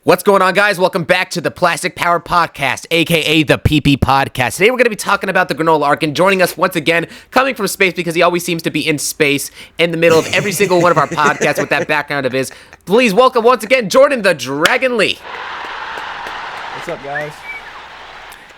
What's going on, guys? Welcome back to the Plastic Power Podcast, aka the PP Podcast. Today we're going to be talking about the Granolah Arc, and joining us once again, coming from space because he always seems to be in space in the middle of every single one of our podcasts with that background of his. Please welcome once again Jordan the Dragonlee. What's up, guys?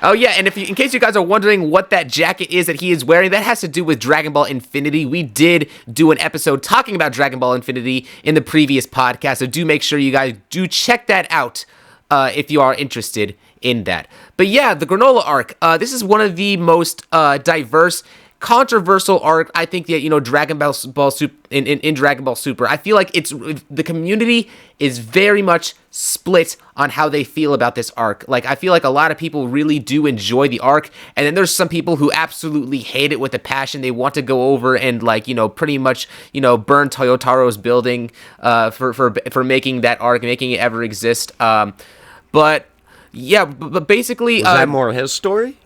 Oh yeah, and in case you guys are wondering what that jacket is that he is wearing, that has to do with Dragon Ball Infinity. We did do an episode talking about Dragon Ball Infinity in the previous podcast, so do make sure you guys do check that out if you are interested in that. But yeah, the Granolah Arc, this is one of the most diverse, controversial arc I think that Dragon Ball Super in Dragon Ball Super. I feel like the community is very much split on how they feel about this arc. Like, I feel like a lot of people really do enjoy the arc, and then there's some people who absolutely hate it with a passion. They want to go over and pretty much burn Toyotaro's building for making that arc, making it ever exist. But basically, was that more his story?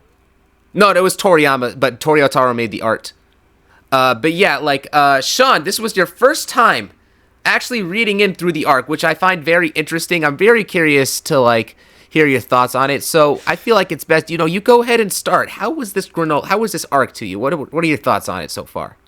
No, it was Toriyama, but Toyotaro made the art. But yeah, Sean, this was your first time actually reading in through the arc, which I find very interesting. I'm very curious to hear your thoughts on it. So I feel like it's best, you go ahead and start. How was this arc to you? What are your thoughts on it so far?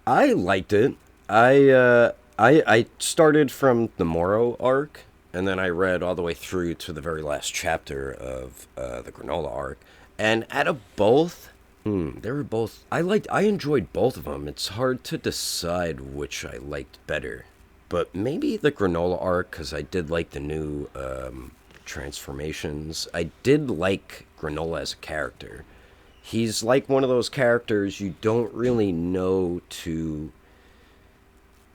I liked it. I started from the Moro arc, and then I read all the way through to the very last chapter of the Granolah Arc. And out of both, they were both. I enjoyed both of them. It's hard to decide which I liked better, but maybe the Granolah Arc, because I did like the new transformations. I did like Granolah as a character. He's like one of those characters you don't really know to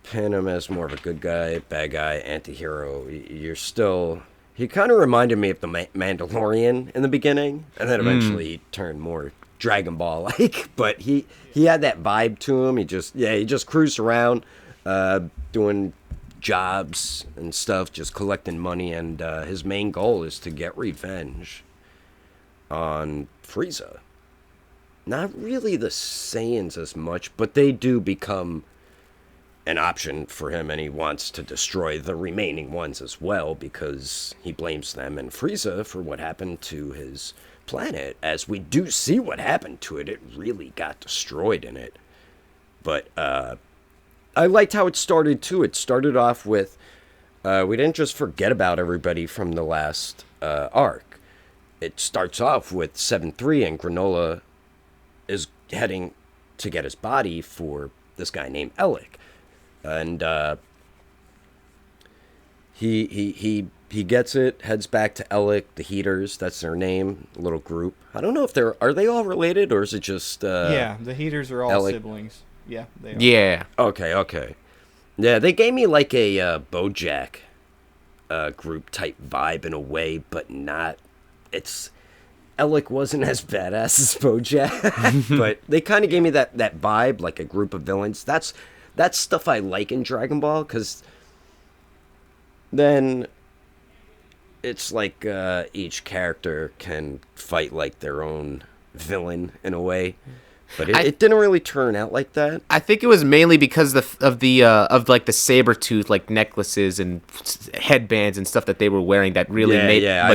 pin him as more of a good guy, bad guy, anti-hero. He kind of reminded me of the Mandalorian in the beginning, and then eventually he turned more Dragon Ball-like, but he had that vibe to him. He just cruised around, doing jobs and stuff, just collecting money, and his main goal is to get revenge on Frieza. Not really the Saiyans as much, but they do become an option for him, and he wants to destroy the remaining ones as well because he blames them and Frieza for what happened to his planet. As we do see what happened to it, it really got destroyed in it. But I liked how it started too. It started off with we didn't just forget about everybody from the last arc. It starts off with 7-3, and Granolah is heading to get his body for this guy named Ellic. And he gets it, heads back to Ellic, the Heaters, that's their name, little group. I don't know if are they all related, or is it just yeah, the Heaters are all Ellic? Siblings. Yeah, they are. Yeah. Okay. Yeah, they gave me like a BoJack group type vibe in a way, but not. Ellic wasn't as badass as BoJack, but they kind of gave me that vibe, like a group of villains. That's stuff I like in Dragon Ball, because then it's like each character can fight like their own villain in a way. But it didn't really turn out like that. I think it was mainly because of the saber tooth necklaces and headbands and stuff that they were wearing that really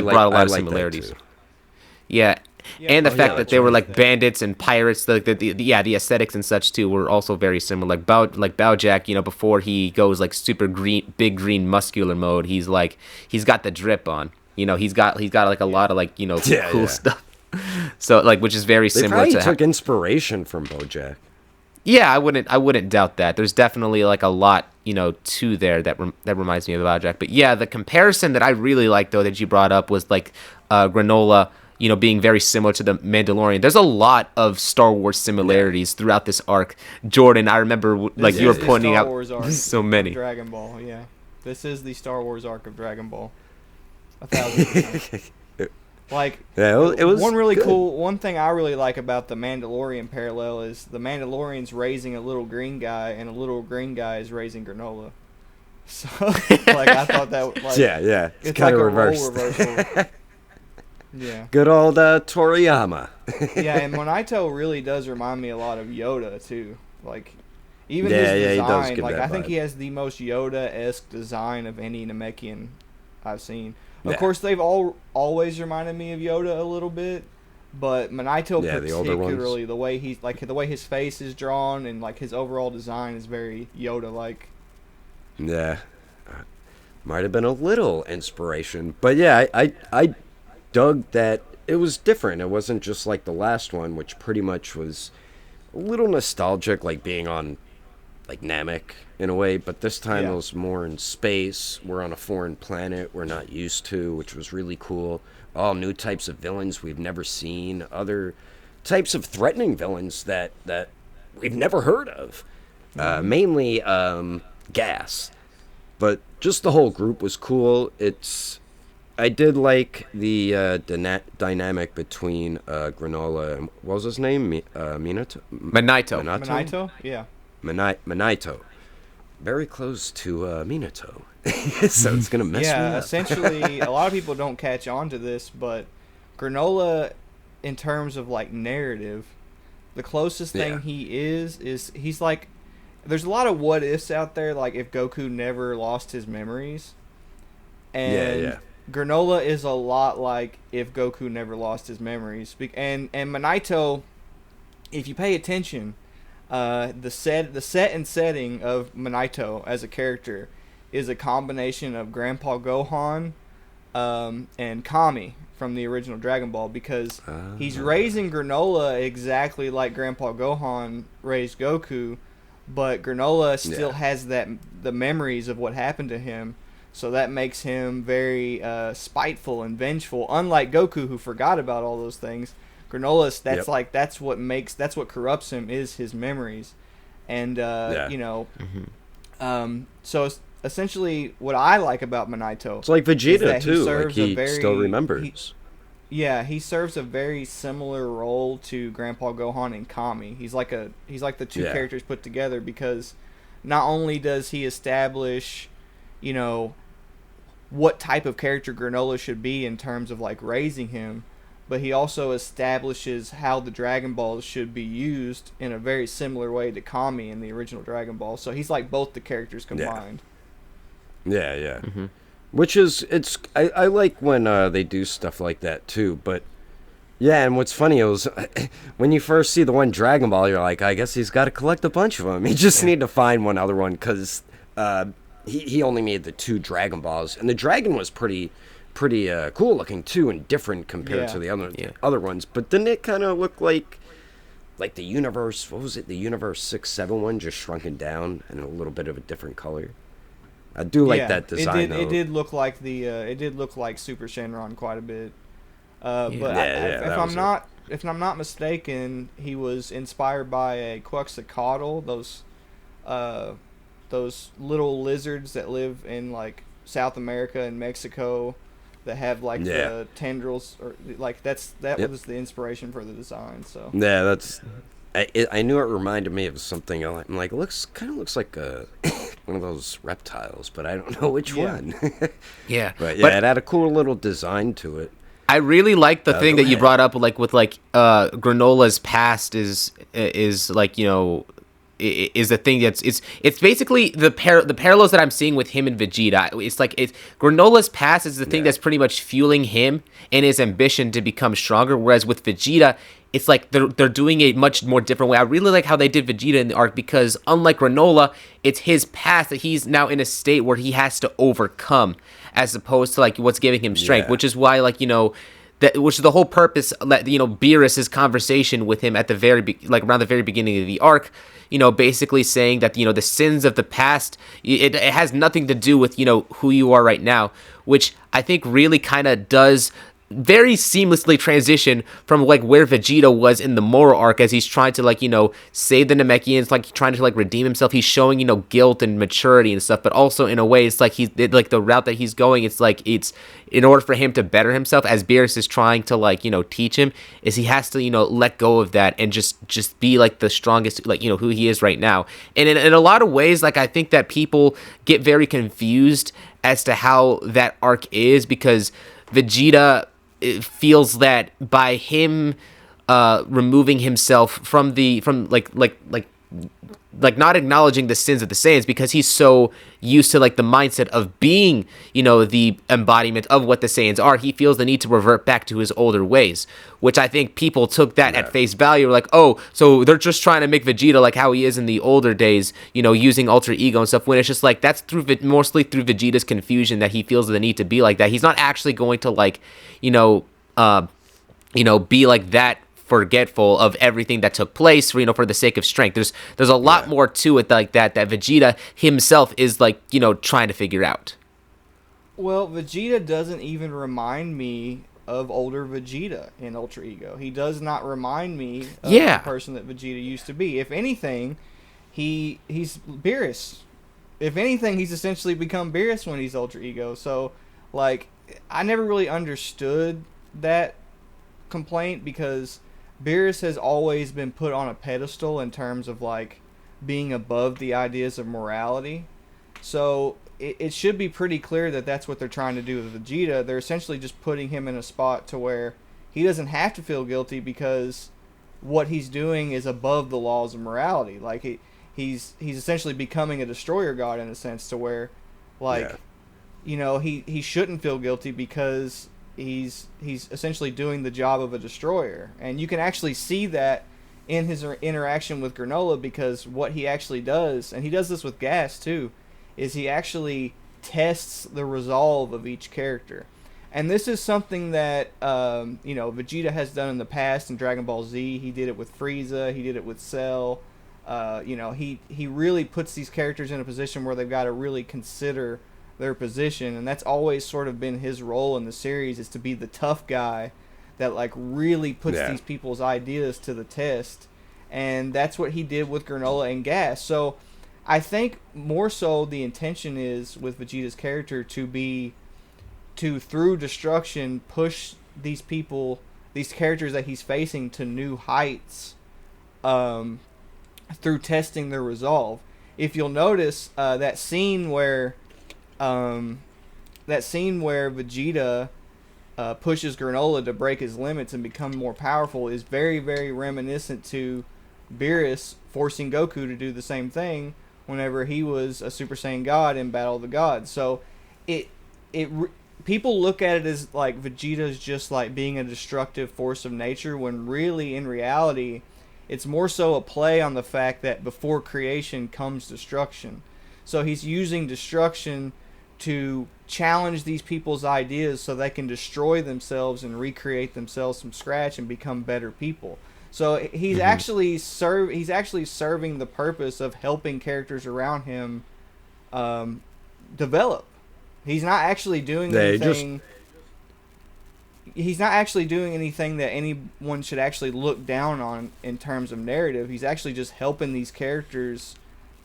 brought a lot of similarities. Yeah. And the fact that they were bandits and pirates, the aesthetics and such too were also very similar. Bojack, before he goes super big green muscular mode, he's got the drip on. He's got a lot of cool stuff. So which is very similar. They probably took inspiration from Bojack. Yeah, I wouldn't doubt that. There's definitely a lot to there that reminds me of Bojack. But yeah, the comparison that I really liked though that you brought up was Granolah, being very similar to the Mandalorian. There's a lot of Star Wars similarities throughout this arc. Jordan, I remember you were pointing out so many. Dragon Ball, yeah. This is the Star Wars arc of Dragon Ball. 1,000%. It was one really good. cool. One thing I really like about the Mandalorian parallel is the Mandalorian's raising a little green guy, and a little green guy is raising Granolah. So, I thought that yeah, it's kind of reversed. Role reversal. Yeah. Good old Toriyama. Yeah, and Minato really does remind me a lot of Yoda too. Even Yeah, his yeah, he does design, give like that I think vibe. he has the most Yoda-esque design of any Namekian I've seen. Of Yeah. course, they've all always reminded me of Yoda a little bit, but Minato Yeah, the older ones. particularly, the way his face is drawn and like his overall design is very Yoda-like. Yeah. Might have been a little inspiration. But yeah, I dug that it was different. It wasn't just like the last one, which pretty much was a little nostalgic, like being on like Namek in a way, but this time Yeah. it was more in space. We're on a foreign planet we're not used to, which was really cool. All new types of villains we've never seen, other types of threatening villains that we've never heard of. Mainly Gas, but just the whole group was cool. I did like the dynamic between Granolah and what was his name? Minato. Minato. Minato? Yeah. Minato. Very close to Minato. So it's going to mess me Yeah, up. essentially, a lot of people don't catch on to this, but Granolah, in terms of like narrative, the closest thing Yeah. he is he's like. There's a lot of what ifs out there, like if Goku never lost his memories, and Yeah. Granolah is a lot like if Goku never lost his memories. And Minato, if you pay attention, the set and setting of Minato as a character is a combination of Grandpa Gohan and Kami from the original Dragon Ball, because he's raising Granolah exactly like Grandpa Gohan raised Goku, but Granolah still has the memories of what happened to him, so that makes him very spiteful and vengeful. Unlike Goku, who forgot about all those things, Granolah, that's what corrupts him is his memories, and so essentially what I like about Minato, It's like is Vegeta that too. Like he still remembers. he serves a very similar role to Grandpa Gohan and Kami. He's like the two characters put together, because not only does he establish, what type of character Granolah should be in terms of like raising him, but he also establishes how the Dragon Balls should be used in a very similar way to Kami in the original Dragon Ball. So he's like both the characters combined. Yeah. Which is, I like when they do stuff like that too, but yeah, and what's funny is when you first see the one Dragon Ball, you're like, I guess he's got to collect a bunch of them. He just need to find one other one, because he only made the 2 Dragon Balls, and the dragon was pretty cool looking too, and different compared to the other ones. But didn't it kind of look like the Universe? What was it? The Universe 6-7 one, just shrunken down and a little bit of a different color. I do like that design. It did look like Super Shenron quite a bit. But if I'm not mistaken, he was inspired by a Quetzalcoatl, those little lizards that live in like South America and Mexico that have like the tendrils, or like that was the inspiration for the design. So yeah, that's. I knew it reminded me of something. I'm like, kind of looks like one of those reptiles, but I don't know which one. Yeah, but it had a cool little design to it. I really like the thing that you brought up, like with Granola's past is like, is a thing that's it's basically the parallels that I'm seeing with him and Vegeta. It's like Granola's past is the thing that's pretty much fueling him and his ambition to become stronger, whereas with Vegeta, it's like they're doing a much more different way. I really like how they did Vegeta in the arc, because unlike Granolah, it's his past that he's now in a state where he has to overcome, as opposed to like what's giving him strength, which is why which is the whole purpose. Beerus's conversation with him at the around the very beginning of the arc, basically saying that the sins of the past, it has nothing to do with who you are right now, which I think really kind of does very seamlessly transition from like where Vegeta was in the Moro arc, as he's trying to save the Namekians, like trying to redeem himself. He's showing guilt and maturity and stuff, but also in a way it's like the route that he's going, it's in order for him to better himself, as Beerus is trying to teach him, is he has to let go of that and just be like the strongest, who he is right now. And in a lot of ways, I think that people get very confused as to how that arc is, because Vegeta, it feels that by him removing himself from like not acknowledging the sins of the Saiyans because he's so used to like the mindset of being, you know, the embodiment of what the Saiyans are. He feels the need to revert back to his older ways, which I think people took that at face value. Like, oh, so they're just trying to make Vegeta like how he is in the older days, you know, using alter ego and stuff, when it's just like that's mostly through Vegeta's confusion that he feels the need to be like that. He's not actually going to like, be like that forgetful of everything that took place for, you know, for the sake of strength. There's a lot more to it like that Vegeta himself is like, you know, trying to figure out. Well, Vegeta doesn't even remind me of older Vegeta in Ultra Ego. He does not remind me of the person that Vegeta used to be. If anything, he's Beerus. If anything, he's essentially become Beerus when he's Ultra Ego. So, like, I never really understood that complaint because Beerus has always been put on a pedestal in terms of like being above the ideas of morality. So it should be pretty clear that that's what they're trying to do with Vegeta. They're essentially just putting him in a spot to where he doesn't have to feel guilty because what he's doing is above the laws of morality. Like he's essentially becoming a destroyer god in a sense to where like you know, he shouldn't feel guilty because he's essentially doing the job of a destroyer. And you can actually see that in his interaction with Granolah, because what he actually does, and he does this with Gas too, is he actually tests the resolve of each character. And this is something that Vegeta has done in the past in Dragon Ball Z. He did it with Frieza, he did it with Cell. He really puts these characters in a position where they've got to really consider their position, and that's always sort of been his role in the series, is to be the tough guy that like really puts these people's ideas to the test. And that's what he did with Granolah and Gas. So I think more so the intention is with Vegeta's character to through destruction push these characters that he's facing to new heights through testing their resolve. If you'll notice that scene where Vegeta pushes Granolah to break his limits and become more powerful is very, very reminiscent to Beerus forcing Goku to do the same thing whenever he was a Super Saiyan God in Battle of the Gods. So people look at it as like Vegeta's just like being a destructive force of nature, when really in reality it's more so a play on the fact that before creation comes destruction. So he's using destruction to challenge these people's ideas so they can destroy themselves and recreate themselves from scratch and become better people. So he's actually serving the purpose of helping characters around him develop. He's not actually doing anything. He's not actually doing anything that anyone should actually look down on in terms of narrative. He's actually just helping these characters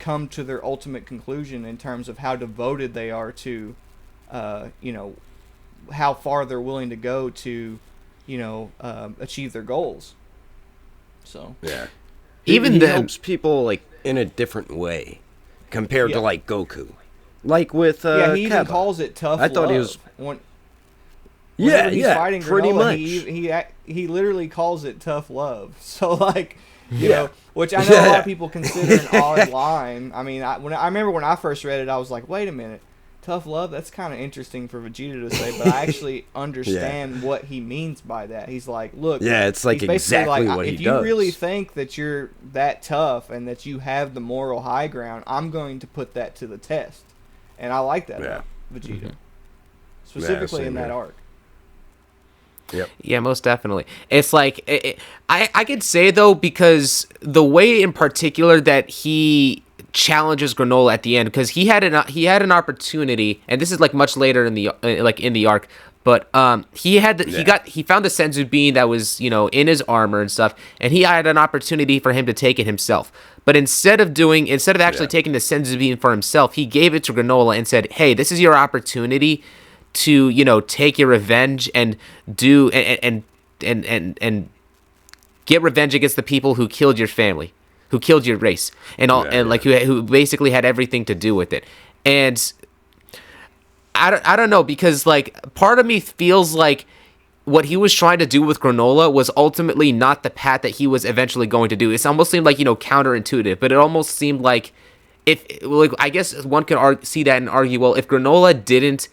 come to their ultimate conclusion in terms of how devoted they are to, how far they're willing to go to, achieve their goals. So even he helps people like in a different way compared to like Goku, like with he even calls it tough. I thought love. he was he's fighting pretty Granolah, much. He literally calls it tough love. So like. Which I know a lot of people consider an odd line. I mean, I remember when I first read it, I was like, wait a minute, tough love? That's kind of interesting for Vegeta to say, but I actually understand what he means by that. He's like, look, it's like exactly like, what he does. If you really think that you're that tough and that you have the moral high ground, I'm going to put that to the test. And I like that about Vegeta. Specifically in that arc. Yep. Yeah, most definitely. It's like I could say though, because the way in particular that he challenges Granolah at the end, because he had an opportunity, and this is like much later in the arc, but he found the Senzu being that was in his armor and stuff, and he had an opportunity for him to take it himself. But instead of actually taking the Senzu being for himself, he gave it to Granolah and said, "Hey, this is your opportunity to take your revenge and do and get revenge against the people who killed your family, who killed your race, and all, who basically had everything to do with it." And I don't know, because like part of me feels like what he was trying to do with Granolah was ultimately not the path that he was eventually going to do. It almost seemed like, counterintuitive, but it almost seemed like I guess one could see that and argue, well, if Granolah didn't,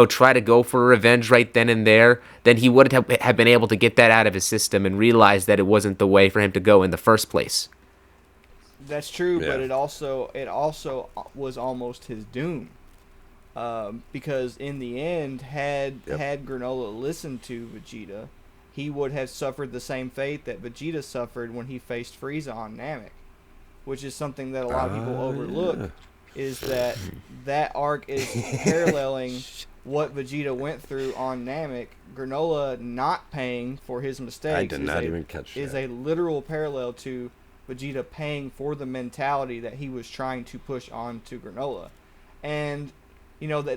try to go for revenge right then and there, then he would have been able to get that out of his system and realize that it wasn't the way for him to go in the first place. That's true, but it also was almost his doom. Because in the end, had Granolah listened to Vegeta, he would have suffered the same fate that Vegeta suffered when he faced Frieza on Namek, which is something that a lot of people overlook. Is that arc is paralleling what Vegeta went through on Namek. Granolah not paying for his mistakes. I did not even catch that. Is a literal parallel to Vegeta paying for the mentality that he was trying to push on to Granolah, and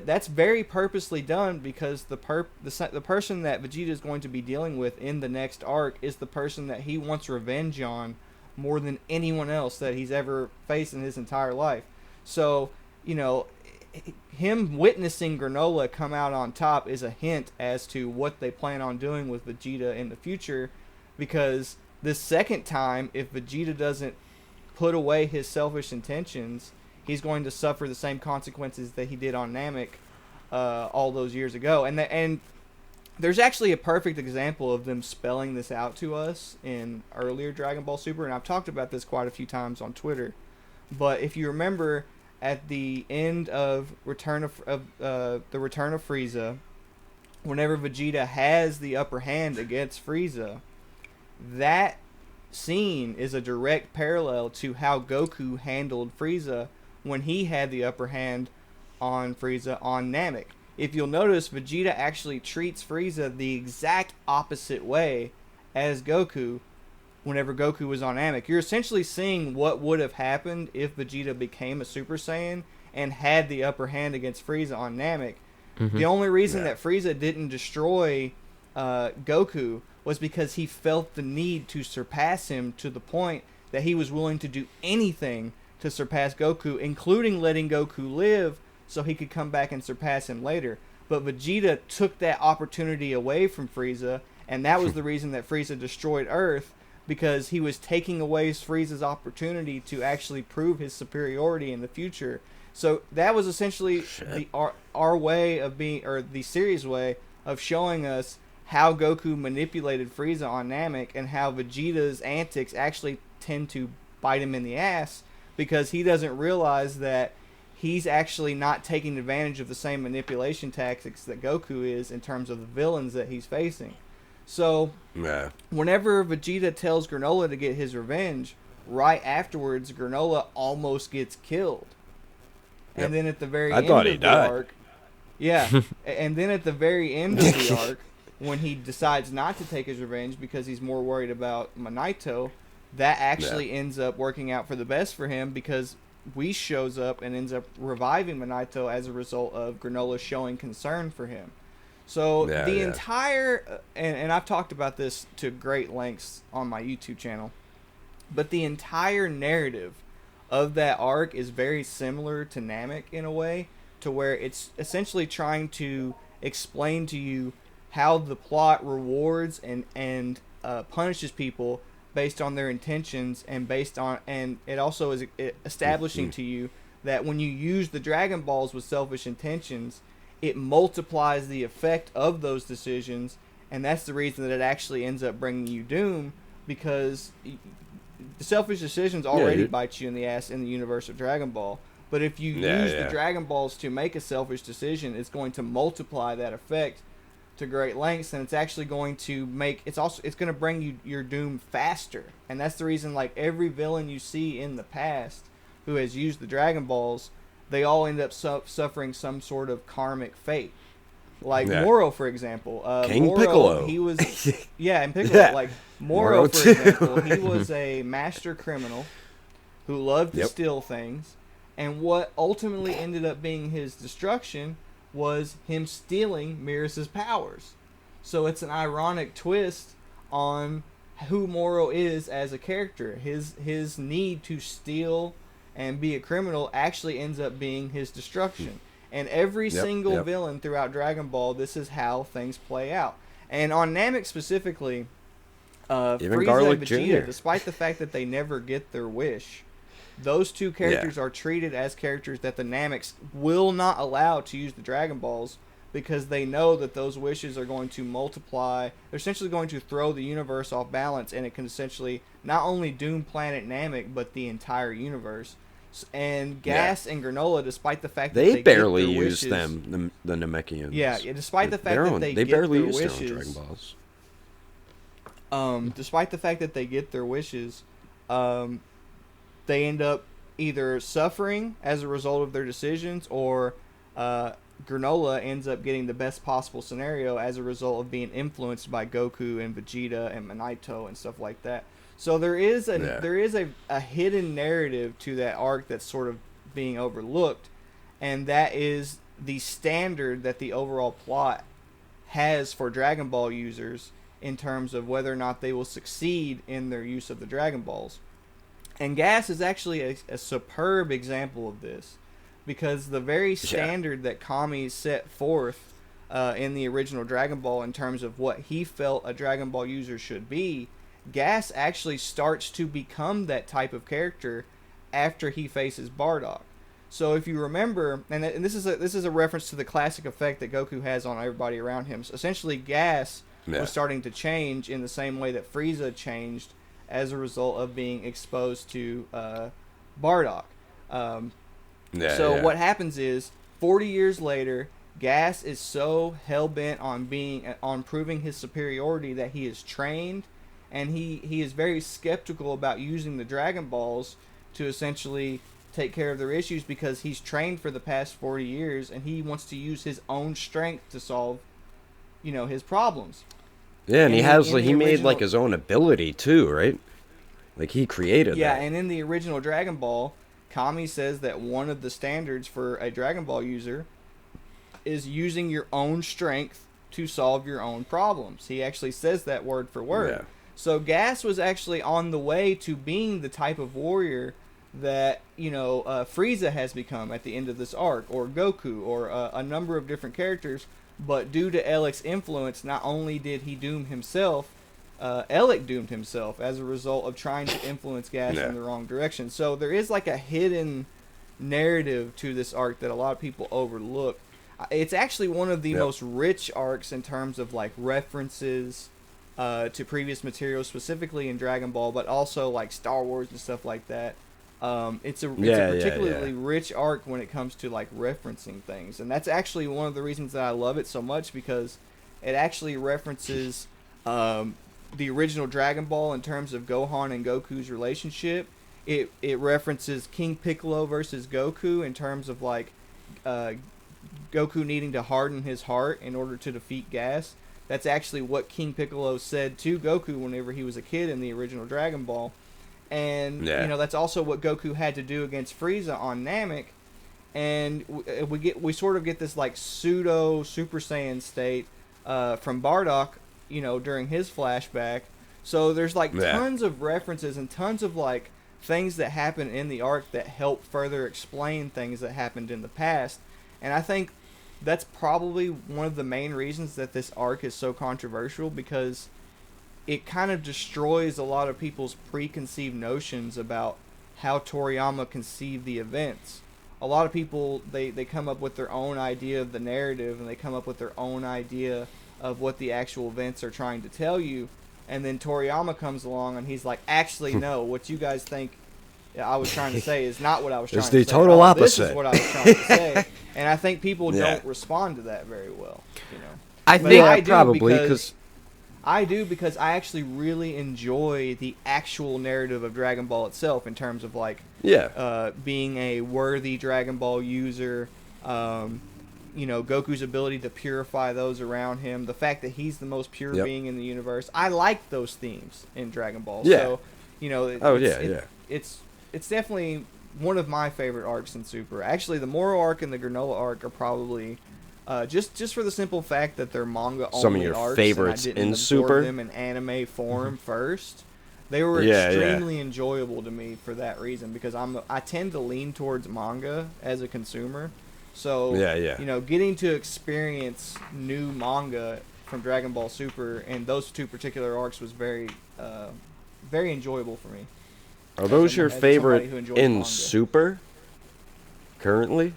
that's very purposely done because the person that Vegeta is going to be dealing with in the next arc is the person that he wants revenge on more than anyone else that he's ever faced in his entire life. So him witnessing Granolah come out on top is a hint as to what they plan on doing with Vegeta in the future, because this second time, if Vegeta doesn't put away his selfish intentions, he's going to suffer the same consequences that he did on Namek all those years ago. And there's actually a perfect example of them spelling this out to us in earlier Dragon Ball Super, and I've talked about this quite a few times on Twitter. But if you remember, at the end of the Return of Frieza, whenever Vegeta has the upper hand against Frieza, that scene is a direct parallel to how Goku handled Frieza when he had the upper hand on Frieza on Namek. If you'll notice, Vegeta actually treats Frieza the exact opposite way as Goku whenever Goku was on Namek. You're essentially seeing what would have happened if Vegeta became a Super Saiyan and had the upper hand against Frieza on Namek. Mm-hmm. The only reason that Frieza didn't destroy Goku was because he felt the need to surpass him to the point that he was willing to do anything to surpass Goku, including letting Goku live so he could come back and surpass him later. But Vegeta took that opportunity away from Frieza, and that was the reason that Frieza destroyed Earth, because he was taking away Frieza's opportunity to actually prove his superiority in the future. So that was essentially our way of being, or the series way of showing us how Goku manipulated Frieza on Namek, and how Vegeta's antics actually tend to bite him in the ass, because he doesn't realize that he's actually not taking advantage of the same manipulation tactics that Goku is in terms of the villains that he's facing. So, whenever Vegeta tells Granolah to get his revenge, right afterwards, Granolah almost gets killed. Yep. And then at the very end of the arc... Yeah, and then at the very end of the arc, when he decides not to take his revenge because he's more worried about Minato, that actually ends up working out for the best for him, because Whis shows up and ends up reviving Minato as a result of Granolah showing concern for him. So the entire, and I've talked about this to great lengths on my YouTube channel, but the entire narrative of that arc is very similar to Namek in a way, to where it's essentially trying to explain to you how the plot rewards and punishes people based on their intentions, and it also is establishing to you that when you use the Dragon Balls with selfish intentions, it multiplies the effect of those decisions, and that's the reason that it actually ends up bringing you doom, because the selfish decisions already bite you in the ass in the universe of Dragon Ball. But if you use the Dragon Balls to make a selfish decision, it's going to multiply that effect to great lengths, and it's actually going to it's going to bring you your doom faster. And that's the reason, like, every villain you see in the past who has used the Dragon Balls, they all end up suffering some sort of karmic fate. Like Moro, for example. King Moro, Piccolo. He was, and Piccolo. Like Moro, for example, he was a master criminal who loved to steal things, and what ultimately ended up being his destruction was him stealing Miras's powers. So it's an ironic twist on who Moro is as a character. His need to steal and be a criminal actually ends up being his destruction. And every single villain throughout Dragon Ball, this is how things play out. And on Namek specifically, Even Frieza Garlic and Vegeta, Jr. despite the fact that they never get their wish, those two characters are treated as characters that the Nameks will not allow to use the Dragon Balls because they know that those wishes are going to multiply. They're essentially going to throw the universe off balance, and it can essentially not only doom planet Namek, but the entire universe. And Gas and Granolah, despite the fact that they barely get their use wishes, them, the Namekians. Yeah, despite the fact that they get barely their use wishes, their own Dragon Balls. Despite the fact that they get their wishes, they end up either suffering as a result of their decisions, or Granolah ends up getting the best possible scenario as a result of being influenced by Goku and Vegeta and Minato and stuff like that. So there is a hidden narrative to that arc that's sort of being overlooked, and that is the standard that the overall plot has for Dragon Ball users in terms of whether or not they will succeed in their use of the Dragon Balls. And Gas is actually a superb example of this, because the very standard that Kami set forth in the original Dragon Ball in terms of what he felt a Dragon Ball user should be, Gas actually starts to become that type of character after he faces Bardock. So if you remember, and this is a reference to the classic effect that Goku has on everybody around him. So essentially, Gas was starting to change in the same way that Frieza changed as a result of being exposed to Bardock. What happens is, 40 years later, Gas is so hell-bent on proving his superiority that he is trained, and he is very skeptical about using the Dragon Balls to essentially take care of their issues, because he's trained for the past 40 years and he wants to use his own strength to solve, his problems. Yeah, and he made like his own ability too, right? Like he created that. Yeah, and in the original Dragon Ball, Kami says that one of the standards for a Dragon Ball user is using your own strength to solve your own problems. He actually says that word for word. Yeah. So Gas was actually on the way to being the type of warrior that Frieza has become at the end of this arc, or Goku, or a number of different characters. But due to Ellic's influence, not only did he doom himself, Ellic doomed himself as a result of trying to influence Gas in the wrong direction. So there is like a hidden narrative to this arc that a lot of people overlook. It's actually one of the most rich arcs in terms of like references to previous materials, specifically in Dragon Ball, but also like Star Wars and stuff like that. It's a particularly rich arc when it comes to like referencing things, and that's actually one of the reasons that I love it so much, because it actually references the original Dragon Ball in terms of Gohan and Goku's relationship. It references King Piccolo versus Goku in terms of like Goku needing to harden his heart in order to defeat Gas. That's actually what King Piccolo said to Goku whenever he was a kid in the original Dragon Ball. And that's also what Goku had to do against Frieza on Namek. And we sort of get this like pseudo Super Saiyan state from Bardock, during his flashback. So there's like tons of references and tons of like things that happen in the arc that help further explain things that happened in the past. And I think that's probably one of the main reasons that this arc is so controversial, because it kind of destroys a lot of people's preconceived notions about how Toriyama conceived the events. A lot of people, they come up with their own idea of the narrative, and they come up with their own idea of what the actual events are trying to tell you. And then Toriyama comes along and he's like, actually, no, what you guys think I was trying to say is not what I was trying to say. It's the total opposite. This is what I was trying to say. And I think people don't respond to that very well. I think probably because I do, because I actually really enjoy the actual narrative of Dragon Ball itself in terms of like being a worthy Dragon Ball user, Goku's ability to purify those around him, the fact that he's the most pure being in the universe. I like those themes in Dragon Ball. So, it's definitely one of my favorite arcs in Super. Actually, the Moro arc and the Granolah arc are probably just for the simple fact that they're manga only some of your arcs, favorites and I didn't in absorb Super them in anime form first. They were extremely enjoyable to me for that reason, because I tend to lean towards manga as a consumer. So getting to experience new manga from Dragon Ball Super, and those two particular arcs was very very enjoyable for me. Are those your favorite in manga. Super currently?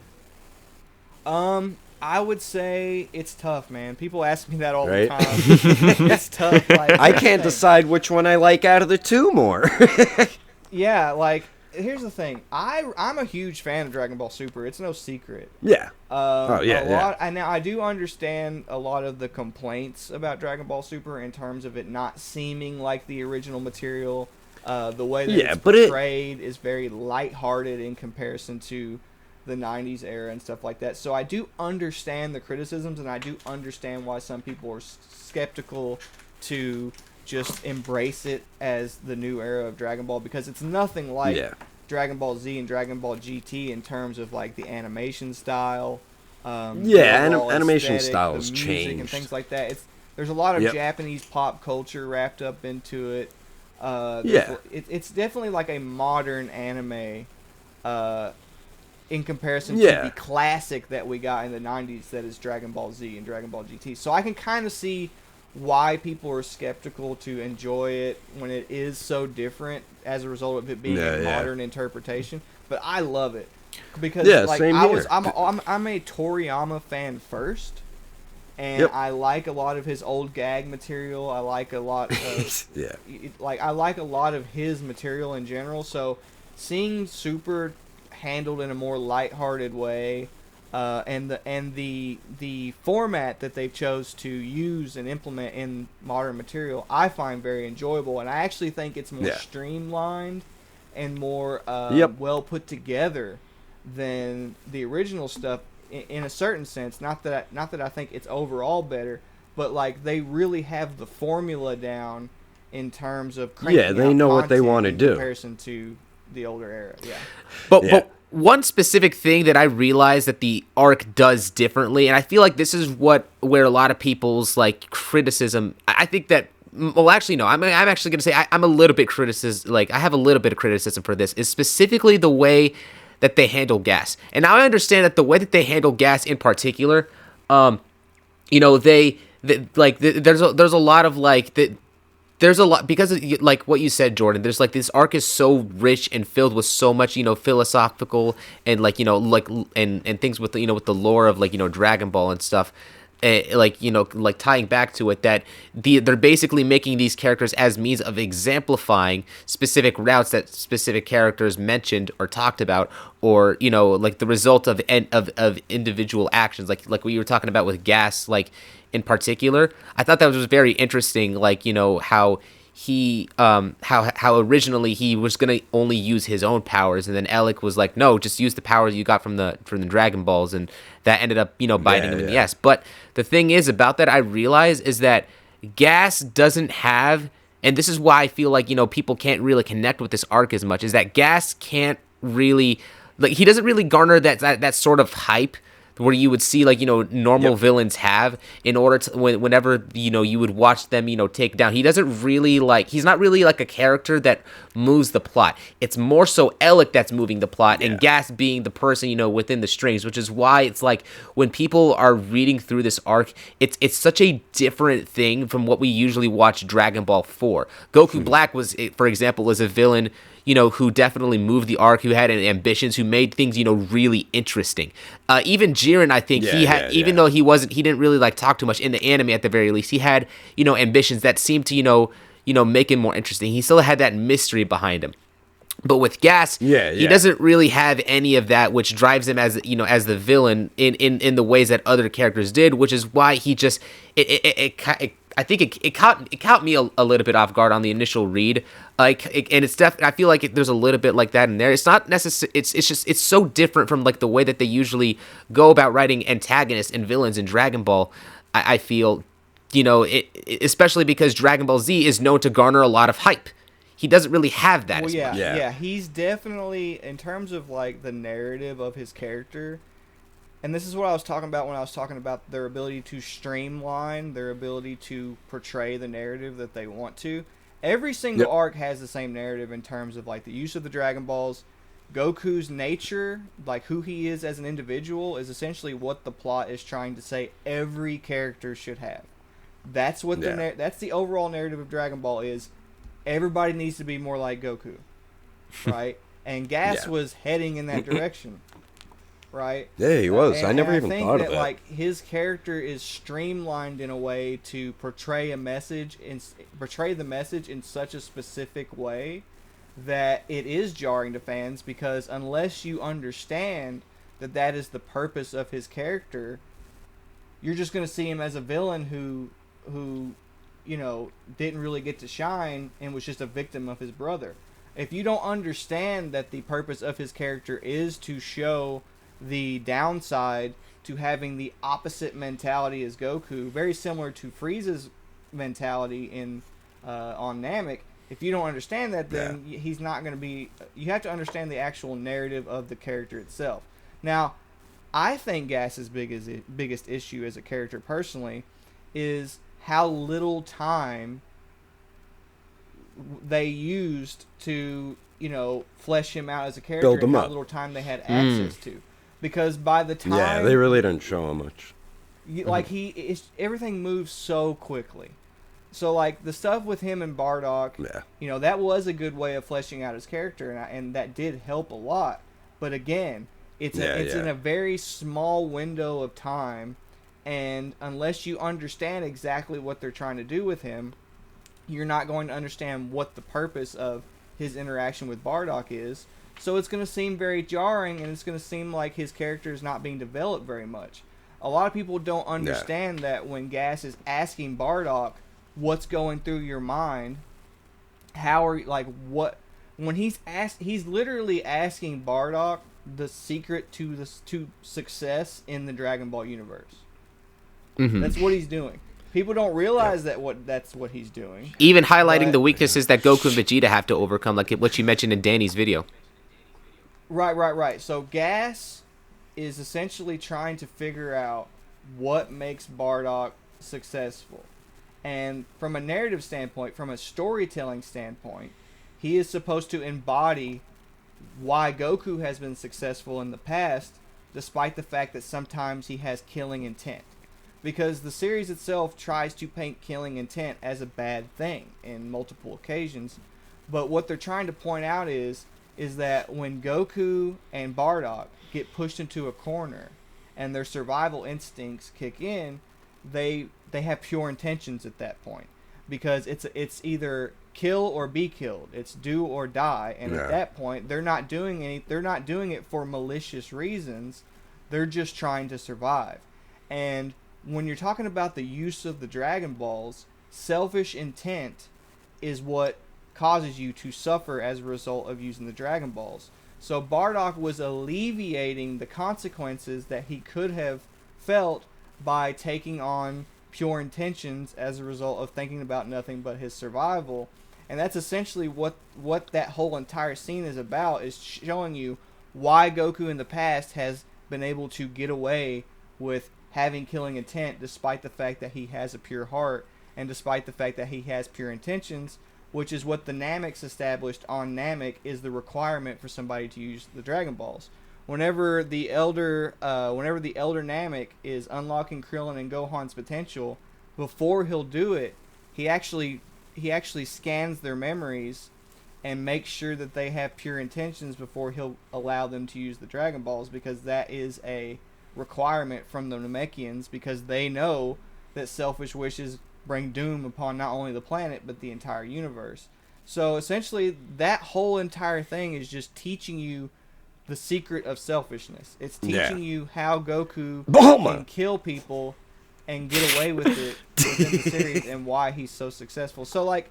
I would say it's tough, man. People ask me that all Right? the time. It's tough. Like, I can't decide which one I like out of the two more. Yeah, like here's the thing. I'm a huge fan of Dragon Ball Super. It's no secret. Yeah. Now I do understand a lot of the complaints about Dragon Ball Super in terms of it not seeming like the original material. The way that it's portrayed is very lighthearted in comparison to the 90s era and stuff like that. So I do understand the criticisms, and I do understand why some people are skeptical to just embrace it as the new era of Dragon Ball, because it's nothing like Dragon Ball Z and Dragon Ball GT in terms of like the animation style. Animation styles changed and things like that. There's a lot of Japanese pop culture wrapped up into it. It's definitely like a modern anime in comparison to the classic that we got in the 90s that is Dragon Ball Z and Dragon Ball GT. So I can kind of see why people are skeptical to enjoy it when it is so different as a result of it being a modern interpretation. But I love it because I'm a Toriyama fan first. And I like a lot of his old gag material. I like a lot of I like a lot of his material in general. So seeing Super handled in a more lighthearted way, and the format that they've chose to use and implement in modern material, I find very enjoyable. And I actually think it's more streamlined and more well put together than the original stuff. In a certain sense, not that I think it's overall better, but like they really have the formula down in terms of they know what they want to do in comparison to the older era. But one specific thing that I realized that the arc does differently, and I feel like this is where a lot of people's like criticism. I think that. Well, actually, no. I'm actually going to say I'm a little bit I have a little bit of criticism for this. Is specifically the way that they handle gas. And now I understand that the way that they handle gas in particular, there's a lot of like there's a lot because of, like what you said, Jordan. There's like this arc is so rich and filled with so much philosophical and and things with with the lore of Dragon Ball and stuff. Tying back to it, that they're basically making these characters as means of exemplifying specific routes that specific characters mentioned or talked about, or the result of individual actions, like what you were talking about with Gas, in particular. I thought that was very interesting, how he how originally he was gonna only use his own powers, and then Alec was like, no, just use the powers you got from the Dragon Balls, and that ended up biting him in the ass. But the thing is about that, I realize, is that Gas doesn't have, and this is why I feel like people can't really connect with this arc as much, is that Gas can't really he doesn't really garner that sort of hype where you would see normal villains have in order to whenever you would watch them take down. He doesn't really he's not really like a character that moves the plot. It's more so Alec that's moving the plot, and Gas being the person within the strings, which is why it's like when people are reading through this arc, it's such a different thing from what we usually watch Dragon Ball for. Goku Black was, for example, is a villain who definitely moved the arc, who had ambitions, who made things, really interesting. Even Jiren, I think even though he didn't really talk too much in the anime at the very least, he had, ambitions that seemed to, make him more interesting. He still had that mystery behind him. But with Gas, he doesn't really have any of that, which drives him as as the villain in the ways that other characters did, which is why he just I think it caught me a little bit off guard on the initial read, and it's I feel like there's a little bit like that in there. It's not necessary. It's so different from the way that they usually go about writing antagonists and villains in Dragon Ball. I feel, especially because Dragon Ball Z is known to garner a lot of hype. He doesn't really have that. Well, he's definitely, in terms of the narrative of his character. And this is what I was talking about when I was talking about their ability to streamline, their ability to portray the narrative that they want to. Every single arc has the same narrative in terms of the use of the Dragon Balls. Goku's nature, who he is as an individual, is essentially what the plot is trying to say every character should have. That's what that's the overall narrative of Dragon Ball is. Everybody needs to be more like Goku, right? And Gas was heading in that direction, right? Yeah, he was. I never I even think thought that of that. like his character is streamlined in a way to portray a message and portray the message in such a specific way that it is jarring to fans, because unless you understand that that is the purpose of his character, you're just going to see him as a villain who you know, didn't really get to shine and was just a victim of his brother. If you don't understand that the purpose of his character is to show the downside to having the opposite mentality as Goku, very similar to Frieza's mentality in on Namek, if you don't understand that, then he's not going to be... You have to understand the actual narrative of the character itself. Now, I think Gas's biggest issue as a character personally is how little time they used to, you know, flesh him out as a character, Build him and how up. little time they had access to. Because by the time... Yeah, they really didn't show him much. Like, everything moves so quickly. So, like, the stuff with him and Bardock, you know, that was a good way of fleshing out his character, and that did help a lot. But again, it's in a very small window of time, and unless you understand exactly what they're trying to do with him, you're not going to understand what the purpose of his interaction with Bardock is. So it's going to seem very jarring, and it's going to seem like his character is not being developed very much. A lot of people don't understand that when Gas is asking Bardock, what's going through your mind, how are you, like, what, when he's literally asking Bardock the secret to success in the Dragon Ball universe. That's what he's doing. People don't realize that's what he's doing. Even highlighting the weaknesses that Goku and Vegeta have to overcome, like what you mentioned in Danny's video. Right. So Gas is essentially trying to figure out what makes Bardock successful. And from a narrative standpoint, from a storytelling standpoint, he is supposed to embody why Goku has been successful in the past, despite the fact that sometimes he has killing intent. Because the series itself tries to paint killing intent as a bad thing in multiple occasions. But what they're trying to point out is that when Goku and Bardock get pushed into a corner and their survival instincts kick in, they have pure intentions at that point, because it's either kill or be killed, it's do or die, and at that point they're not doing it for malicious reasons, they're just trying to survive. And when you're talking about the use of the Dragon Balls, selfish intent is what causes you to suffer as a result of using the Dragon Balls. So Bardock was alleviating the consequences that he could have felt by taking on pure intentions as a result of thinking about nothing but his survival. And that's essentially what that whole entire scene is about, is showing you why Goku in the past has been able to get away with having killing intent, despite the fact that he has a pure heart, and despite the fact that he has pure intentions, which is what the Nameks established on Namek is the requirement for somebody to use the Dragon Balls. Whenever the elder Namek is unlocking Krillin and Gohan's potential, before he'll do it, he actually scans their memories and makes sure that they have pure intentions before he'll allow them to use the Dragon Balls, because that is a requirement from the Namekians, because they know that selfish wishes bring doom upon not only the planet but the entire universe. So essentially that whole entire thing is just teaching you the secret of selfishness. It's teaching you how Goku can kill people and get away with it within the series, and why he's so successful. So, like,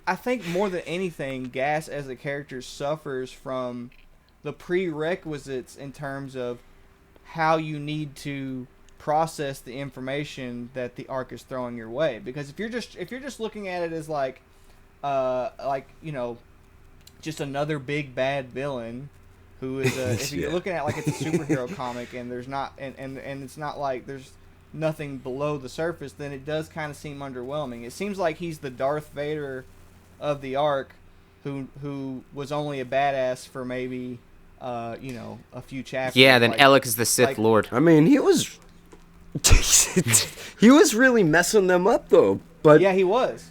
I think more than anything, Gas as a character suffers from the prerequisites in terms of how you need to process the information that the arc is throwing your way. Because if you're just looking at it as like you know, just another big bad villain who is if you're looking at like it's a superhero comic and there's not and it's not like there's nothing below the surface, then it does kind of seem underwhelming. It seems like he's the Darth Vader of the arc, who was only a badass for maybe you know, a few chapters. Yeah, then Alec is the Sith Lord. I mean, he was He was really messing them up though. But Yeah, he was.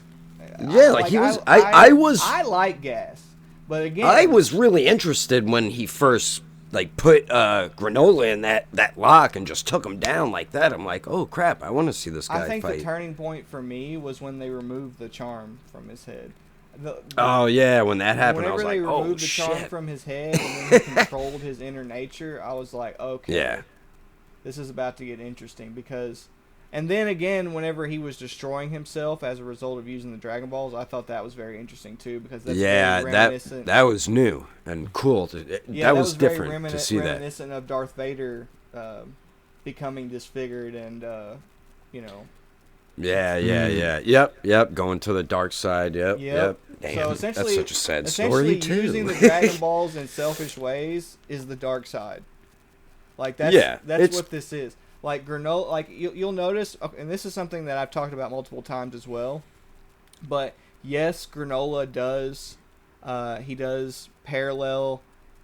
yeah, like he was. I was. I like Gas, but again, I was really interested when he first like put Granolah in that lock and just took him down like that. I'm like, oh crap, I want to see this guy I think fight. the turning point for me was when they removed the charm from his head. Oh yeah, when that happened, I was Whenever like, they oh removed the charm shit. from his head and then he controlled his inner nature, I was like, okay, Yeah. this is about to get interesting because. And then again, whenever he was destroying himself as a result of using the Dragon Balls, I thought that was very interesting too because that's Yeah, very reminiscent. that was new and cool. That was very different to see that. reminiscent of Darth Vader becoming disfigured and you know. Yeah. Yep. Going to the dark side. Yep. Damn, So essentially, that's such a sad essentially story too. using the Dragon Balls in selfish ways is the dark side. Like that's it's- what this is. Like Granolah, like you'll notice, and this is something that I've talked about multiple times as well. But yes, Granolah does, he does parallel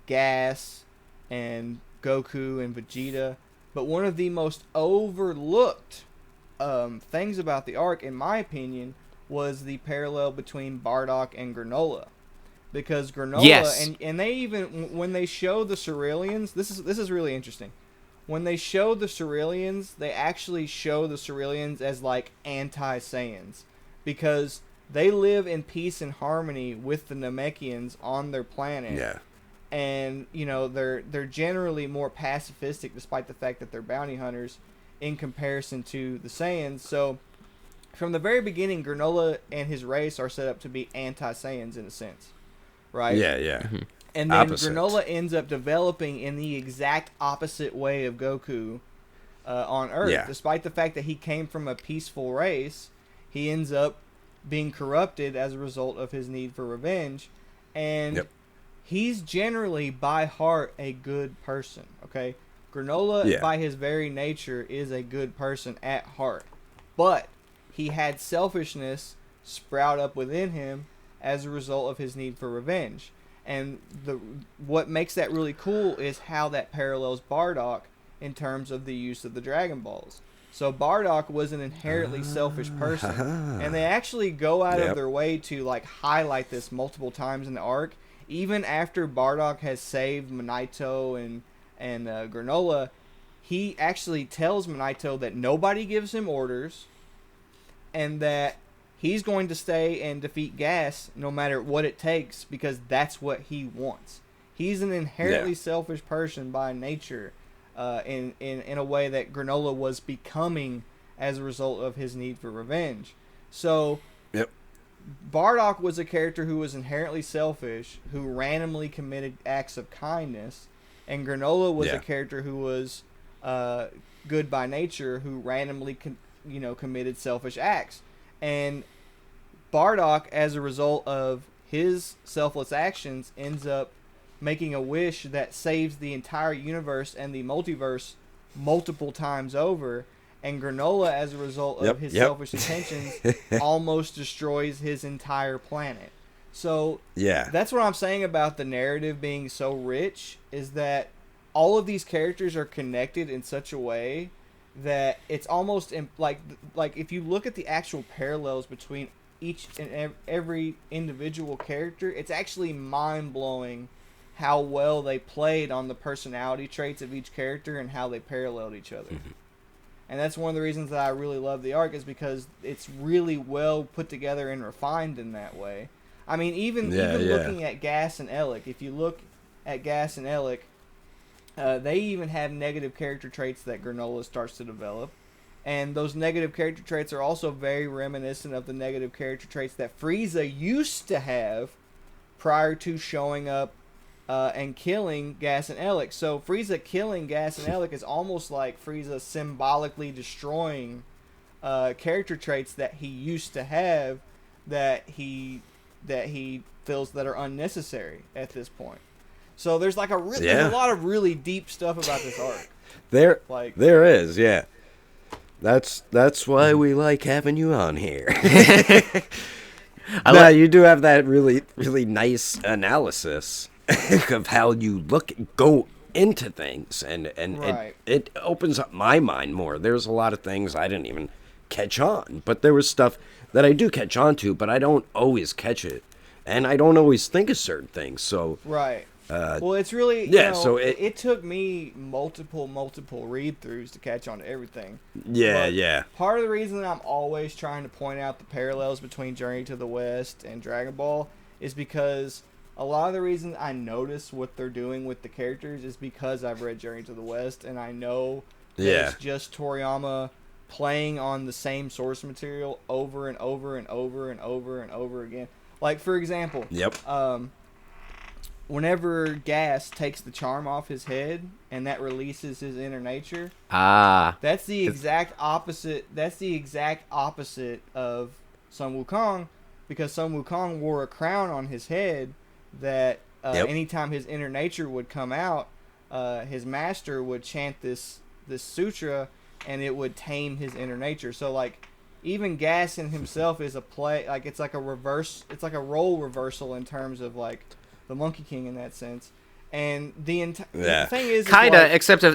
Gas and Goku and Vegeta. But one of the most overlooked things about the arc, in my opinion, was the parallel between Bardock and Granolah. Because Granolah, Yes. and they even, when they show the Ceruleans, this is really interesting. When they show the Ceruleans, they actually show the Ceruleans as like anti-Saiyans. Because they live in peace and harmony with the Namekians on their planet. Yeah. And, you know, they're generally more pacifistic despite the fact that they're bounty hunters in comparison to the Saiyans. So, from the very beginning, Granolah and his race are set up to be anti-Saiyans in a sense. Right? Yeah. And then Opposite. Granolah ends up developing in the exact opposite way of Goku on Earth. Yeah. Despite the fact that he came from a peaceful race, he ends up being corrupted as a result of his need for revenge. And Yep. he's generally, by heart, a good person. Okay? Granolah, by his very nature, is a good person at heart. But he had selfishness sprout up within him as a result of his need for revenge. And what makes that really cool is how that parallels Bardock in terms of the use of the Dragon Balls. So Bardock was an inherently selfish person, and they actually go out of their way to like highlight this multiple times in the arc. Even after Bardock has saved Minato and Granolah, he actually tells Minato that nobody gives him orders, and that he's going to stay and defeat Gas no matter what it takes because that's what he wants. He's an inherently selfish person by nature, in a way that Granolah was becoming as a result of his need for revenge. So, Bardock was a character who was inherently selfish, who randomly committed acts of kindness, and Granolah was a character who was good by nature, who randomly committed selfish acts. And Bardock, as a result of his selfless actions, ends up making a wish that saves the entire universe and the multiverse multiple times over. And Granolah, as a result of his selfish intentions, almost destroys his entire planet. So that's what I'm saying about the narrative being so rich, is that all of these characters are connected in such a way that it's almost like if you look at the actual parallels between each and every individual character, it's actually mind-blowing how well they played on the personality traits of each character and how they paralleled each other. And that's one of the reasons that I really love the arc, is because it's really well put together and refined in that way. I mean, even looking at Gas and Elec, if you look at Gas and Elec, they even have negative character traits that Granolah starts to develop. And those negative character traits are also very reminiscent of the negative character traits that Frieza used to have prior to showing up and killing Gas and Elec. So Frieza killing Gas and Elec is almost like Frieza symbolically destroying character traits that he used to have that he feels that are unnecessary at this point. So there's like there's a lot of really deep stuff about this arc. There is. That's why we like having you on here. You do have that really, really nice analysis of how you into things, and Right. it opens up my mind more. There's a lot of things I didn't even catch on, but there was stuff that I do catch on to, but I don't always catch it, and I don't always think of certain things. So Right. Well, it's really yeah, you know, so it took me multiple read throughs to catch on to everything. yeah, But yeah, part of the reason that I'm always trying to point out the parallels between Journey to the West and Dragon Ball is because a lot of the reasons I notice what they're doing with the characters is because I've read Journey to the West, and I know that Yeah. it's just Toriyama playing on the same source material over and over and over and over and over again. Like, for example, yep, whenever Gas takes the charm off his head and that releases his inner nature, Ah. that's the exact opposite. That's the exact opposite of Sun Wukong, because Sun Wukong wore a crown on his head that Yep. anytime his inner nature would come out, his master would chant this sutra, and it would tame his inner nature. So like, even Gas in himself is a play. Like, it's like a reverse. It's like a role reversal in terms of like the Monkey King in that sense. And the thing is, Kinda, like,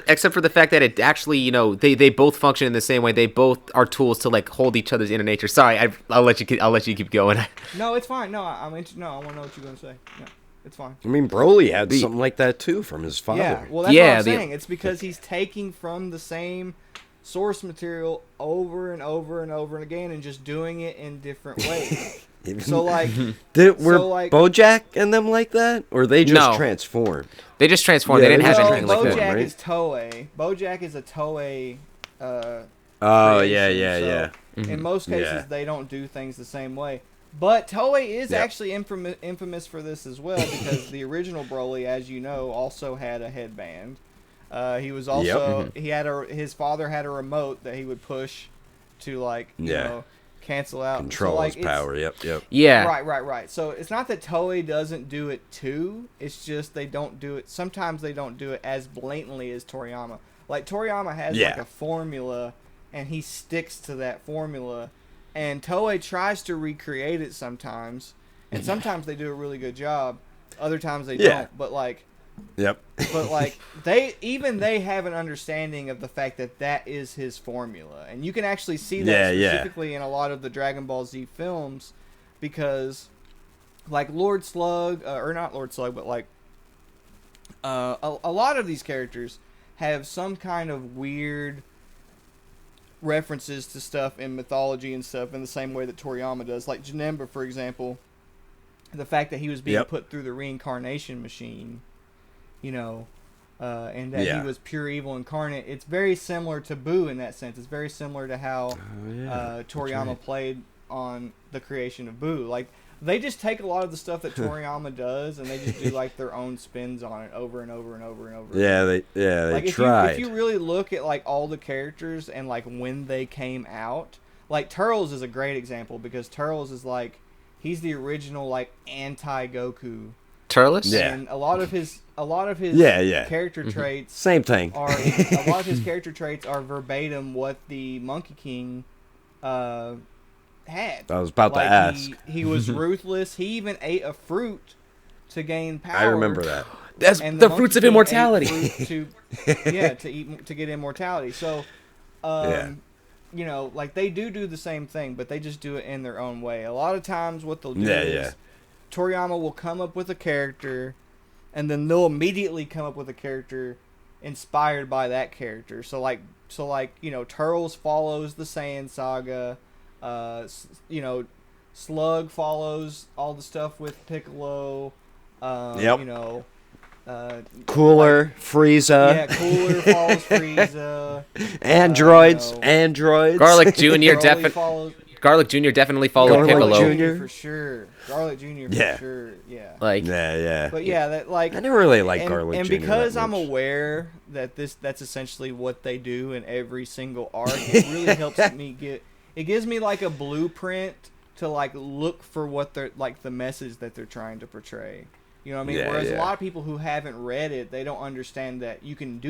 except for the fact that it actually, you know, they both function in the same way. They both are tools to like hold each other's inner nature. Sorry, I'll let you keep going. no, it's fine. No, I want to know what you're gonna say. Yeah, it's fine. I mean, Broly had something like that too from his father. Yeah, well, that's Yeah, what I'm saying. It's because he's taking from the same source material over and over and over and again, and just doing it in different ways. So like, Were BoJack and them like that, or they just No. transformed? They just transformed. Yeah, They didn't have well, anything like BoJack that. right? is Toei. BoJack is a Toei. Oh yeah, creation, yeah, so yeah. In most cases, Yeah. they don't do things the same way. But Toei is Yep. actually infamous for this as well, because the original Broly, as you know, also had a headband. He was also his father had a remote that he would push to like you Yeah. know cancel out Control so, like, his power. Yep. Yeah. Right. So it's not that Toei doesn't do it too. It's just they don't do it. Sometimes they don't do it as blatantly as Toriyama. Like Toriyama has like Yeah. a formula, and he sticks to that formula. And Toei tries to recreate it sometimes, and sometimes they do a really good job. Other times they Yeah. don't. But like Yep. they have an understanding of the fact that that is his formula, and you can actually see that Yeah. specifically in a lot of the Dragon Ball Z films, because like Lord Slug, or not Lord Slug, but like a lot of these characters have some kind of weird references to stuff in mythology and stuff in the same way that Toriyama does. Like Janemba, for example, the fact that he was being Yep. put through the reincarnation machine, you know, and that Yeah. he was pure evil incarnate. It's very similar to Boo in that sense. It's very similar to how Toriyama right. played on the creation of Boo. Like, they just take a lot of the stuff that Toriyama does, and they just do like their own spins on it over and over and over and over. Yeah, they Like, tried. if you really look at like all the characters and like when they came out, like Turles is a great example, because Turles is like, he's the original like anti-Goku. Turles? Yeah. And a lot of his Yeah. character traits Same thing. are a lot of his character traits are verbatim what the Monkey King had. I was about to Like, ask. He was ruthless. He even ate a fruit to gain power. I remember that. That's And the Monkey fruits of King ate immortality. fruit to get immortality. So, Yeah. you know, like they do the same thing, but they just do it in their own way. A lot of times, what they'll do is Toriyama will come up with a character, and then they'll immediately come up with a character inspired by that character. So like you know, Turles follows the Saiyan saga. You know, Slug follows all the stuff with Piccolo. Yep. You know, Cooler, Frieza, yeah, Cooler follows Frieza. androids, you know, androids. Garlic Jr. Broly follows Garlic Jr. definitely followed Garlic Piccolo. Jr. for sure. Garlic Jr. for Yeah. sure. Yeah. Like, Yeah. But yeah, that like I never really liked and, Garlic and Jr. because that I'm much. aware that that's essentially what they do in every single arc, it really helps me it gives me like a blueprint to like look for what they're like, the message that they're trying to portray. You know what I mean? Yeah, Whereas a yeah. lot of people who haven't read it, they don't understand that you can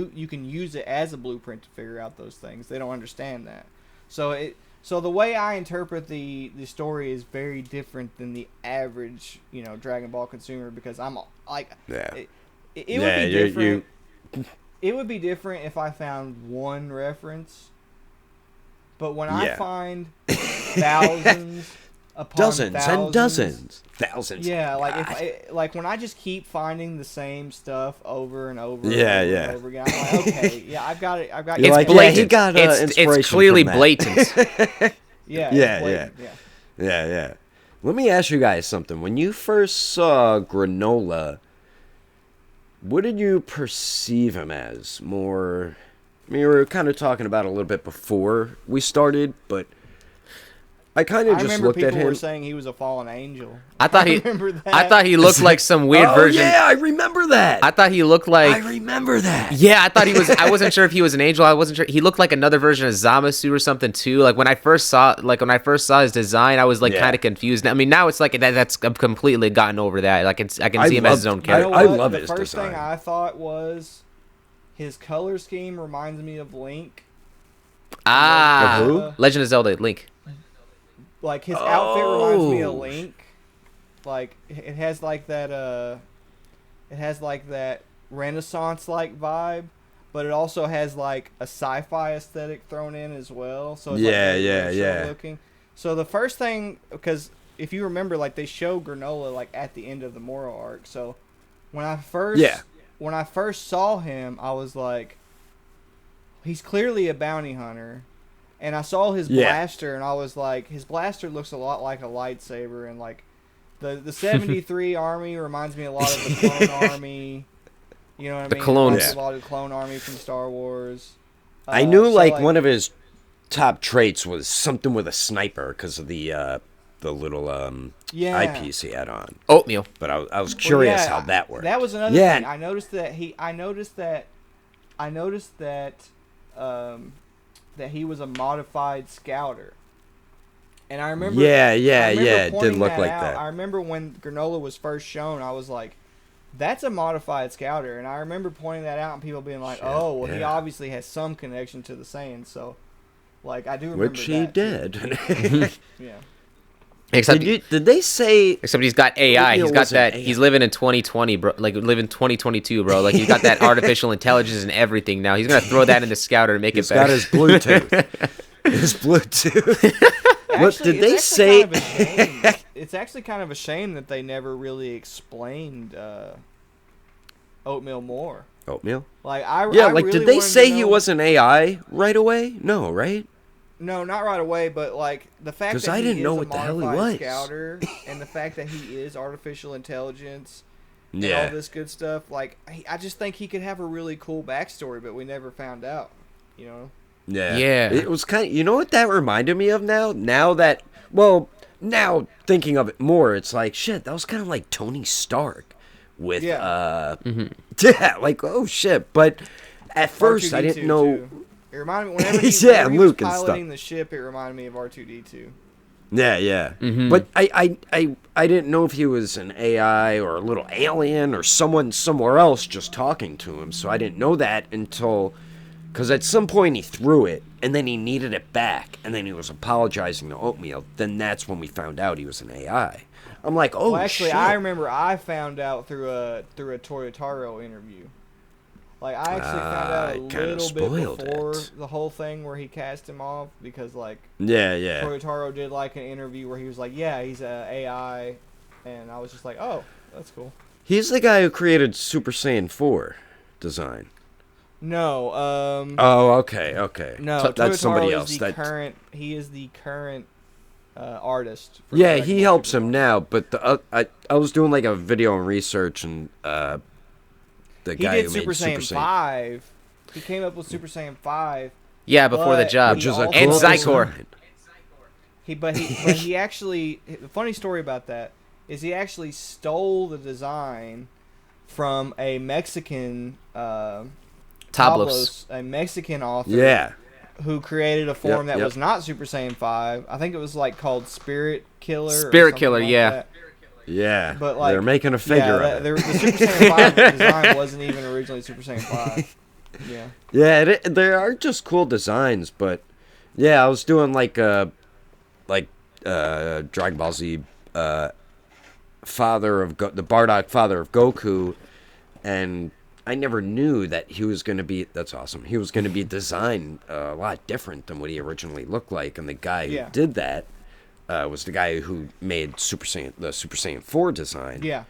use it as a blueprint to figure out those things. They don't understand that. So the way I interpret the story is very different than the average, you know, Dragon Ball consumer, because I'm like, Yeah. it would be different. it would be different if I found one reference. But when I find thousands upon dozens thousands, and dozens, thousands. yeah, like when I just keep finding the same stuff over and over, and over again, I'm like, okay, yeah, I've got it. It's like, blatant. he got, it's inspiration clearly from that. blatant. Yeah. Yeah. Let me ask you guys something. When you first saw Granolah, what did you perceive him as? More, I mean, we were kind of talking about it a little bit before we started, but I kind of just looked at him. People were saying he was a fallen angel. I thought he looked like some weird version. Yeah, I remember that. I thought he looked like. I remember that. Yeah, I thought he was. I wasn't sure if he was an angel. I wasn't sure. He looked like another version of Zamasu or something too. Like when I first saw his design, I was like kind of confused. I mean, now it's like that's I've completely gotten over that. Like I can see him as his own character. I love his design. The first thing design. I thought was his color scheme reminds me of Link. Ah, who? Legend of Zelda Link. Like his outfit reminds me of Link. Like it has like that Renaissance like vibe, but it also has like a sci-fi aesthetic thrown in as well. So it's yeah. looking. So the first thing, because if you remember, like they show Granolah like at the end of the Moral arc. So when I first saw him, I was like, he's clearly a bounty hunter. And I saw his blaster, and I was like, his blaster looks a lot like a lightsaber, and like the 73 army reminds me a lot of the Clone Army. You know what I mean? The clones. Like a lot of the Clone Army from Star Wars. I knew like one of his top traits was something with a sniper because of the little eyepiece he had on. Oatmeal. But I was curious how that worked. That was another thing. I noticed that he was a modified scouter. And I remember it did look like that. I remember when Granolah was first shown, I was like, that's a modified scouter. And I remember pointing that out and people being like, he obviously has some connection to the Saiyans. So, like, I do remember Which he did. Yeah. Except did they say? Except he's got AI. He's got that. AI. He's living in 2020, bro. Like living 2022, bro. Like he's got that artificial intelligence and everything now. He's gonna throw that in the scouter to make it better. He's got his Bluetooth. His Bluetooth. What did they say? It's actually kind of a shame that they never really explained Oatmeal more. Oatmeal? Like I really did they say he was an an AI right away? No, right? No, not right away, but like the fact that I didn't know what a the hell he modified was. Scouter and the fact that he is artificial intelligence and all this good stuff, like I just think he could have a really cool backstory, but we never found out, you know? Yeah. It was kind of, you know what that reminded me of now? Now thinking of it more, it's like, shit, that was kind of like Tony Stark with, like, oh shit. But at first I didn't know. Too. It reminded me, whenever he Luke was and piloting stuff. the ship, it reminded me of R2-D2. Yeah. Mm-hmm. But I didn't know if he was an AI or a little alien or someone somewhere else just talking to him. So I didn't know that until, because at some point he threw it and then he needed it back and then he was apologizing to Oatmeal. Then that's when we found out he was an AI. I'm like, oh, well, actually, shit. I remember I found out through a Toyotaro interview. Like, I actually found out a little bit before the whole thing where he cast him off because, like, Toyotaro did, like, an interview where he was like, yeah, he's a AI, and I was just like, oh, that's cool. He's the guy who created Super Saiyan 4 design. No. Oh, okay. No, that's somebody Toyotaro else. He is the current artist. Yeah, he helps him now, but I was doing, like, a video and research, and the guy did who Super made Saiyan Super Saiyan 5. He came up with Super Saiyan 5. Yeah, before the job. Which is a and cool Zycor. He actually, the funny story about that is he actually stole the design from a Mexican Tablos, a Mexican author, who created a form that Yep. was not Super Saiyan 5. I think it was like called Spirit Killer. Spirit Killer, like yeah. that. Yeah, but like they're making a figure of it. The Super Saiyan 5 design wasn't even originally Super Saiyan 5. Yeah. Yeah, there are just cool designs, but yeah, I was doing like Dragon Ball Z, the Bardock father of Goku, and I never knew that he was going to be. That's awesome. He was going to be designed a lot different than what he originally looked like, and the guy who did that was the guy who made the Super Saiyan 4 design. Yeah.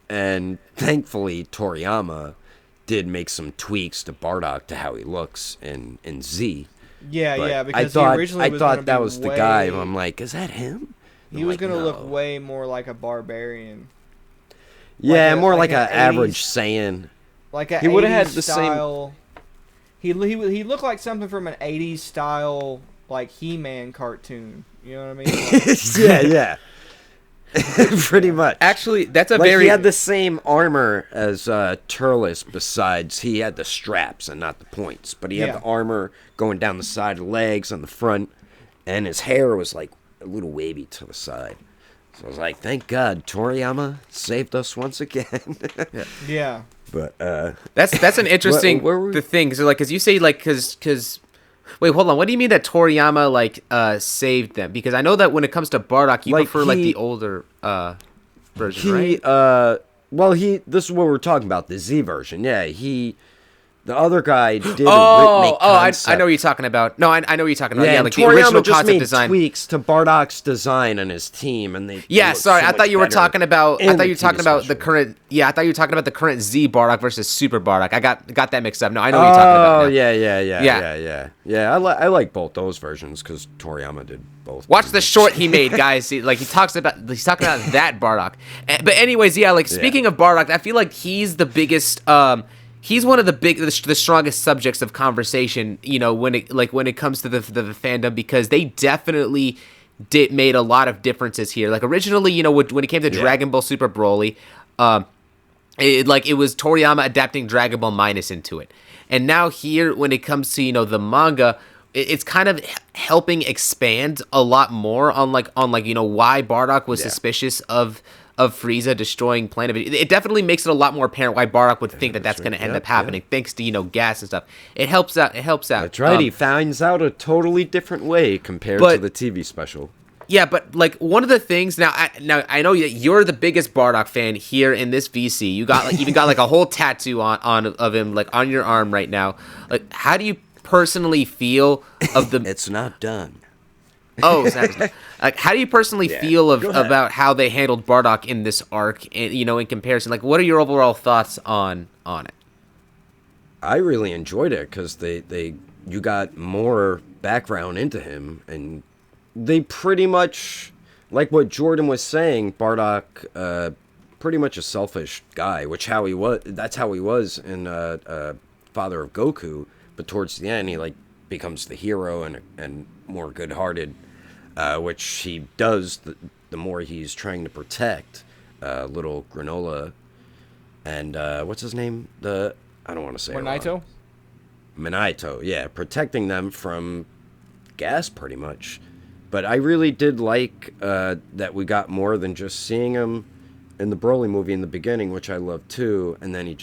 And thankfully, Toriyama did make some tweaks to Bardock to how he looks in Z. Yeah, But yeah, because I thought, he originally was that gonna be was the guy. way- I'm like, is that him? He I'm was like, going to no. look way more like a barbarian. Yeah, a- more like like an an average 80s Saiyan. Like a He would've 80s had the same- style. He looked like something from an 80s style, like He-Man cartoon. You know what I mean? Like, yeah. Pretty much. Actually, that's a Like, very he had the same armor as Turles, besides he had the straps and not the points. But he had Yeah. the armor going down the side of the legs on the front, and his hair was like a little wavy to the side. So I was like, thank God, Toriyama saved us once again. yeah. But That's an interesting where were we? the thing. So like, cause you say like, cause wait, hold on. What do you mean that Toriyama like saved them? Because I know that when it comes to Bardock, you Like, prefer like he- the older version, he, right? this is what we're talking about, the Z version. Yeah, the other guy did make I concept. know what you're talking about. No, I know what you're talking about. Yeah, and like the Toriyama original just concept made design. tweaks to Bardock's design and his team, and they Yeah, look sorry. so I much thought you were better talking about. I in thought you were TV talking about the special. current. Yeah, I thought you were talking about the current Z Bardock versus Super Bardock. I got that mixed up. No, I know what you're talking about. Oh Now. yeah. I like both those versions because Toriyama did both. Watch the short he made, guys. Like he's talking about that Bardock. But anyways, yeah. Like speaking of Bardock, I feel like he's the biggest. He's one of the strongest subjects of conversation. You know, when it comes to the fandom, because they definitely made a lot of differences here. Like originally, you know, when it came to Dragon Ball Super Broly, it was Toriyama adapting Dragon Ball Minus into it, and now here when it comes to, you know, the manga, it's kind of helping expand a lot more on you know, why Bardock was suspicious of Frieza destroying Planet Vegeta. It definitely makes it a lot more apparent why Bardock would think that's going to end up happening, thanks to, you know, gas and stuff. It helps out. That's right. He finds out a totally different way compared to the TV special. Yeah, but like one of the things now I know that you're the biggest Bardock fan here in this VC. You got even got like a whole tattoo on of him, like on your arm right now. Like, how do you personally feel of the? It's not done. Oh, like, how do you personally feel about how they handled Bardock in this arc, and, you know, in comparison? Like, what are your overall thoughts on it? I really enjoyed it because you got more background into him, and they pretty much, like what Jordan was saying, Bardock, pretty much a selfish guy, that's how he was in Father of Goku, but towards the end he like becomes the hero and more good-hearted, which he does the more he's trying to protect little Granolah and what's his name? I don't want to say Minato, yeah, protecting them from gas pretty much. But I really did like that we got more than just seeing him in the Broly movie in the beginning, which I love too, and then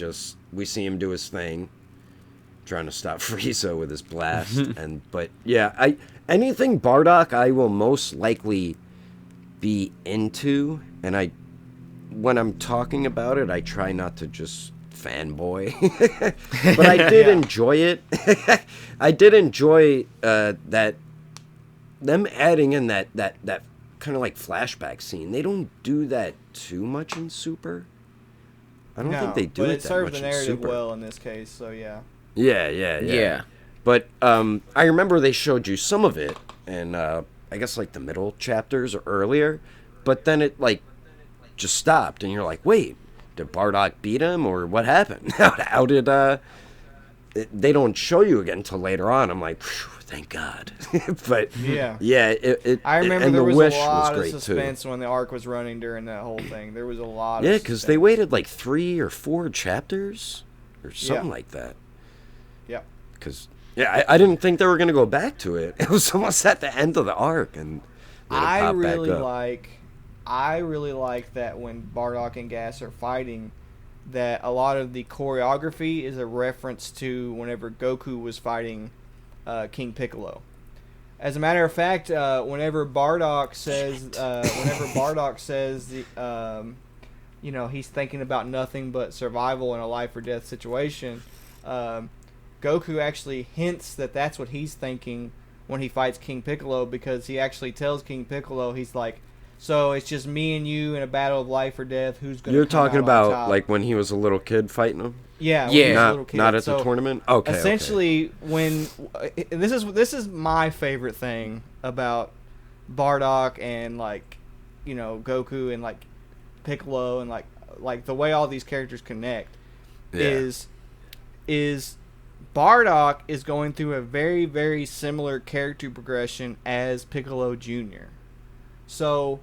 we see him do his thing, trying to stop Frieza with his blast. Anything Bardock I will most likely be into, and when I'm talking about it, I try not to just fanboy, but I did enjoy it. I did enjoy that them adding in that kind of like flashback scene. They don't do that too much in Super. I don't think they do but it it that served much the in narrative Super. well in this case. So yeah. Yeah. But I remember they showed you some of it, and I guess like the middle chapters or earlier, but then it like just stopped, and you're like, wait, did Bardock beat him, or what happened? How did they don't show you again until later on? I'm like, thank God. But I remember and there the was Wish a lot was of great suspense too. when the arc was running during that whole thing. There was a lot. Yeah, because they waited like 3 or 4 chapters or something like that. Yeah. Because I didn't think they were gonna go back to it. It was almost at the end of the arc, and then it I popped really back up. I really like that when Bardock and Gas are fighting, that a lot of the choreography is a reference to whenever Goku was fighting King Piccolo. As a matter of fact, whenever Bardock says he's thinking about nothing but survival in a life or death situation. Goku actually hints that that's what he's thinking when he fights King Piccolo, because he actually tells King Piccolo, he's like, so it's just me and you in a battle of life or death. Who's going to You're come talking out on about top? like when he was a little kid fighting him? Yeah, when he was a little kid. Not at So, the tournament? Okay. essentially, when this is my favorite thing about Bardock and Goku and Piccolo and like the way all these characters connect is Bardock is going through a very, very similar character progression as Piccolo Jr. So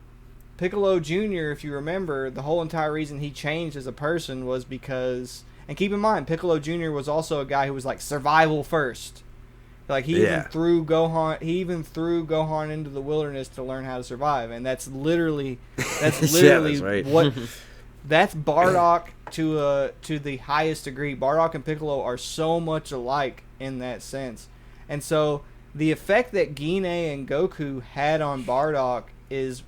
Piccolo Jr., if you remember, the whole entire reason he changed as a person was because, and keep in mind, Piccolo Jr. was also a guy who was survival first. He even threw Gohan into the wilderness to learn how to survive, and that's literally that's right. what that's Bardock to the highest degree. Bardock and Piccolo are so much alike in that sense, and so the effect that Gine and Goku had on Bardock is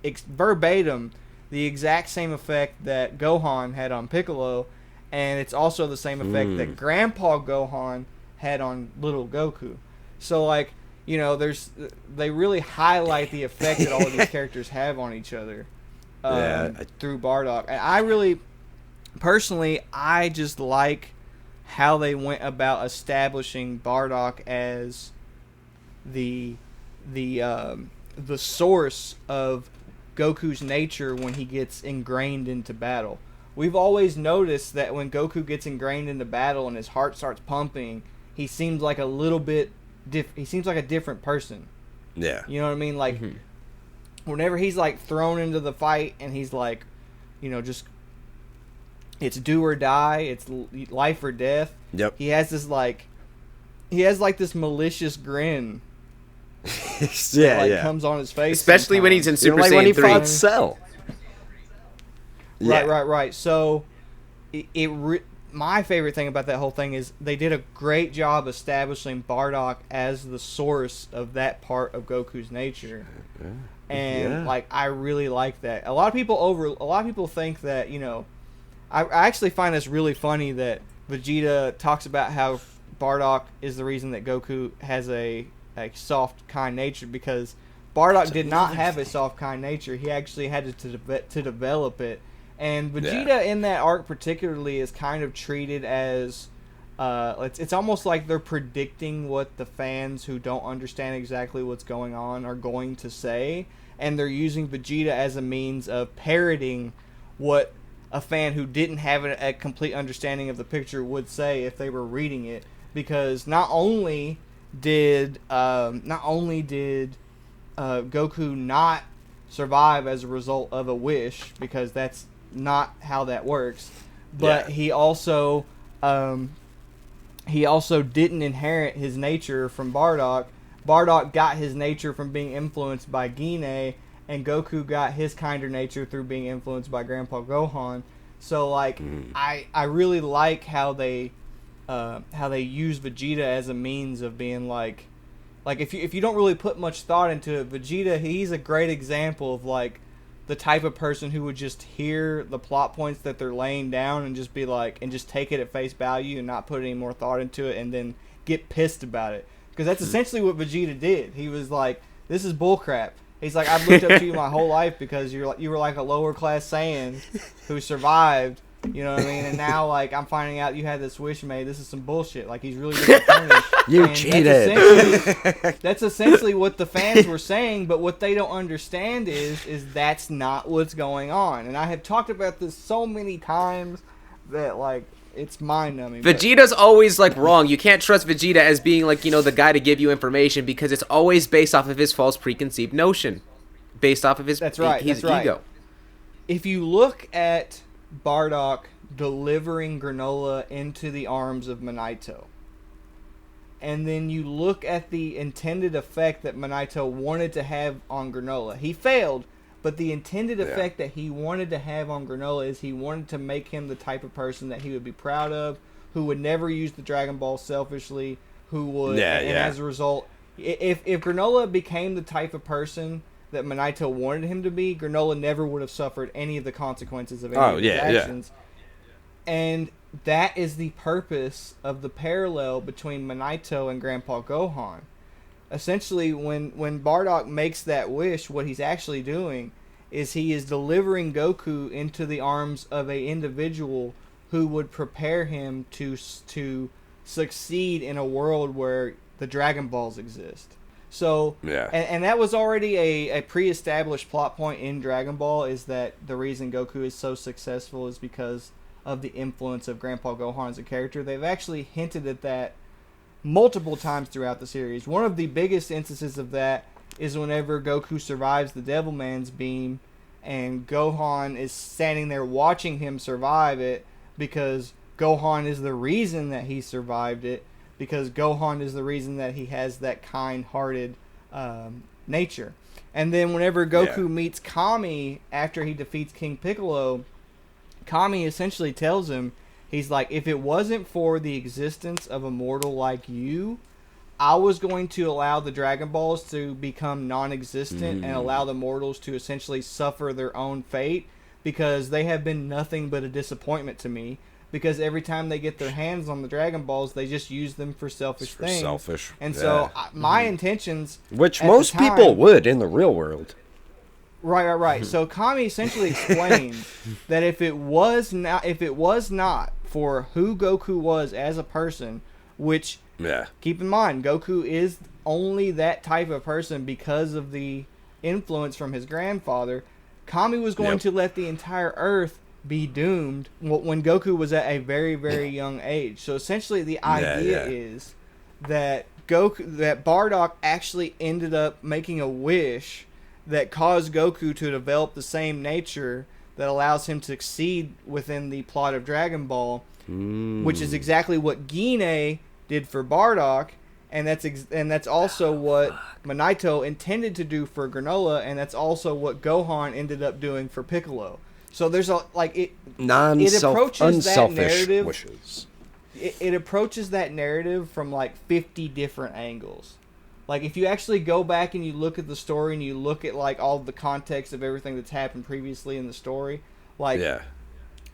verbatim the exact same effect that Gohan had on Piccolo, and it's also the same effect that Grandpa Gohan had on little Goku. So they really highlight the effect that all of these characters have on each other through Bardock. And I really, personally, I just like how they went about establishing Bardock as the source of Goku's nature when he gets ingrained into battle. We've always noticed that when Goku gets ingrained into battle and his heart starts pumping, he seems like a little bit he seems like a different person. Yeah. You know what I mean? Whenever he's thrown into the fight and he's just it's do or die, it's life or death. Yep. He has this this malicious grin. Comes on his face, especially sometimes. when he's in Super Saiyan when he 3. fought Cell. Right. So, my favorite thing about that whole thing is they did a great job establishing Bardock as the source of that part of Goku's nature, and I really like that. A lot of people think that I actually find this really funny that Vegeta talks about how Bardock is the reason that Goku has a soft, kind nature, because Bardock did not have a soft, kind nature. He actually had to develop it. And Vegeta in that arc particularly is kind of treated as it's almost like they're predicting what the fans who don't understand exactly what's going on are going to say, and they're using Vegeta as a means of parroting what a fan who didn't have a complete understanding of the picture would say if they were reading it. Because not only did Goku not survive as a result of a wish, because that's not how that works, but he also didn't inherit his nature from Bardock. Bardock got his nature from being influenced by Gine, and Goku got his kinder nature through being influenced by Grandpa Gohan. So I really like how they use Vegeta as a means of being if you don't really put much thought into it, Vegeta, he's a great example of the type of person who would just hear the plot points that they're laying down and just be and just take it at face value and not put any more thought into it, and then get pissed about it. Because that's essentially what Vegeta did. He was this is bullcrap. He's I've looked up to you my whole life because you were a lower class Saiyan who survived. You know what I mean? And now, I'm finding out you had this wish made. This is some bullshit. He's really disappointed. You and cheated. That's essentially what the fans were saying, but what they don't understand is that's not what's going on. And I have talked about this so many times that, it's mind-numbing. Vegeta's always, wrong. You can't trust Vegeta as being, the guy to give you information, because it's always based off of his false preconceived notion. Based off of his ego. If you look at Bardock delivering Granolah into the arms of Minato, and then you look at the intended effect that Minato wanted to have on Granolah. He failed, but the intended effect that he wanted to have on Granolah is he wanted to make him the type of person that he would be proud of, who would never use the Dragon Ball selfishly, who would, and as a result, if Granolah became the type of person that Minato wanted him to be, Granolah never would have suffered any of the consequences of any of his actions. And that is the purpose of the parallel between Minato and Grandpa Gohan. Essentially, when Bardock makes that wish, what he's actually doing is he is delivering Goku into the arms of a individual who would prepare him to succeed in a world where the Dragon Balls exist. So, and that was already a pre-established plot point in Dragon Ball, is that the reason Goku is so successful is because of the influence of Grandpa Gohan as a character. They've actually hinted at that multiple times throughout the series. One of the biggest instances of that is whenever Goku survives the Devilman's beam, and Gohan is standing there watching him survive it, because Gohan is the reason that he survived it, because Gohan is the reason that he has that kind-hearted nature. And then whenever Goku meets Kami after he defeats King Piccolo, Kami essentially tells him, he's like, if it wasn't for the existence of a mortal like you, I was going to allow the Dragon Balls to become non-existent and allow the mortals to essentially suffer their own fate, because they have been nothing but a disappointment to me. Because every time they get their hands on the Dragon Balls, they just use them for selfish things. And so my intentions, which most people would in the real world. Right. So Kami essentially explained that if it was not for who Goku was as a person, which keep in mind, Goku is only that type of person because of the influence from his grandfather, Kami was going to let the entire Earth be doomed when Goku was at a very, very young age. So essentially the idea is that Bardock actually ended up making a wish that caused Goku to develop the same nature that allows him to succeed within the plot of Dragon Ball, which is exactly what Gine did for Bardock, and that's also what Minato intended to do for Granolah, and that's also what Gohan ended up doing for Piccolo. So there's a it approaches that narrative. Wishes. It approaches that narrative from like 50 different angles. Like if you actually go back and you look at the story and you look at like all the context of everything that's happened previously in the story, like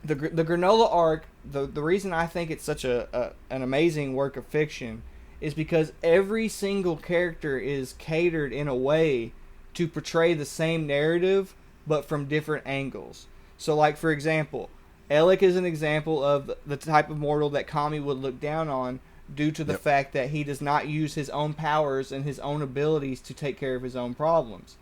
the Granolah Arc, the reason I think it's such an amazing work of fiction is because every single character is catered in a way to portray the same narrative but from different angles. So, like, for example, Alec is an example of the type of mortal that Kami would look down on due to the fact that he does not use his own powers and his own abilities to take care of his own problems.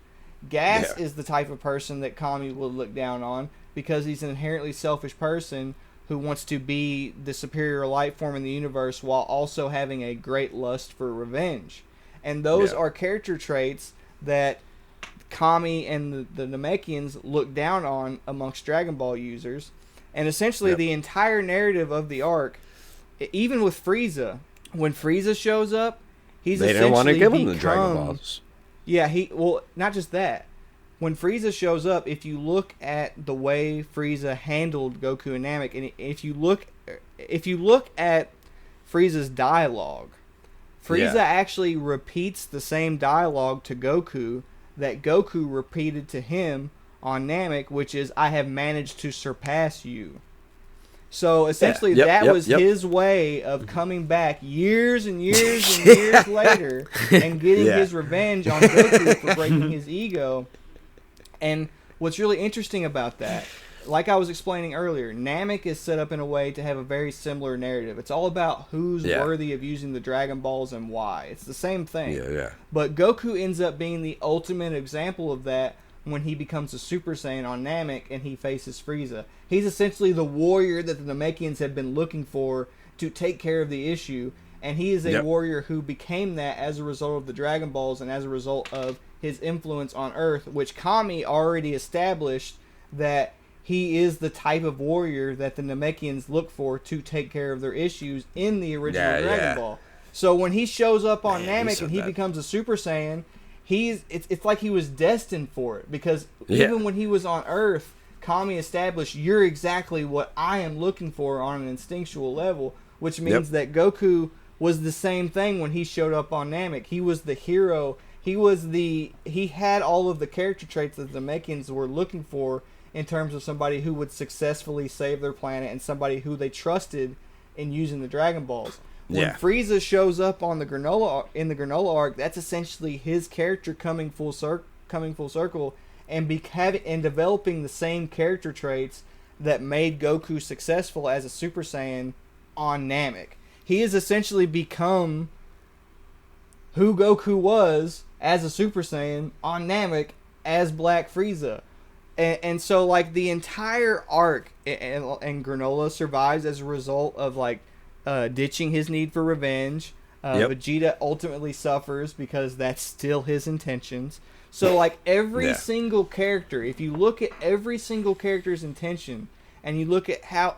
Gas is the type of person that Kami would look down on because he's an inherently selfish person who wants to be the superior life form in the universe while also having a great lust for revenge. And those are character traits that Kami and the Namekians look down on amongst Dragon Ball users. And essentially the entire narrative of the arc, even with Frieza, when Frieza shows up, they didn't want to give him the Dragon Balls. Yeah, not just that. When Frieza shows up, if you look at the way Frieza handled Goku and Namek, and if you look at Frieza's dialogue, Frieza actually repeats the same dialogue to Goku that Goku repeated to him on Namek, which is, I have managed to surpass you. So essentially that was his way of coming back years and years and years later and getting his revenge on Goku for breaking his ego. And what's really interesting about that, like I was explaining earlier, Namek is set up in a way to have a very similar narrative. It's all about who's worthy of using the Dragon Balls and why. It's the same thing. But Goku ends up being the ultimate example of that when he becomes a Super Saiyan on Namek and he faces Frieza. He's essentially the warrior that the Namekians have been looking for to take care of the issue, and he is a warrior who became that as a result of the Dragon Balls and as a result of his influence on Earth, which Kami already established that he is the type of warrior that the Namekians look for to take care of their issues in the original Dragon Ball. So when he shows up on Namek and he becomes a Super Saiyan, it's like he was destined for it, because even when he was on Earth, Kami established, you're exactly what I am looking for on an instinctual level, which means that Goku was the same thing when he showed up on Namek. He was the hero. he had all of the character traits that the Namekians were looking for in terms of somebody who would successfully save their planet and somebody who they trusted in using the Dragon Balls. When Frieza shows up on the Granolah Arc, that's essentially his character coming full circle and developing the same character traits that made Goku successful as a Super Saiyan on Namek. He has essentially become who Goku was as a Super Saiyan on Namek as Black Frieza. And so, like, the entire arc and Granolah survives as a result of, like, ditching his need for revenge. Vegeta ultimately suffers because that's still his intentions. So, like, every single character, if you look at every single character's intention, and you look at how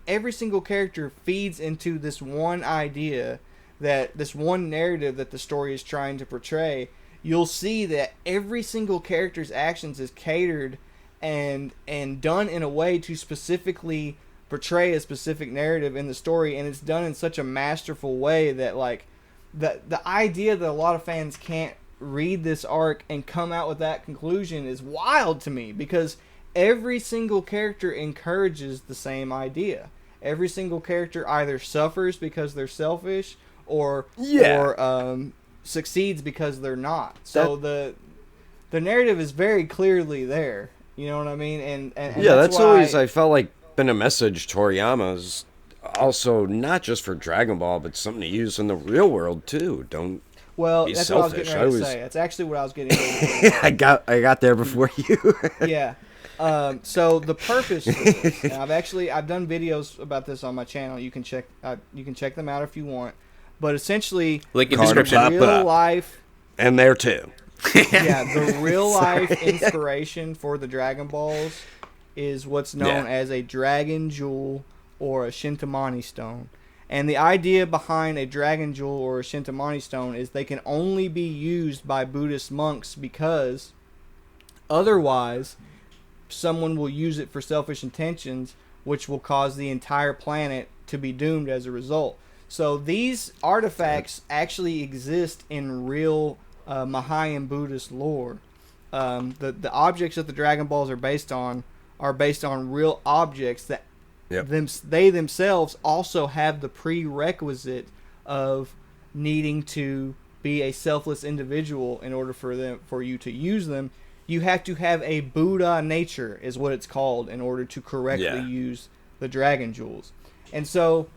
every single character feeds into this one idea, this one narrative that the story is trying to portray, you'll see that every single character's actions is catered and done in a way to specifically portray a specific narrative in the story, and it's done in such a masterful way that, like, the idea that a lot of fans can't read this arc and come out with that conclusion is wild to me, because every single character encourages the same idea. Every single character either suffers because they're selfish or succeeds because they're not. So the narrative is very clearly there. You know what I mean? And that's always, I felt like, been a message Toriyama's also, not just for Dragon Ball, but something to use in the real world too. Don't be that's selfish. what I was getting ready to say. That's actually what I was getting ready to say. I got there before you. Yeah. So the purpose for this, and I've done videos about this on my channel. You can check them out if you want. But essentially, link in description. Real life, and there too. The real life inspiration for the Dragon Balls is what's known as a Dragon Jewel or a Shintamani Stone. And the idea behind a Dragon Jewel or a Shintamani Stone is they can only be used by Buddhist monks, because otherwise someone will use it for selfish intentions, which will cause the entire planet to be doomed as a result. So these artifacts actually exist in real Mahayan Buddhist lore. The objects that the Dragon Balls are based on real objects that they themselves also have the prerequisite of needing to be a selfless individual in order for you to use them. You have to have a Buddha nature, is what it's called, in order to correctly use the Dragon Jewels. And so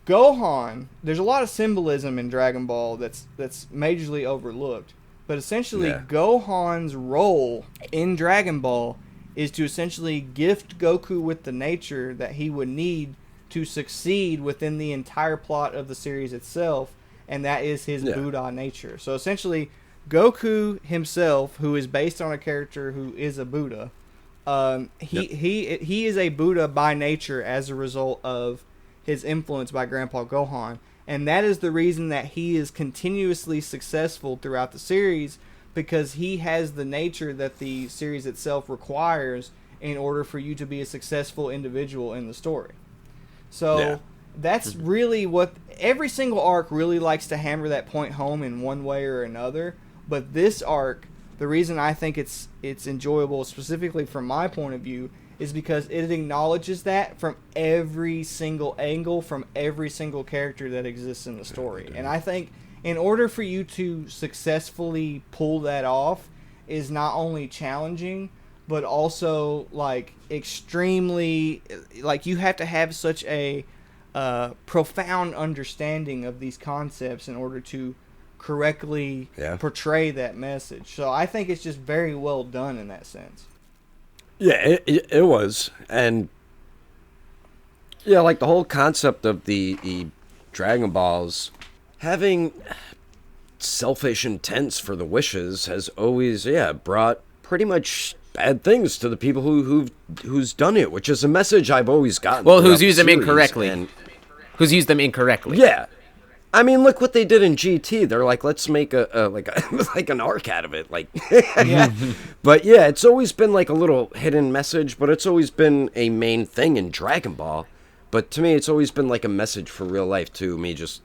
Gohan, there's a lot of symbolism in Dragon Ball that's majorly overlooked. But essentially, Gohan's role in Dragon Ball is to essentially gift Goku with the nature that he would need to succeed within the entire plot of the series itself, and that is his Buddha nature. So essentially, Goku himself, who is based on a character who is a Buddha, he is a Buddha by nature as a result of his influence by Grandpa Gohan. And that is the reason that he is continuously successful throughout the series, because he has the nature that the series itself requires in order for you to be a successful individual in the story. So that's really what every single arc really likes to hammer that point home in one way or another. But this arc, the reason I think it's enjoyable, specifically from my point of view, is because it acknowledges that from every single angle, from every single character that exists in the story. And I think in order for you to successfully pull that off is not only challenging, but also, like, extremely, like, you have to have such a profound understanding of these concepts in order to correctly portray that message. So I think it's just very well done in that sense. Yeah, it was. And yeah, like the whole concept of the Dragon Balls having selfish intents for the wishes has always brought pretty much bad things to the people who's done it, which is a message I've always gotten. Well, who's used them incorrectly. Who's used them incorrectly. Yeah. I mean, look what they did in GT. They're like, let's make like an arc out of it. Like, But yeah, it's always been like a little hidden message, but it's always been a main thing in Dragon Ball. But to me, it's always been like a message for real life too. Me, just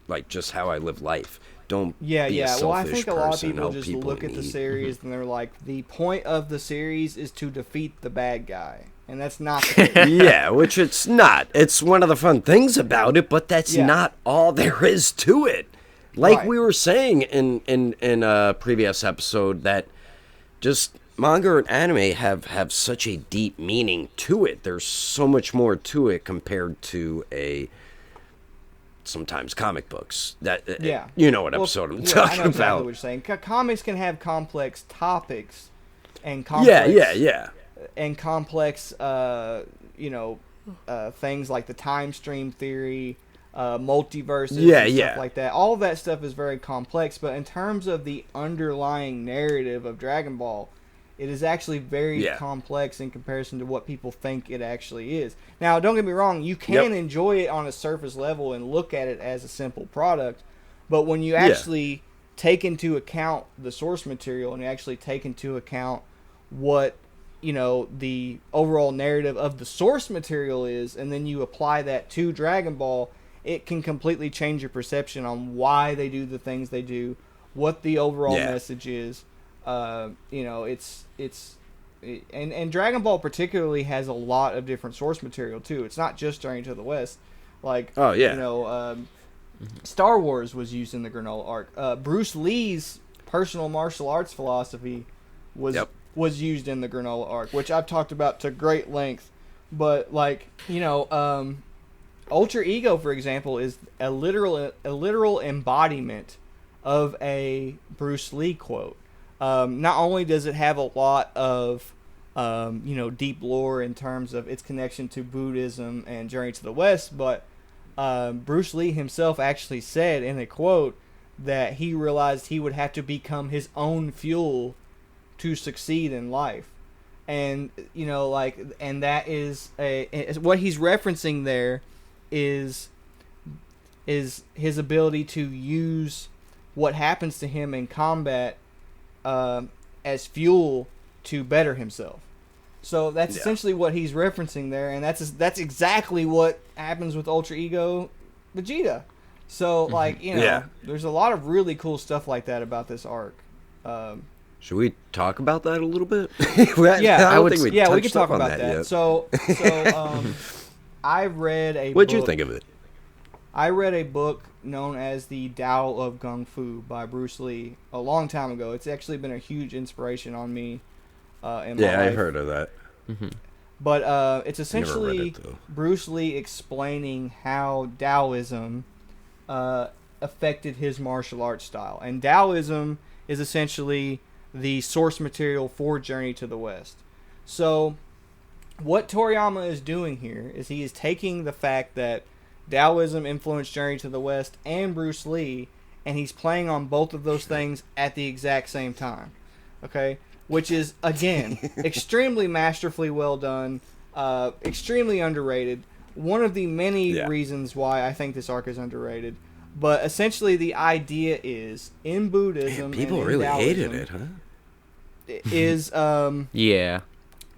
how I live life. don't Yeah, be a yeah. selfish Well, I think a lot of person, people help just people look in at the need. series and they're like, the point of the series is to defeat the bad guy, and that's not the case. Yeah, which it's not. It's one of the fun things about it, but that's Yeah. not all there is to it. Like Right. we were saying in a previous episode, that just manga and anime have such a deep meaning to it. There's so much more to it compared to sometimes comic books. Yeah. You know what Well, episode I'm yeah, talking I know exactly about. what you're saying. Comics can have complex topics and complex, Yeah. and complex, things like the time stream theory, multiverses, and stuff like that. All of that stuff is very complex, but in terms of the underlying narrative of Dragon Ball, it is actually very complex in comparison to what people think it actually is. Now, don't get me wrong, you can enjoy it on a surface level and look at it as a simple product, but when you actually take into account the source material and you actually take into account what the overall narrative of the source material is, and then you apply that to Dragon Ball, it can completely change your perception on why they do the things they do, what the overall message is. And Dragon Ball particularly has a lot of different source material too. It's not just Journey to the West. Like, Star Wars was used in the Granolah Arc. Bruce Lee's personal martial arts philosophy was used in the Granolah Arc, which I've talked about to great length. But Ultra Ego, for example, is a literal embodiment of a Bruce Lee quote. Not only does it have a lot of deep lore in terms of its connection to Buddhism and Journey to the West, but Bruce Lee himself actually said in a quote that he realized he would have to become his own fuel to succeed in life. And and that is what he's referencing there is his ability to use what happens to him in combat as fuel to better himself. So that's essentially what he's referencing there, and that's exactly what happens with Ultra Ego Vegeta. So there's a lot of really cool stuff like that about this arc. Should we talk about that a little bit? We could talk on about that. Yet. So I read a What'd you think of it? I read a book known as The Tao of Kung Fu by Bruce Lee a long time ago. It's actually been a huge inspiration on me in my life. Yeah, I heard of that. But it's essentially Never read it, though. Bruce Lee explaining how Taoism affected his martial arts style. And Taoism is essentially the source material for Journey to the West. So what Toriyama is doing here is he is taking the fact that Taoism influenced Journey to the West and Bruce Lee, and he's playing on both of those things at the exact same time. Okay? Which is, again, extremely masterfully well done, extremely underrated. One of the many reasons why I think this arc is underrated. But essentially the idea is, in Buddhism, people and in really Taoism, hated it, huh? Is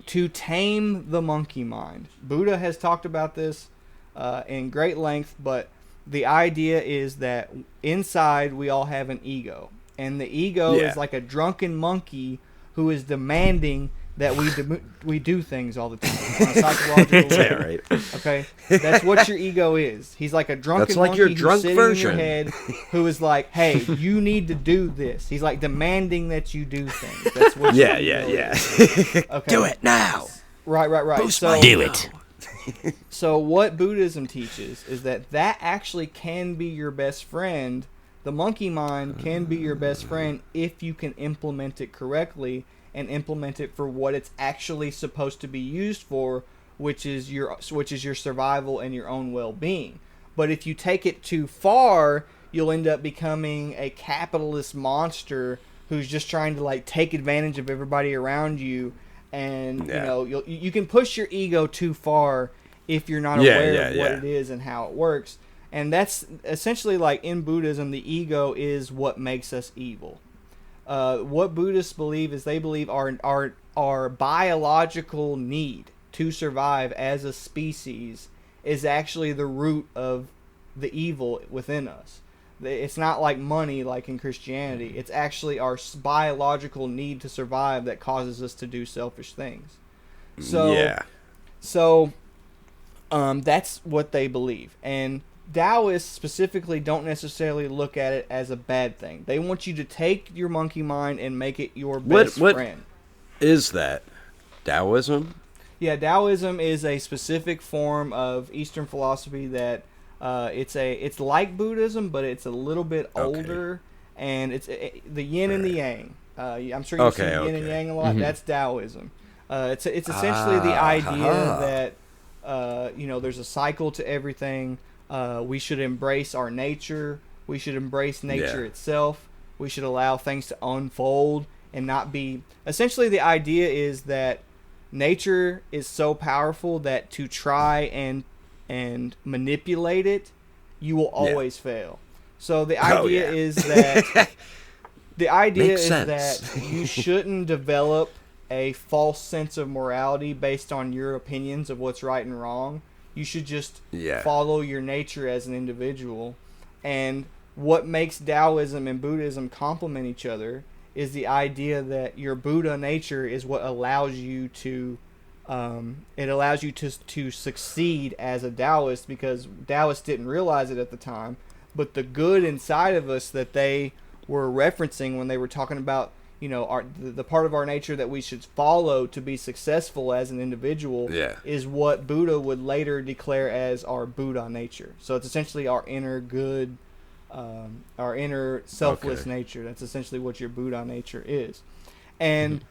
to tame the monkey mind. Buddha has talked about this in great length, but the idea is that inside we all have an ego, and the ego is like a drunken monkey who is demanding that we do things all the time on a psychological level. Right. Okay, that's what your ego is. He's like a drunken That's like monkey your who's drunk sitting version. in your head, who is like, "Hey, you need to do this." He's like demanding that you do things. That's what. Your ego is. Okay. Do it now. Right. Boost So my Do it. So what Buddhism teaches is that actually can be your best friend. The monkey mind can be your best friend if you can implement it correctly and implement it for what it's actually supposed to be used for, which is your survival and your own well-being. But if you take it too far, you'll end up becoming a capitalist monster who's just trying to like take advantage of everybody around you. And you can push your ego too far if you're not aware of what it is and how it works. And that's essentially like in Buddhism, the ego is what makes us evil. What Buddhists believe is they believe our biological need to survive as a species is actually the root of the evil within us. It's not like money like in Christianity. It's actually our biological need to survive that causes us to do selfish things. So that's what they believe. And Taoists specifically don't necessarily look at it as a bad thing. They want you to take your monkey mind and make it your best friend. Is that Taoism? Yeah, Taoism is a specific form of Eastern philosophy that it's like Buddhism, but it's a little bit older, and it's the yin and the yang. I'm sure you've seen yin and yang a lot. That's Taoism. It's essentially the idea that there's a cycle to everything. We should embrace our nature. We should embrace nature itself. We should allow things to unfold and not be. Essentially, the idea is that nature is so powerful that to try and manipulate it, you will always fail. So the idea is that that you shouldn't develop a false sense of morality based on your opinions of what's right and wrong. You should just follow your nature as an individual. And what makes Taoism and Buddhism complement each other is the idea that your Buddha nature is what allows you to to succeed as a Taoist, because Taoists didn't realize it at the time, but the good inside of us that they were referencing when they were talking about the part of our nature that we should follow to be successful as an individual is what Buddha would later declare as our Buddha nature. So it's essentially our inner good, our inner selfless nature. That's essentially what your Buddha nature is. And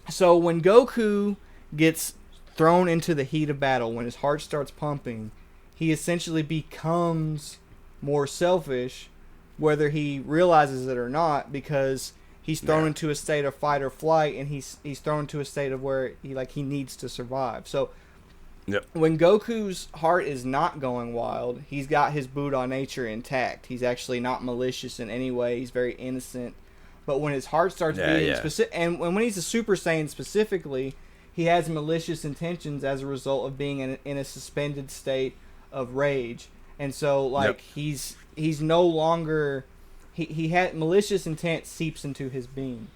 so when Goku gets thrown into the heat of battle, when his heart starts pumping, he essentially becomes more selfish, whether he realizes it or not, because he's thrown into a state of fight or flight, and he's thrown into a state of where he needs to survive. So when Goku's heart is not going wild, he's got his Buddha nature intact. He's actually not malicious in any way. He's very innocent. But when his heart starts beating specific, and when he's a Super Saiyan specifically, he has malicious intentions as a result of being in a suspended state of rage. And so he's no longer he had malicious intent seeps into his being,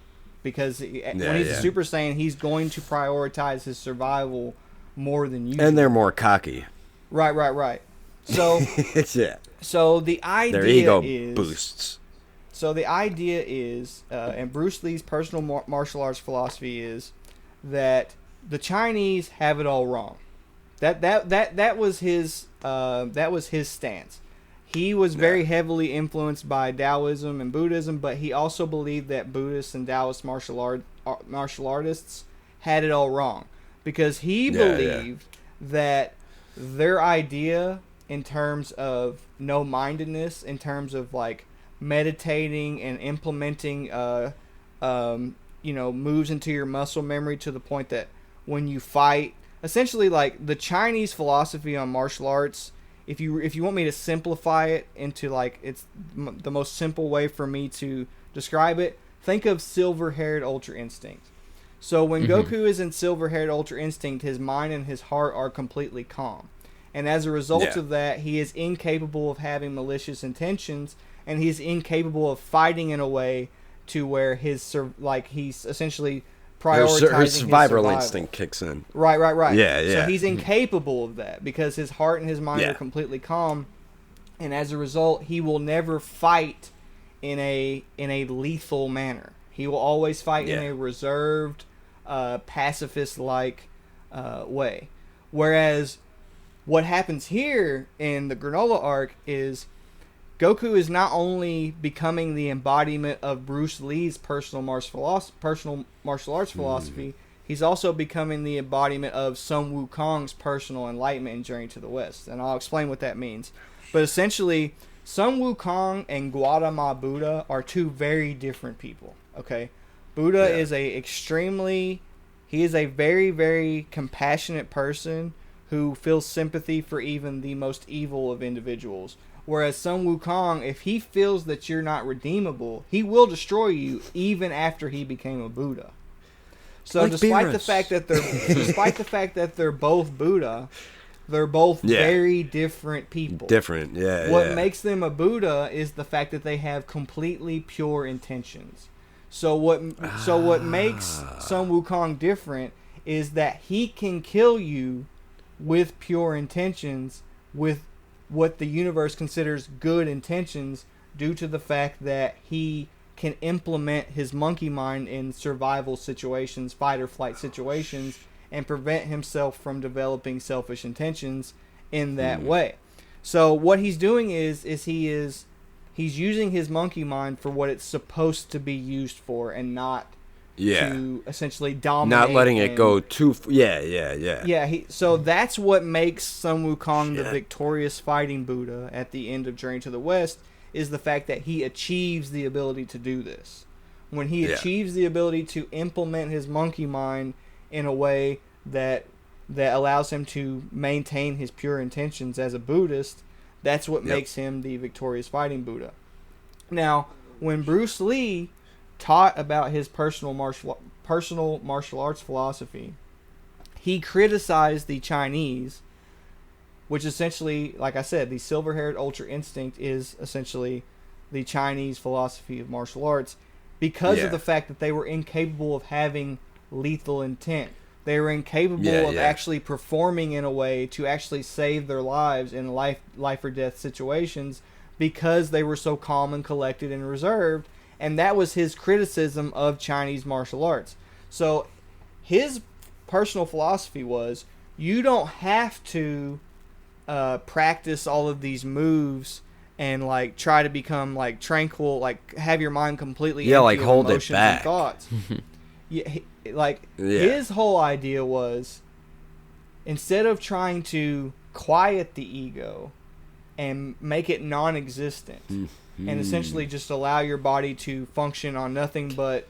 because when he's a Super Saiyan, he's going to prioritize his survival more than usual. And they're more cocky. Right. So so the idea their ego is boosts. So the idea is, and Bruce Lee's personal martial arts philosophy is that the Chinese have it all wrong. That was his stance. He was very heavily influenced by Taoism and Buddhism, but he also believed that Buddhists and Taoist martial artists had it all wrong, because he believed that their idea in terms of no-mindedness, in terms of meditating and implementing moves into your muscle memory to the point that when you fight, essentially the Chinese philosophy on martial arts, if you want me to simplify it into it's the most simple way for me to describe it, think of silver-haired Ultra Instinct. So when Goku is in silver-haired Ultra Instinct, his mind and his heart are completely calm. And as a result of that, he is incapable of having malicious intentions, and he's incapable of fighting in a way to where he's essentially prioritizing his survival instinct kicks in. Right. Yeah. So he's incapable of that because his heart and his mind are completely calm, and as a result, he will never fight in a lethal manner. He will always fight in a reserved, pacifist-like way. Whereas what happens here in the Granolah Arc is Goku is not only becoming the embodiment of Bruce Lee's personal martial arts philosophy, he's also becoming the embodiment of Sun Wukong's personal enlightenment and journey to the West. And I'll explain what that means. But essentially, Sun Wukong and Gautama Buddha are two very different people. Okay, Buddha is a very, very compassionate person who feels sympathy for even the most evil of individuals. Whereas Sun Wukong, if he feels that you're not redeemable, he will destroy you even after he became a Buddha. So despite the fact that they're both Buddha, They're both Yeah. very different people. Different, yeah. What yeah. makes them a Buddha is the fact that they have completely pure intentions. So what makes Sun Wukong different is that he can kill you with pure intentions, with what the universe considers good intentions, due to the fact that he can implement his monkey mind in survival situations, fight or flight situations, and prevent himself from developing selfish intentions in that way. So what he's doing is he's using his monkey mind for what it's supposed to be used for, and not to essentially dominate. Not letting it go too. Yeah. Yeah. So that's what makes Sun Wukong the victorious fighting Buddha at the end of Journey to the West, is the fact that he achieves the ability to do this. When he achieves the ability to implement his monkey mind in a way that allows him to maintain his pure intentions as a Buddhist, that's what makes him the victorious fighting Buddha. Now, when Bruce Lee taught about his personal martial arts philosophy, he criticized the Chinese, which essentially, like I said, the silver-haired Ultra Instinct is essentially the Chinese philosophy of martial arts, because of the fact that they were incapable of having lethal intent. They were incapable of actually performing in a way to actually save their lives in life or death situations, because they were so calm and collected and reserved. And that was his criticism of Chinese martial arts. So his personal philosophy was, you don't have to practice all of these moves and like try to become like tranquil, like have your mind completely empty like of hold it emotions back. and thoughts. His whole idea was, instead of trying to quiet the ego and make it non-existent, and essentially just allow your body to function on nothing but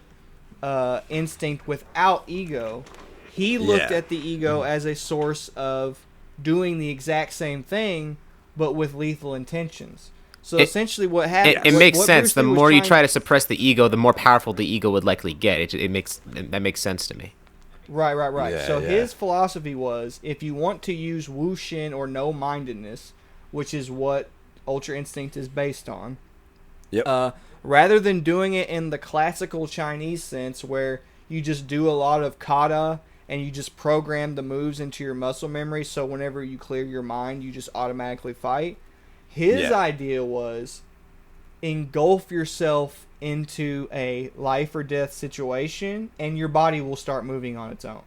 instinct without ego, he looked at the ego as a source of doing the exact same thing, but with lethal intentions. So essentially what happens... It makes sense. The more you try to suppress the ego, the more powerful the ego would likely get. That makes sense to me. Right. Yeah, So his philosophy was, if you want to use Wushin or no-mindedness, which is what Ultra Instinct is based on, rather than doing it in the classical Chinese sense, where you just do a lot of kata and you just program the moves into your muscle memory, so whenever you clear your mind, you just automatically fight. His idea was, engulf yourself into a life or death situation, and your body will start moving on its own.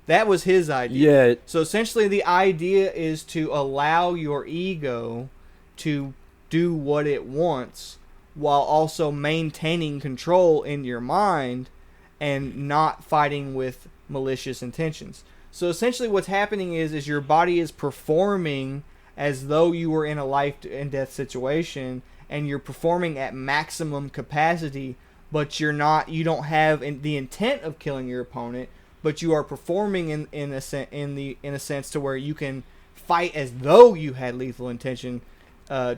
That was his idea. Yeah. So essentially the idea is to allow your ego to do what it wants, while also maintaining control in your mind and not fighting with malicious intentions. So essentially what's happening is your body is performing as though you were in a life and death situation, and you're performing at maximum capacity, but you don't have the intent of killing your opponent, but you are performing in a sense to where you can fight as though you had lethal intention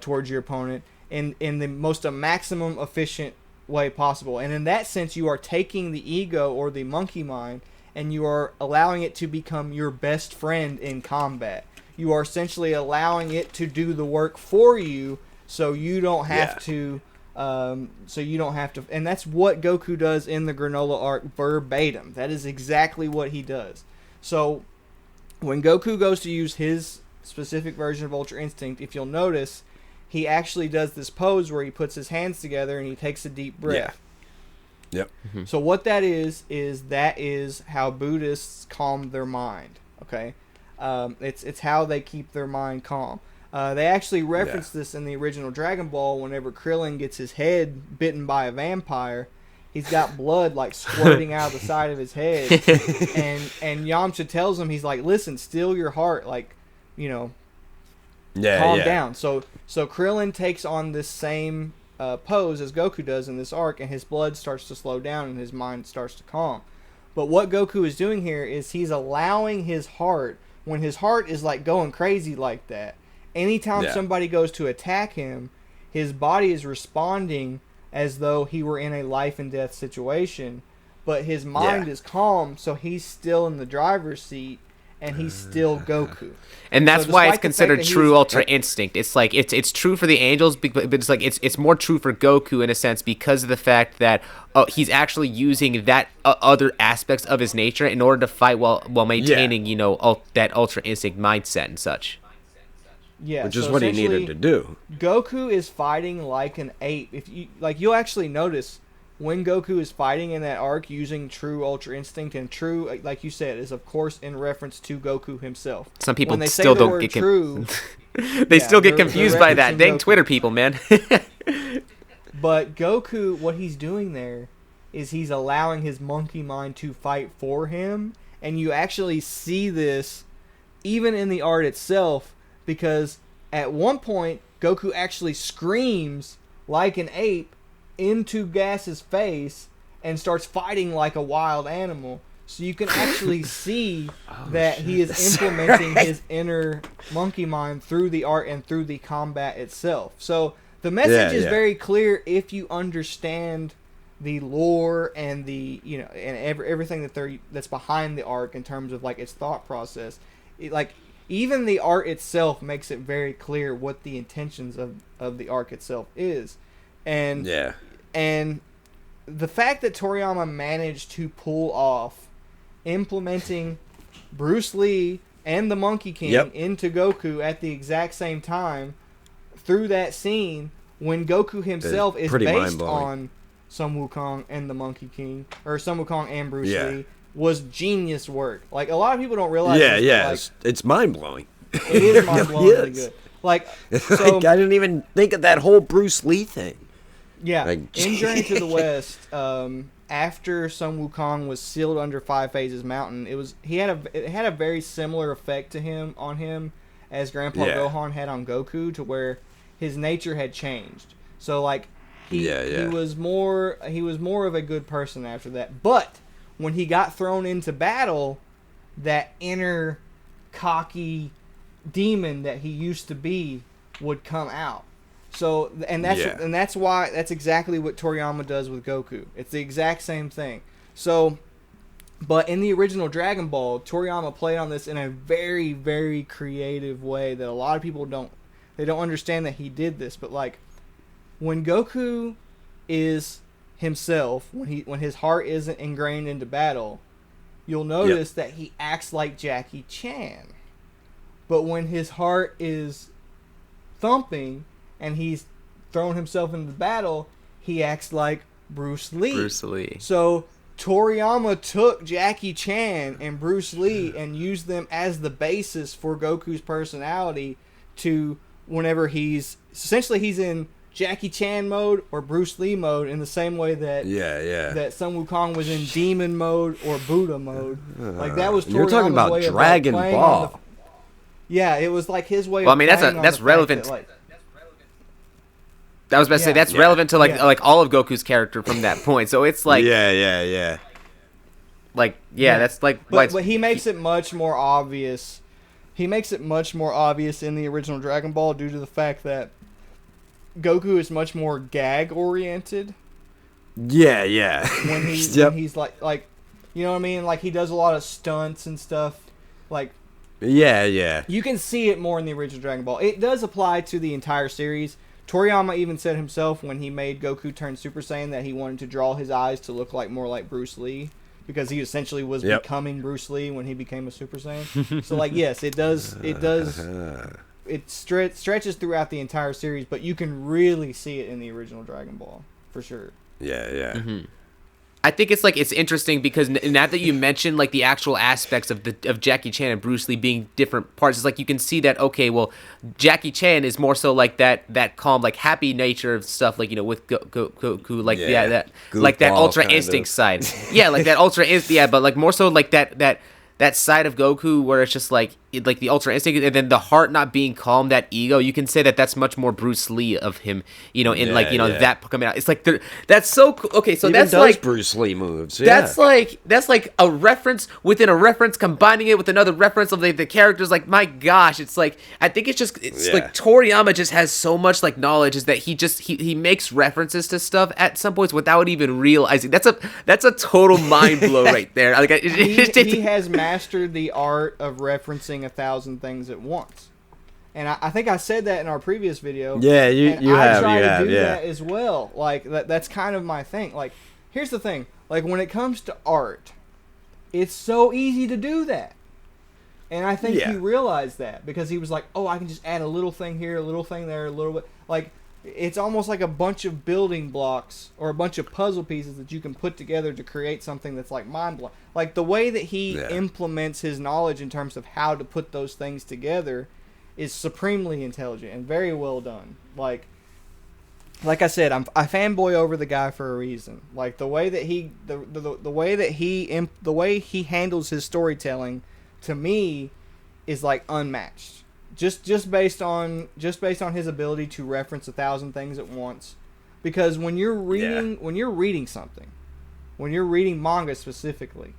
towards your opponent in the most maximum efficient way possible. And in that sense, you are taking the ego or the monkey mind, and you are allowing it to become your best friend in combat. You are essentially allowing it to do the work for you, so you don't have to. And that's what Goku does in the Granolah Arc verbatim. That is exactly what he does. So when Goku goes to use his specific version of Ultra Instinct, if you'll notice, he actually does this pose where he puts his hands together and he takes a deep breath. Yep. So what that is how Buddhists calm their mind. Okay, it's how they keep their mind calm. They actually reference this in the original Dragon Ball. Whenever Krillin gets his head bitten by a vampire, he's got blood like squirting out of the side of his head, and Yamcha tells him, he's like, "Listen, still your heart, like, calm down." So Krillin takes on this same pose as Goku does in this arc, and his blood starts to slow down and his mind starts to calm. But what Goku is doing here is he's allowing his heart, when his heart is like going crazy like that, anytime somebody goes to attack him, his body is responding as though he were in a life and death situation, but his mind is calm, so he's still in the driver's seat, and he's still Goku. And that's So why it's despite the fact considered that he true was- Ultra Instinct. It's like it's true for the angels, but it's like it's more true for Goku in a sense because of the fact that he's actually using that other aspects of his nature in order to fight while maintaining that Ultra Instinct mindset and such. Yeah, Which is so what he needed to do. Goku is fighting like an ape. If you you'll actually notice when Goku is fighting in that arc using true Ultra Instinct, and true, like you said, is of course in reference to Goku himself. Some people when they still say the don't word get true, they still get they're confused by that. referencing Dang Goku. Twitter people, man. But Goku, what he's doing there is he's allowing his monkey mind to fight for him, and you actually see this even in the art itself, because at one point Goku actually screams like an ape into Gas's face and starts fighting like a wild animal. So you can actually see that he is implementing his inner monkey mind through the art and through the combat itself. So the message is very clear if you understand the lore and the and everything that's behind the arc in terms of like its thought process. Even the art itself makes it very clear what the intentions of the arc itself is. And the fact that Toriyama managed to pull off implementing Bruce Lee and the Monkey King into Goku at the exact same time through that scene when Goku himself is based on Sun Wukong and the Monkey King, or Sun Wukong and Bruce Lee, was genius work. Like, a lot of people don't realize this, but, it's mind-blowing. It is mind-blowingly good. Like, so, I didn't even think of that whole Bruce Lee thing. Yeah, Like, in Journey to the West, after Sun Wukong was sealed under Five Phases Mountain, it had a very similar effect to him as Grandpa Gohan had on Goku, to where his nature had changed. So like he was more of a good person after that. But when he got thrown into battle, that inner cocky demon that he used to be would come out. So that's exactly what Toriyama does with Goku. It's the exact same thing. So, but in the original Dragon Ball, Toriyama played on this in a very, very creative way that a lot of people don't understand that he did this. But like, when Goku is himself, when his heart isn't ingrained into battle, you'll notice that he acts like Jackie Chan. But when his heart is thumping and he's thrown himself into the battle, he acts like Bruce Lee. So Toriyama took Jackie Chan and Bruce Lee and used them as the basis for Goku's personality to whenever he's in Jackie Chan mode or Bruce Lee mode, in the same way that that Sun Wukong was in demon mode or Buddha mode. Like, that was Toriyama's you're talking about way Dragon of, like, Ball. It was like his way. Well, I of mean, that's relevant. That, I was about to say that's relevant to like all of Goku's character from that point. So it's like that's like. But he makes it much more obvious. He makes it much more obvious in the original Dragon Ball due to the fact that Goku is much more gag oriented. When he's like you know what I mean? Like, he does a lot of stunts and stuff. Like, you can see it more in the original Dragon Ball. It does apply to the entire series. Toriyama even said himself when he made Goku turn Super Saiyan that he wanted to draw his eyes to look more like Bruce Lee, because he essentially was becoming Bruce Lee when he became a Super Saiyan. So like, yes, it does it stretches throughout the entire series, but you can really see it in the original Dragon Ball for sure. Mm-hmm. I think it's interesting because now that you mention like the actual aspects of Jackie Chan and Bruce Lee being different parts, it's like you can see that, okay, well, Jackie Chan is more so like that calm, like happy nature of stuff, like, with Goku, like that like that Ultra Instinct side, like that Ultra Instinct, but like more so like that side of Goku where it's just like like the ultra instinct, and then the heart not being calm, that ego, you can say that that's much more Bruce Lee of him, in like that coming out. It's like that's so cool. Okay, so Even that's does like Bruce Lee moves. Yeah. that's like a reference within a reference, combining it with another reference of the characters. Like, my gosh, it's like, I think it's like Toriyama just has so much like knowledge, is that he makes references to stuff at some points without even realizing. That's a total mind blow right there. Like, he has mastered the art of referencing 1,000 things at once, and I think I said that in our previous video. Yeah, I try to do that as well. Like, that's kind of my thing. Like, here's the thing. Like, when it comes to art, it's so easy to do that, and I think he realized that, because he was like, oh, I can just add a little thing here, a little thing there, a little bit. Like, it's almost like a bunch of building blocks or a bunch of puzzle pieces that you can put together to create something that's like mind-blowing. Like, the way that he implements his knowledge in terms of how to put those things together is supremely intelligent and very well done. Like I said, I fanboy over the guy for a reason. Like, the way that the way he handles his storytelling, to me, is like unmatched. Just based on his ability to reference 1,000 things at once, because when you're reading something, when you're reading manga specifically,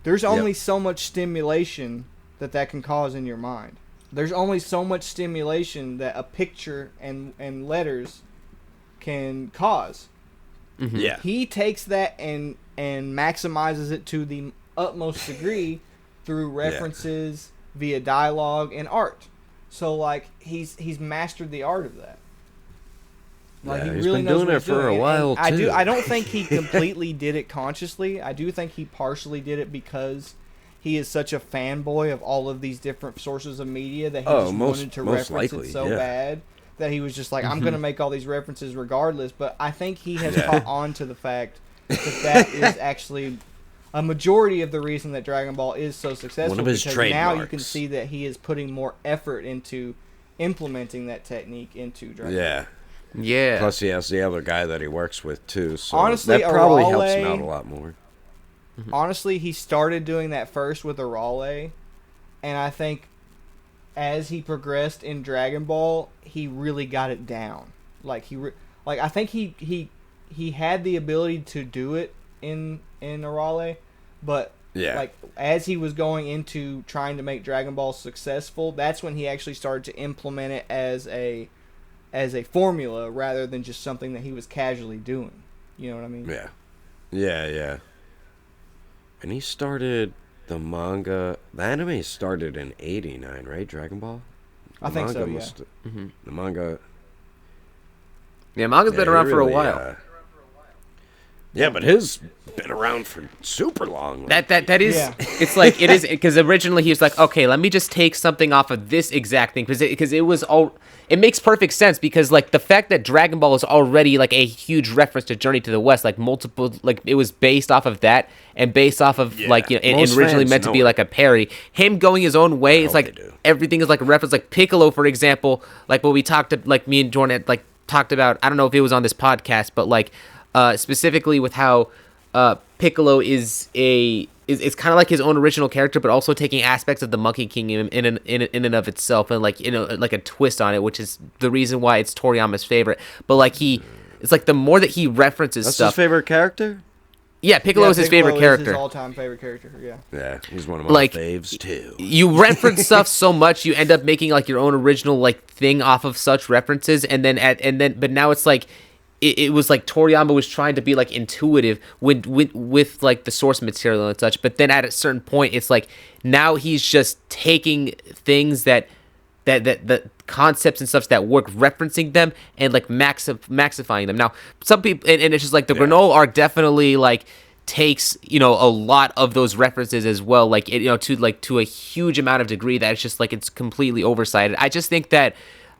there's only so much stimulation that can cause in your mind. There's only so much stimulation that a picture and letters can cause. Mm-hmm. Yeah, he takes that and maximizes it to the utmost degree through references. Via dialogue and art. So, like, he's mastered the art of that. Like, he he's really been knows doing what it he's for doing. a while, too. I don't think he completely did it consciously. I do think he partially did it because he is such a fanboy of all of these different sources of media that he wanted to reference it so bad that he was just like, I'm going to make all these references regardless. But I think he has caught on to the fact that is actually a majority of the reason that Dragon Ball is so successful. One of his because trademarks. now you can see that he is putting more effort into implementing that technique into Dragon Ball. Yeah. Plus, he has the other guy that he works with too. So honestly, that probably Arale, helps him out a lot more. Honestly, he started doing that first with Arale, and I think as he progressed in Dragon Ball, he really got it down. Like I think he had the ability to do it in Arale, but like, as he was going into trying to make Dragon Ball successful, that's when he actually started to implement it as a formula rather than just something that he was casually doing. You know what I mean? Yeah. And he started the manga. The anime started in '89, right? Dragon Ball. I think so. Yeah. The manga. Yeah, manga's been around for a while. Yeah, but his been around for super long. That is, it's like, it is, because originally he was like, okay, let me just take something off of this exact thing, because it was all, it makes perfect sense, because like the fact that Dragon Ball is already like a huge reference to Journey to the West, like multiple, like it was based off of that, and based off of like, and originally meant to be like a parody. Him going his own way, it's like everything is like a reference. Like Piccolo, for example, like what we talked, like me and Jordan had like talked about, I don't know if it was on this podcast, but like specifically with how Piccolo is it's kind of like his own original character, but also taking aspects of the Monkey Kingdom in and of itself, and like, like a twist on it, which is the reason why it's Toriyama's favorite. But like it's like the more that he references That's stuff. His favorite character? Yeah, Piccolo is his favorite character. His all-time favorite character. Yeah, he's one of my faves too. You reference stuff so much, you end up making like your own original like thing off of such references, but now it's like. It was like Toriyama was trying to be like intuitive with like the source material and such, but then at a certain point, it's like now he's just taking things that the concepts and stuff that work, referencing them and like maxifying them. Now, some people, and it's just like the Granolah Arc definitely like takes a lot of those references as well, like to a huge amount of degree that it's just like it's completely oversighted.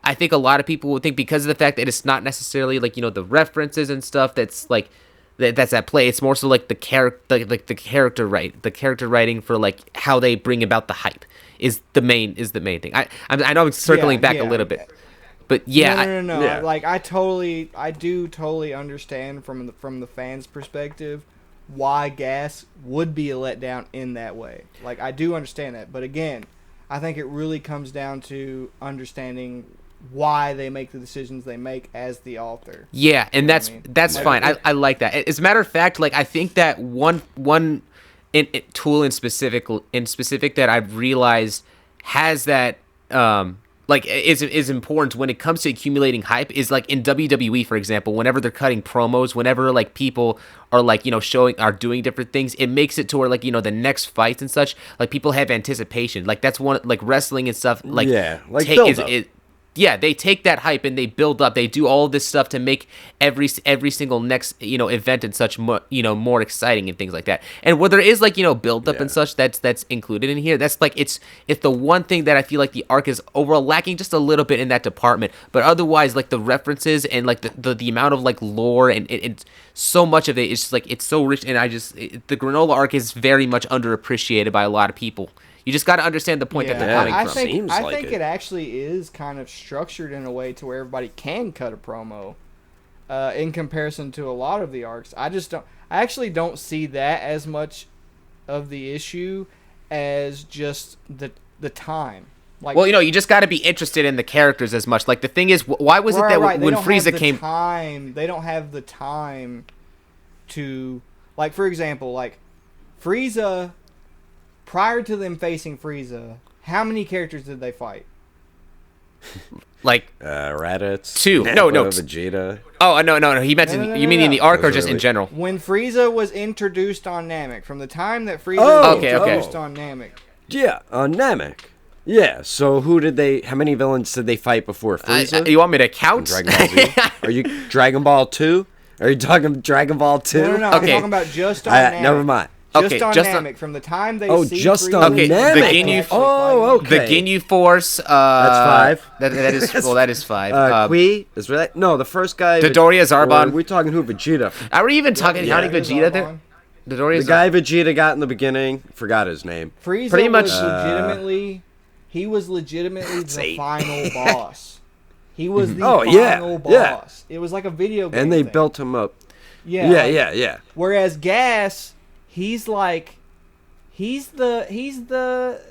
I think a lot of people would think, because of the fact that it's not necessarily like the references and stuff that's like that's at play. It's more so like the character writing for like how they bring about the hype is the main thing. I know I'm circling back a little bit, but no. Yeah. Like I do totally understand from the fans' perspective why Gas would be a letdown in that way. Like I do understand that, but again, I think it really comes down to understanding why they make the decisions they make as the author. Yeah, and that's Like, fine. I like that. As a matter of fact, like I think that one tool in specific that I've realized has that like is important when it comes to accumulating hype is like in WWE, for example, whenever they're cutting promos, whenever like people are like, you know, are doing different things, it makes it to where like, you know, the next fights and such, like people have anticipation. Like that's one, like wrestling and stuff, like build up. Yeah, they take that hype and they build up. They do all this stuff to make every single next, you know, event and such, more exciting and things like that. And where there is like, you know, build up and such, that's included in here. That's like it's the one thing that I feel like the arc is overall lacking just a little bit in that department. But otherwise, like the references and like the amount of like lore and so much of it is just like it's so rich. And the Granolah arc is very much underappreciated by a lot of people. You just got to understand the point that they're coming from. I think it actually is kind of structured in a way to where everybody can cut a promo, in comparison to a lot of the arcs. I actually don't see that as much of the issue as just the time. Like, well, you know, you just got to be interested in the characters as much. Like the thing is, why was it that when Frieza came, they don't have the time to, like, for example, like Frieza. Prior to them facing Frieza, how many characters did they fight? Like Raditz, 2. Nappa, No, Vegeta. Oh, no. He meant you mean in the arc or just in general? When Frieza was introduced on Namek, from the time that Frieza was introduced on Namek. Yeah, on Namek. Yeah. So how many villains did they fight before Frieza? You want me to count? Dragon Ball Z? Are you Dragon Ball 2? Are you talking Dragon Ball 2? No. Okay. I'm talking about just on Namek. Never mind. Just on Namek, from the time they see just Frieza. on Okay, Namek. the Ginyu. Okay. The Ginyu Force. That's 5. That is 5. Kui is that? No, the first guy. Dodoria Zarbon. We're talking who? Vegeta. Are we even talking counting Vegeta there? The guy Vegeta got in the beginning. Forgot his name. Frieza pretty much was legitimately the final boss. He was the Oh, final boss. yeah. It was like a video game. And they thing. built him up. Yeah. Whereas Gas, he's the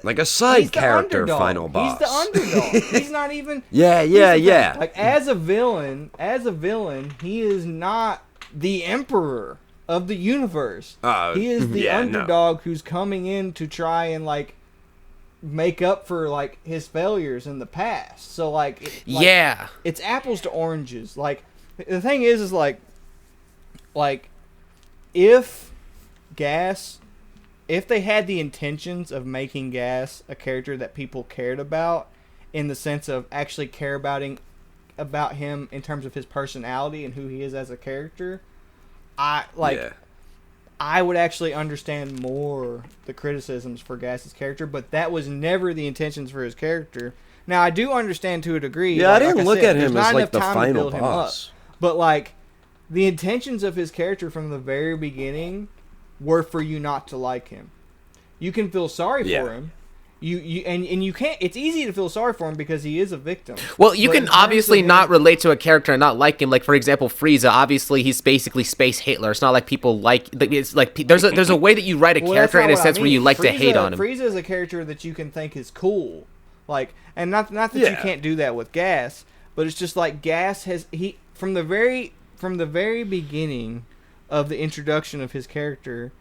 like a side character underdog. final boss. He's the underdog. He's not even Yeah. Like as a villain, he is not the emperor of the universe. He is the underdog who's coming in to try and like make up for like his failures in the past. So like it's apples to oranges. Like the thing is like if they had the intentions of making Gas a character that people cared about, in the sense of actually care about him in terms of his personality and who he is as a character, I would actually understand more the criticisms for Gas's character, but that was never the intentions for his character. Now I do understand to a degree. Yeah, I didn't look at him as like the final boss. boss. But like the intentions of his character from the very beginning were for you not to like him. You can feel sorry for him. You can't. It's easy to feel sorry for him because he is a victim. Well, you can obviously not relate to a character and not like him. Like for example, Frieza. Obviously, he's basically Space Hitler. It's not like people like. It's like there's a way that you write a character in a sense where you like to hate on him. Frieza is a character that you can think is cool, like, and not that you can't do that with Gas, but it's just like Gas has from the very beginning of the introduction of his character,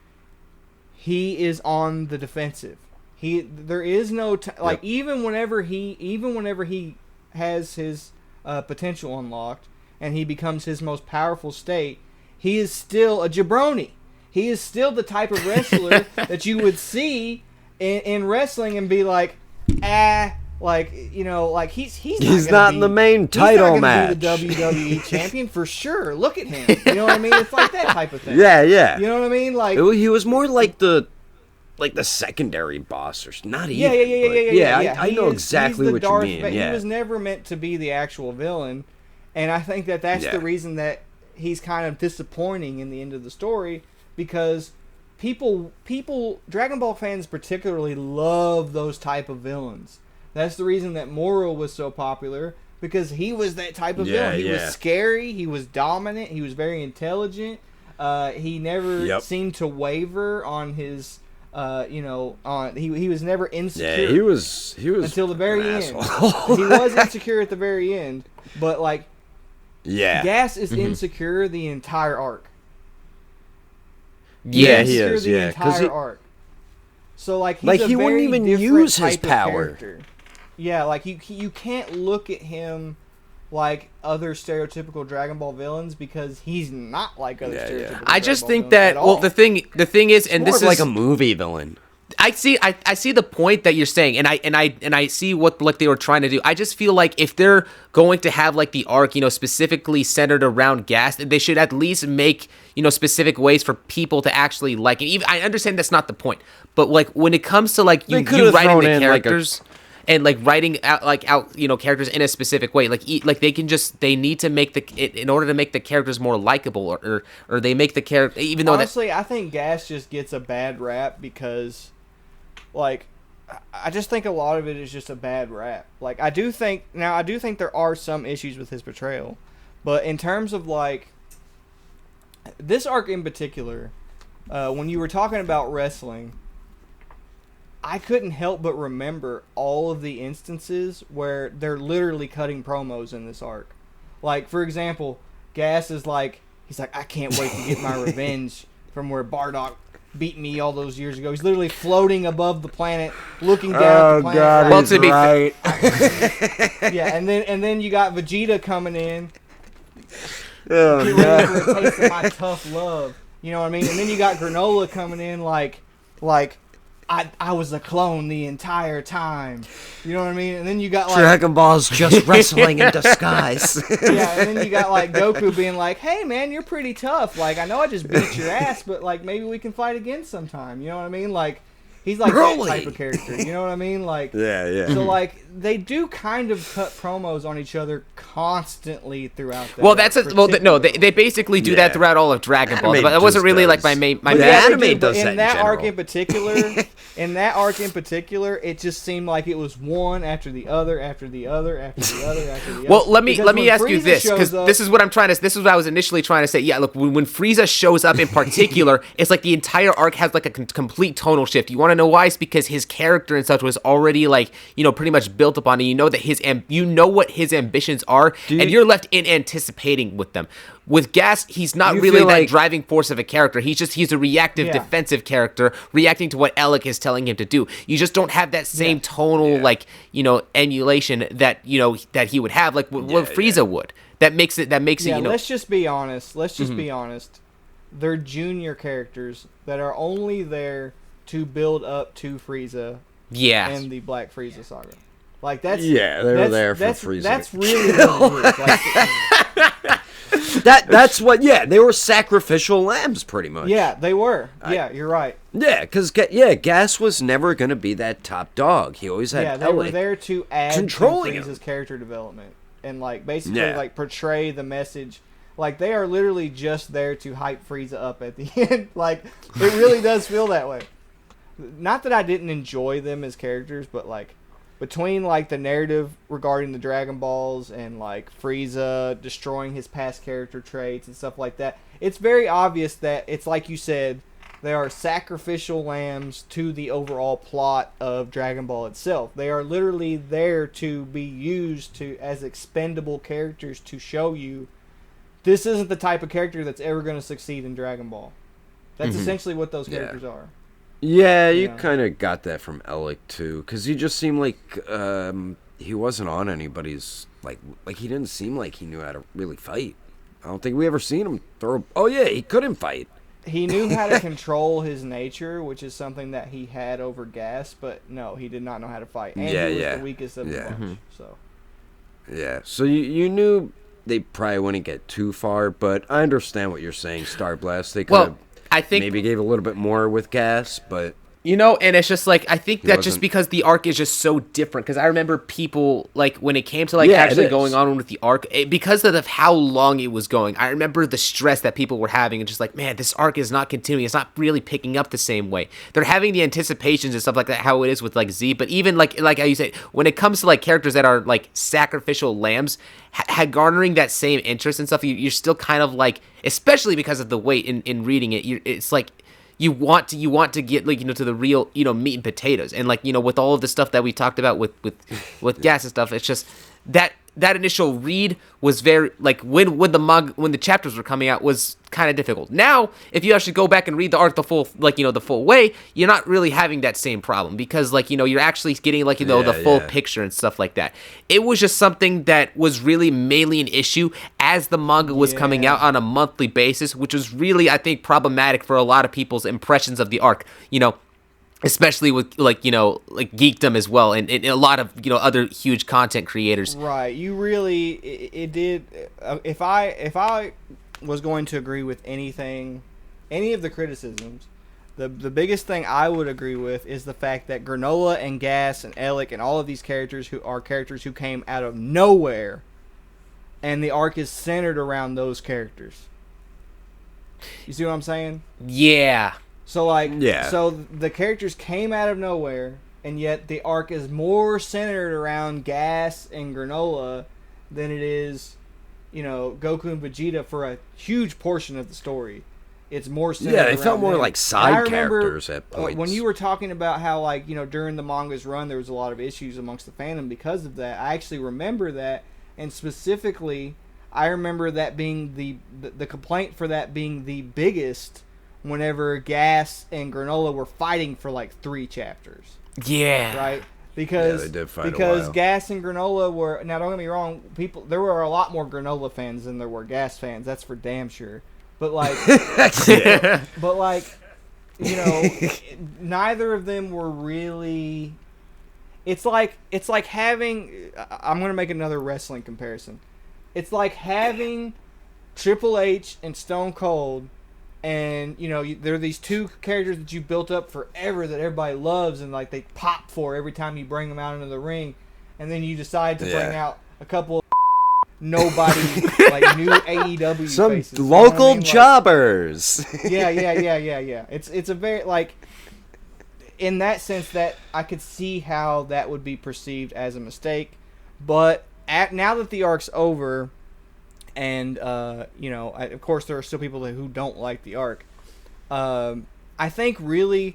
he is on the defensive. There is no even whenever he has his potential unlocked and he becomes his most powerful state, he is still a jabroni. He is still the type of wrestler that you would see in wrestling and be like, like, you know, like he's not in the main title match. He's not going to be the WWE champion for sure. Look at him. You know what I mean? It's like that type of thing. Yeah. You know what I mean? Like he was more like the secondary boss, or not even. Yeah. I know exactly what you mean. He was never meant to be the actual villain, and I think that's the reason that he's kind of disappointing in the end of the story, because people, Dragon Ball fans particularly love those type of villains. That's the reason that Moro was so popular, because he was that type of villain. He was scary. He was dominant. He was very intelligent. He never seemed to waver on his He was never insecure. Yeah, he was until the very an end. asshole. He was insecure at the very end, but like, yeah, Gas is insecure the entire arc. Yeah, He's he insecure is. the Yeah, because entire arc. So like, he's Like, a he wouldn't very even different use his type of power. character. Yeah, like you can't look at him like other stereotypical Dragon Ball villains because he's not like other stereotypical. I Dragon just Ball think villains that at well, all. the thing is, and more this of is like a movie villain. I see the point that you're saying, and I see what like they were trying to do. I just feel like if they're going to have like the arc, specifically centered around Gas, they should at least make specific ways for people to actually like it. Even I understand that's not the point, but like when it comes to like you could've writing thrown the in, like, characters. And like writing out characters in a specific way, like they need to make in order to make the characters more likable, or they make the character even though honestly, I think Gas just gets a bad rap because, like, I just think a lot of it is just a bad rap. Like, I do think there are some issues with his portrayal, but in terms of like this arc in particular, when you were talking about wrestling, I couldn't help but remember all of the instances where they're literally cutting promos in this arc. Like, for example, Gas is like, he's like, I can't wait to get my revenge from where Bardock beat me all those years ago. He's literally floating above the planet, looking down at the planet. God, Well, he's to be right. Yeah, and then you got Vegeta coming in. Oh, Get ready for a taste of my tough love. You know what I mean? And then you got Granolah coming in like I was a clone the entire time. You know what I mean? And then you got like Dragon Ball's just wrestling in disguise. yeah, and then you got like Goku being like, "Hey man, you're pretty tough. Like, I know I just beat your ass, but like maybe we can fight again sometime." You know what I mean? Like, he's like that type of character. You know what I mean? Like, yeah. so like they do kind of cut promos on each other constantly throughout. That well, they basically do that throughout all of Dragon Ball. Anime But that wasn't just really does. like my main. But Yeah, anime they do, does but that in that arc general. in particular. In that arc in particular, it just seemed like it was one after the other, after the other, after the other, after the other. Well, let me Because when ask you Frieza this, because shows up- this is what I was initially trying to say. Yeah, look, when Frieza shows up in particular, it's like the entire arc has like a complete tonal shift. You want to know why? It's because his character and such was already like pretty much built upon it. You know that what his ambitions are, and you're left in anticipating with them. With Gas, he's not You really feel that like- driving force of a character. He's a reactive, defensive character, reacting to what Alec is telling him to do. You just don't have that same tonal, emulation that that he would have, like what Frieza would. That makes it. Yeah, let's just be honest. Be honest. They're junior characters that are only there to build up to Frieza and the Black Frieza saga. Like they were there for Frieza. That's really what it is. Like, That's what. Yeah, they were sacrificial lambs, pretty much. yeah, they were. Yeah, you're right. Yeah, because Gas was never gonna be that top dog. He always had. Yeah, they were there to add controlling to him. Frieza's character development and basically portray the message. Like, they are literally just there to hype Frieza up at the end. Like, it really does feel that way. Not that I didn't enjoy them as characters, but between the narrative regarding the Dragon Balls and Frieza destroying his past character traits and stuff like that, it's very obvious that it's like you said, they are sacrificial lambs to the overall plot of Dragon Ball itself. They are literally there to be used as expendable characters to show you this isn't the type of character that's ever going to succeed in Dragon Ball. That's essentially what those characters are. Yeah, you kind of got that from Alec too, because he just seemed like he wasn't on anybody's like he didn't seem like he knew how to really fight. I don't think we ever seen him throw. Oh yeah, he couldn't fight. He knew how to control his nature, which is something that he had over Gas, but no, he did not know how to fight, and he was the weakest of the bunch. So yeah, so you knew they probably wouldn't get too far, but I understand what you're saying, Starblast. They could have I think maybe gave a little bit more with Gas, but and it's just I think that just because the arc is just so different, because I remember people when it came to actually going on with the arc, because of how long it was going, I remember the stress that people were having, and just man, this arc is not continuing, it's not really picking up the same way. They're having the anticipations and stuff like that, how it is with Z, but even like how you say, when it comes to characters that are sacrificial lambs, garnering that same interest and stuff, you're still kind of especially because of the weight in reading it, it's you want to get like to the real meat and potatoes, and like with all of the stuff that we talked about with gas and stuff, it's just that initial read was very like when the chapters were coming out was kind of difficult. Now, if you actually go back and read the arc the full way, you're not really having that same problem because like you're actually getting like the full picture and stuff like that. It was just something that was really mainly an issue as the manga was coming out on a monthly basis, which was really, I think, problematic for a lot of people's impressions of the arc. Especially with like geekdom as well, and a lot of other huge content creators. Right, you really it did. If I was going to agree with any of the criticisms, the biggest thing I would agree with is the fact that Granolah and Gas and Alec and all of these characters who came out of nowhere, and the arc is centered around those characters. You see what I'm saying? Yeah. So so the characters came out of nowhere, and yet the arc is more centered around Gas and Granolah than it is, Goku and Vegeta for a huge portion of the story. It's more centered around they felt more them. like side characters at points. When you were talking about how during the manga's run there was a lot of issues amongst the fandom because of that, I actually remember that, and specifically I remember that being the complaint for that being the biggest whenever Gas and Granolah were fighting for like 3 chapters. Yeah. Right? Because they did fight a while. Gas and Granolah were, now don't get me wrong, there were a lot more Granolah fans than there were Gas fans. That's for damn sure. But like neither of them were really, it's like having, I'm going to make another wrestling comparison. It's like having Triple H and Stone Cold, and there are these 2 characters that you built up forever that everybody loves and like they pop for every time you bring them out into the ring, and then you decide to bring out a couple of nobody like new AEW some faces, local jobbers. Yeah. It's a very like, in that sense that I could see how that would be perceived as a mistake, but now that the arc's over. And of course, there are still people who don't like the arc. I think the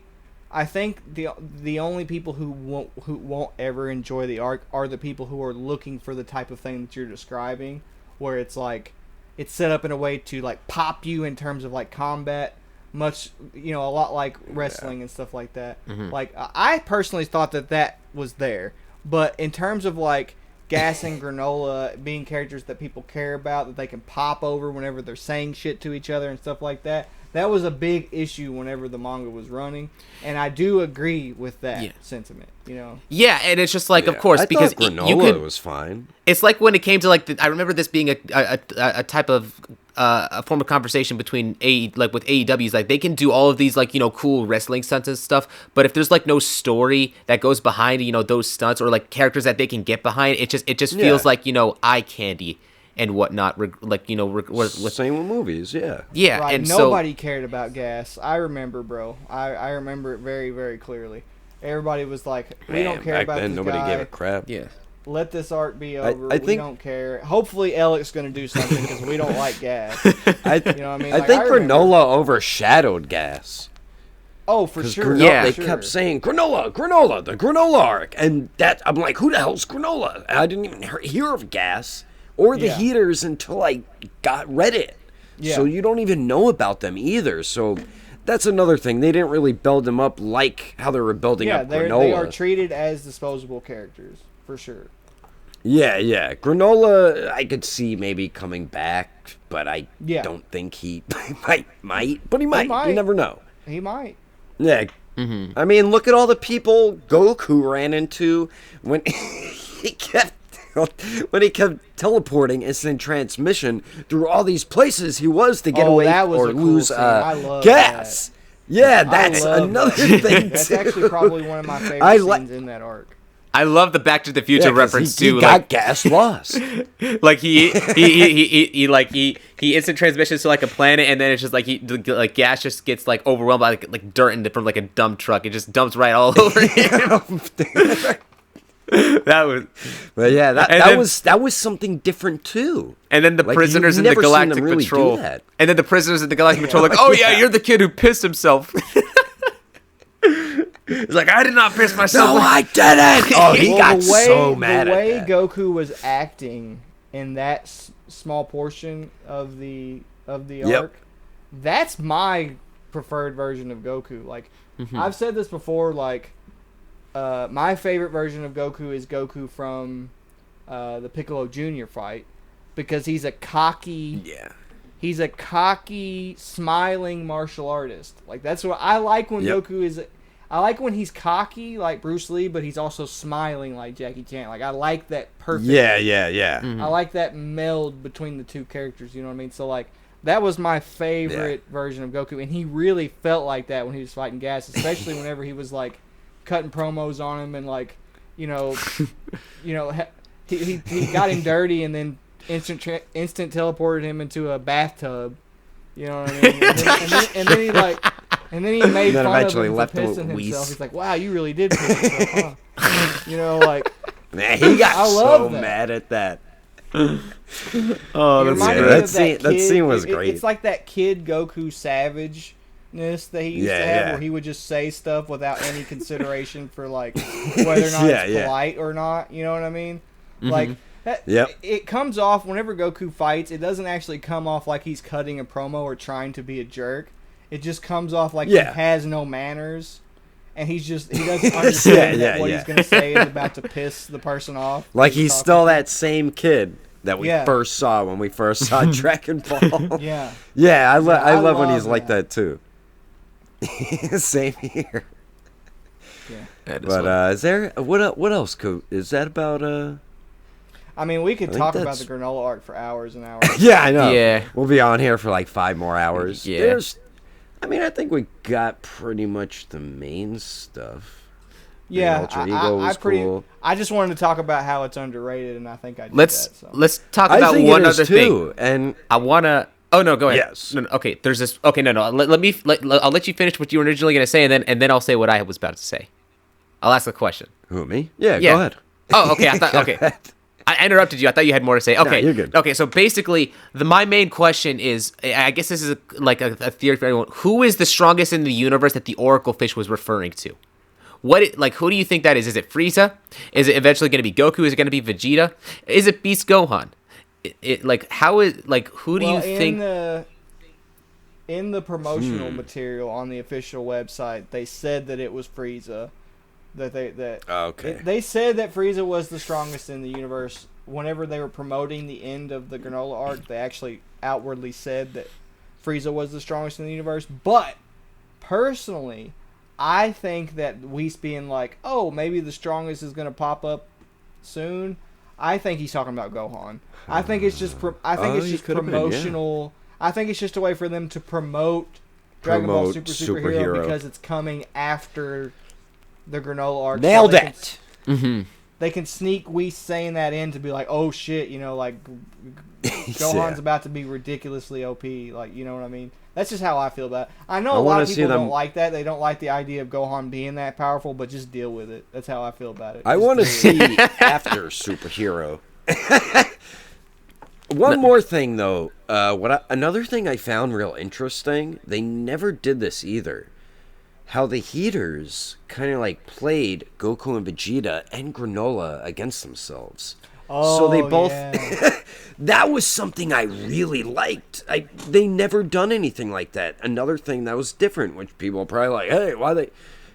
only people who won't ever enjoy the arc are the people who are looking for the type of thing that you're describing, where it's like it's set up in a way to like pop you in terms of like combat, much a lot like wrestling and stuff like that. Mm-hmm. Like I personally thought that was there, but in terms of like Gas and Granolah being characters that people care about, that they can pop over whenever they're saying shit to each other and stuff like that. That was a big issue whenever the manga was running, and I do agree with that sentiment. Yeah, and it's just like, of course, because Granolah was fine. It's like when it came to like I remember this being a type of a form of conversation between with AEWs, like they can do all of these like cool wrestling stunts and stuff, but if there's like no story that goes behind those stunts or like characters that they can get behind, it just feels like eye candy and whatnot. Same with movies, yeah. Right, and nobody cared about Gas. I remember, bro. I remember it very, very clearly. Everybody was like, we don't care about this nobody guy. gave a crap. Yeah. Let this arc be over. We don't care. Hopefully, Alec's going to do something because we don't like Gas. I think Granolah overshadowed Gas. Oh, for sure. They kept saying Granolah, the Granolah arc, and that I'm like, who the hell's Granolah? And I didn't even hear of Gas or the Heaters until I read it. Yeah. So you don't even know about them either. So that's another thing. They didn't really build them up like how they were building up Granolah. They are treated as disposable characters, for sure. Yeah. Granolah, I could see maybe coming back, but I don't think he might. But he might. You never know. He might. Yeah. Mm-hmm. I mean, look at all the people Goku ran into when he kept teleporting instant transmission through all these places he was to get away or lose gas. That. Yeah, that's another thing. That's actually probably one of my favorite scenes in that arc. I love the Back to the Future reference too. He got gas lost. Like he instant transmissions to like a planet, and then it's just like gas just gets like overwhelmed by like dirt from like a dump truck. It just dumps right all over him. That was something different too. And then the prisoners in the Galactic Patrol. And then the prisoners in the Galactic Patrol like, oh yeah, you're the kid who pissed himself. He's like, I did not piss myself. No, I didn't. Oh, he got the way, so mad the way at that. Goku was acting in that small portion of the arc, that's my preferred version of Goku. Like, I've said this before, like, my favorite version of Goku is Goku from the Piccolo Jr. fight, because he's a cocky, smiling martial artist. Like, that's what I like when Goku is. I like when he's cocky like Bruce Lee, but he's also smiling like Jackie Chan. Like, I like that perfect. Yeah. I like that meld between the two characters. You know what I mean? So, like, that was my favorite version of Goku, and he really felt like that when he was fighting Gas, especially whenever he was like cutting promos on him and like, he got him dirty and then instant teleported him into a bathtub. You know what I mean? And then he made fun of him for pissing himself. He's like, "Wow, you really did piss yourself, huh?" You know, like, man, he got so that. mad at that. Oh, that scene was great. It's like that kid Goku savageness that he used to have, where he would just say stuff without any consideration for like whether or not it's polite or not. You know what I mean? Like, it comes off whenever Goku fights. It doesn't actually come off like he's cutting a promo or trying to be a jerk. It just comes off like he has no manners, and he doesn't understand that what he's going to say is about to piss the person off. Like, he's still that same kid that we first saw when we first saw Dragon Ball. I love when he's like that too. Same here. Yeah. But is there what else? Is that about? I mean, we could talk about the Granolah Arc for hours and hours. Yeah, I know. Yeah, we'll be on here for like 5 more hours. Yeah. I think we got pretty much the main stuff. Yeah, Ultra Ego was cool. I just wanted to talk about how it's underrated, and I think I did let's that. So. let's talk about one other thing. And I wanna. Oh no, go ahead. Yes. No, okay. There's this. Okay, no. I'll let you finish what you were originally gonna say, and then I'll say what I was about to say. I'll ask a question. Who, me? Yeah. Go ahead. Oh, okay. I thought. Okay. I interrupted you. I thought you had more to say. Okay, no, you're good. Okay, so basically, my main question is, I guess this is a theory for everyone. Who is the strongest in the universe that the Oracle Fish was referring to? Who do you think that is? Is it Frieza? Is it eventually going to be Goku? Is it going to be Vegeta? Is it Beast Gohan? Who do you think? In the promotional material on the official website, they said that it was Frieza. They said that Frieza was the strongest in the universe. Whenever they were promoting the end of the Granolah Arc, they actually outwardly said that Frieza was the strongest in the universe. But personally, I think that Whis being like, "Oh, maybe the strongest is going to pop up soon," I think he's talking about Gohan. I think it's just promotional. I think it's just a way for them to promote Dragon Ball Superhero because it's coming after the Granolah Arc. Nailed it. They can sneak Whis saying that in to be like, "Oh shit," like Gohan's about to be ridiculously OP. Like, you know what I mean? That's just how I feel about it. I know a lot of people don't like that. They don't like the idea of Gohan being that powerful, but just deal with it. That's how I feel about it. I want to see after Superhero. One more thing, though. Another thing I found real interesting, they never did this either. How the Heaters kind of like played Goku and Vegeta and Granolah against themselves. Oh, so they both. Yeah. That was something I really liked. They never done anything like that. Another thing that was different, which people are probably like, "Hey, why they?"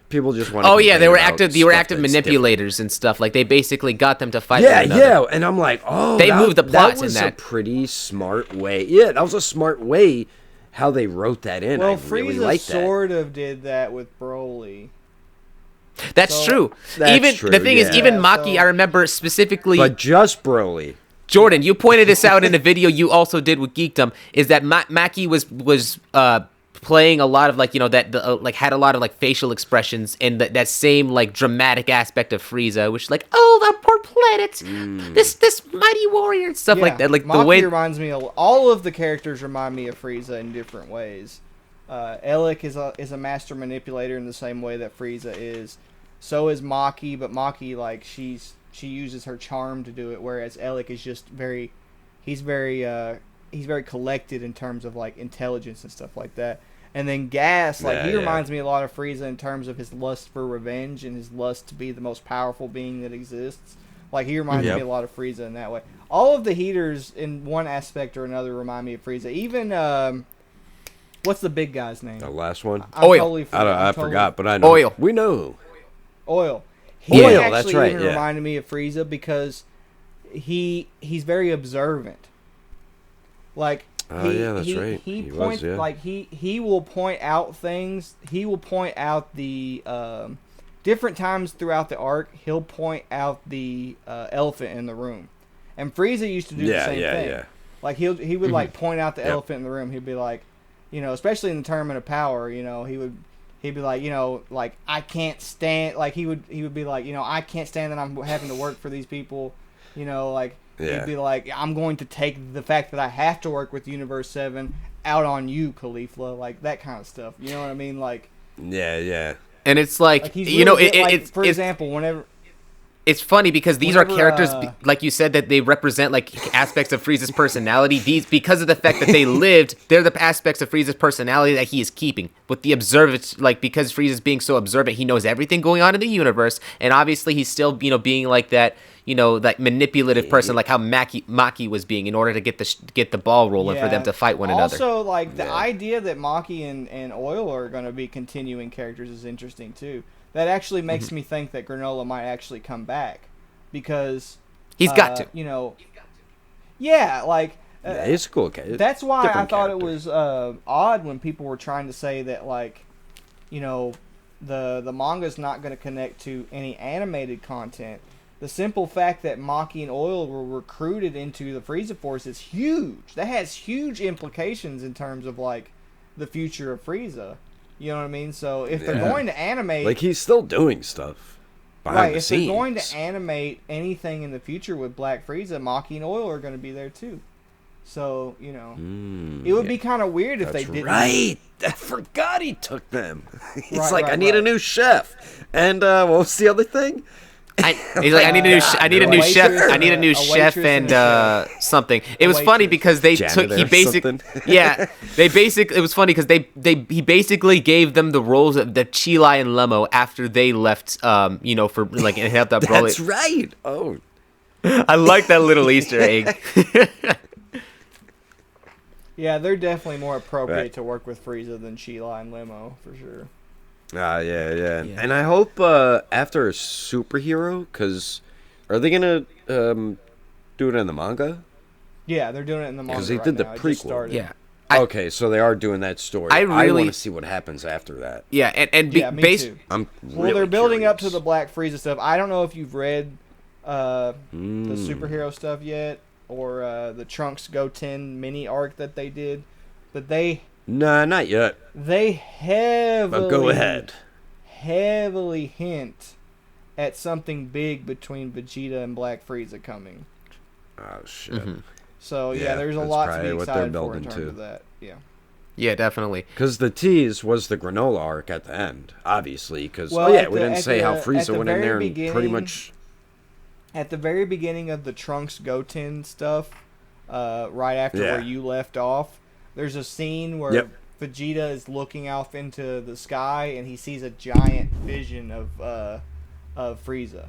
People just want. Oh yeah, they were active. They were active manipulators and stuff. Like, they basically got them to fight. Yeah. And I'm like, oh, they moved the plots in that. That was a pretty smart way. Yeah, that was a smart way. How they wrote that in. Well, I really like that. Frieza sort of did that with Broly. That's true. The thing is, even Maki, I remember specifically. But just Broly. Jordan, you pointed this out in a video you also did with Geekdom. Is that Maki was playing a lot of had a lot of facial expressions and that same dramatic aspect of Frieza, which the poor planet, this mighty warrior and stuff like that. Maki the way reminds me of all of the characters remind me of Frieza in different ways. Elec is a master manipulator in the same way that Frieza is. So is Maki, but Maki she uses her charm to do it, whereas Elec is just he's very collected in terms of intelligence and stuff like that. And then Gas, like, Yeah, he yeah. reminds me a lot of Frieza in terms of his lust for revenge and his lust to be the most powerful being that exists. Like, he reminds Yep. me a lot of Frieza in that way. All of the heaters, in one aspect or another, remind me of Frieza. Even, what's the big guy's name? The last one. Oil. I forgot, but I know. Oil. We know. Oil. He Oil, actually that's right, even yeah. reminded me of Frieza because he's very observant. Like, Oh, yeah, that's right. He He points was, yeah. like he will point out things. He will point out the different times throughout the arc. He'll point out the elephant in the room, and Frieza used to do the same thing. Yeah. Like he would like point out the elephant in the room. He'd be like, especially in the Tournament of Power, he'd be like, like I can't stand. Like he would be like, I can't stand that I'm having to work for these people. Like. Yeah. He'd be like, I'm going to take the fact that I have to work with Universe 7 out on you, Caulifla. Like, that kind of stuff. You know what I mean? Like, Yeah. and it's like, he's really really it's for example, whenever... It's funny because these are Whenever, characters, like you said, that they represent like aspects of Frieza's personality. These, because of the fact that they lived, they're the aspects of Frieza's personality that he is keeping. With the observant, like because Frieza's being so observant, he knows everything going on in the universe, and obviously he's still, being like that, that manipulative person, like how Maki was being, in order to get the ball rolling for them to fight one another. Also, like the idea that Maki and Oil are going to be continuing characters is interesting too. That actually makes me think that Granolah might actually come back, because he's got to. Yeah, like Yeah, he's a cool kid. that's why I Different thought it character. was odd when people were trying to say that, like, the manga's not going to connect to any animated content. The simple fact that Maki and Oil were recruited into the Frieza Force is huge. That has huge implications in terms of, like, the future of Frieza. You know what I mean? So if they're going to animate... Like, he's still doing stuff behind the if scenes. they're going to animate anything in the future with Black Frieza, Maki and Oil are going to be there too. So, it would be kind of weird if they That's didn't. right. I forgot he took them. He's Right, like, right, I need a right. new chef. And what was the other thing? He's like, I need a new, I need a new chef, I need a new A chef waitress and and a something. It A was funny waitress. because they Janitor took, he or basically, something. it was funny because he basically gave them the roles of the Chilai and Lemo after they left, for like, and helped out Broly. That's right. Oh, I like that little Easter egg. Yeah, they're definitely more appropriate Right. to work with Frieza than Sheila and Lemo, for sure. yeah. And I hope after a superhero, because are they going to do it in the manga? Yeah, they're doing it in the manga 'Cause they right did the now. It just prequel. started. Yeah. Okay, so they are doing that story. I really- want to see what happens after that. Yeah, and Yeah, me too. I'm Well, really they're building up to curious. the Black Frieza stuff. I don't know if you've read the Mm. superhero stuff yet, or the Trunks Goten mini arc that they did, but they Nah, not yet. heavily But go ahead. heavily hint at something big between Vegeta and Black Frieza coming. Oh, shit. So yeah, Yeah, there's a that's lot to be probably what they're excited for in building terms to. of that. Yeah. yeah, definitely. Because the tease was the Granolah arc at the end, obviously. Because, Well, we at didn't the- say at how the- Frieza at the went in very there and pretty beginning- much... At the very beginning of the Trunks Goten stuff, right after Yeah. where you left off, there's a scene where Yep. Vegeta is looking off into the sky and he sees a giant vision of Frieza.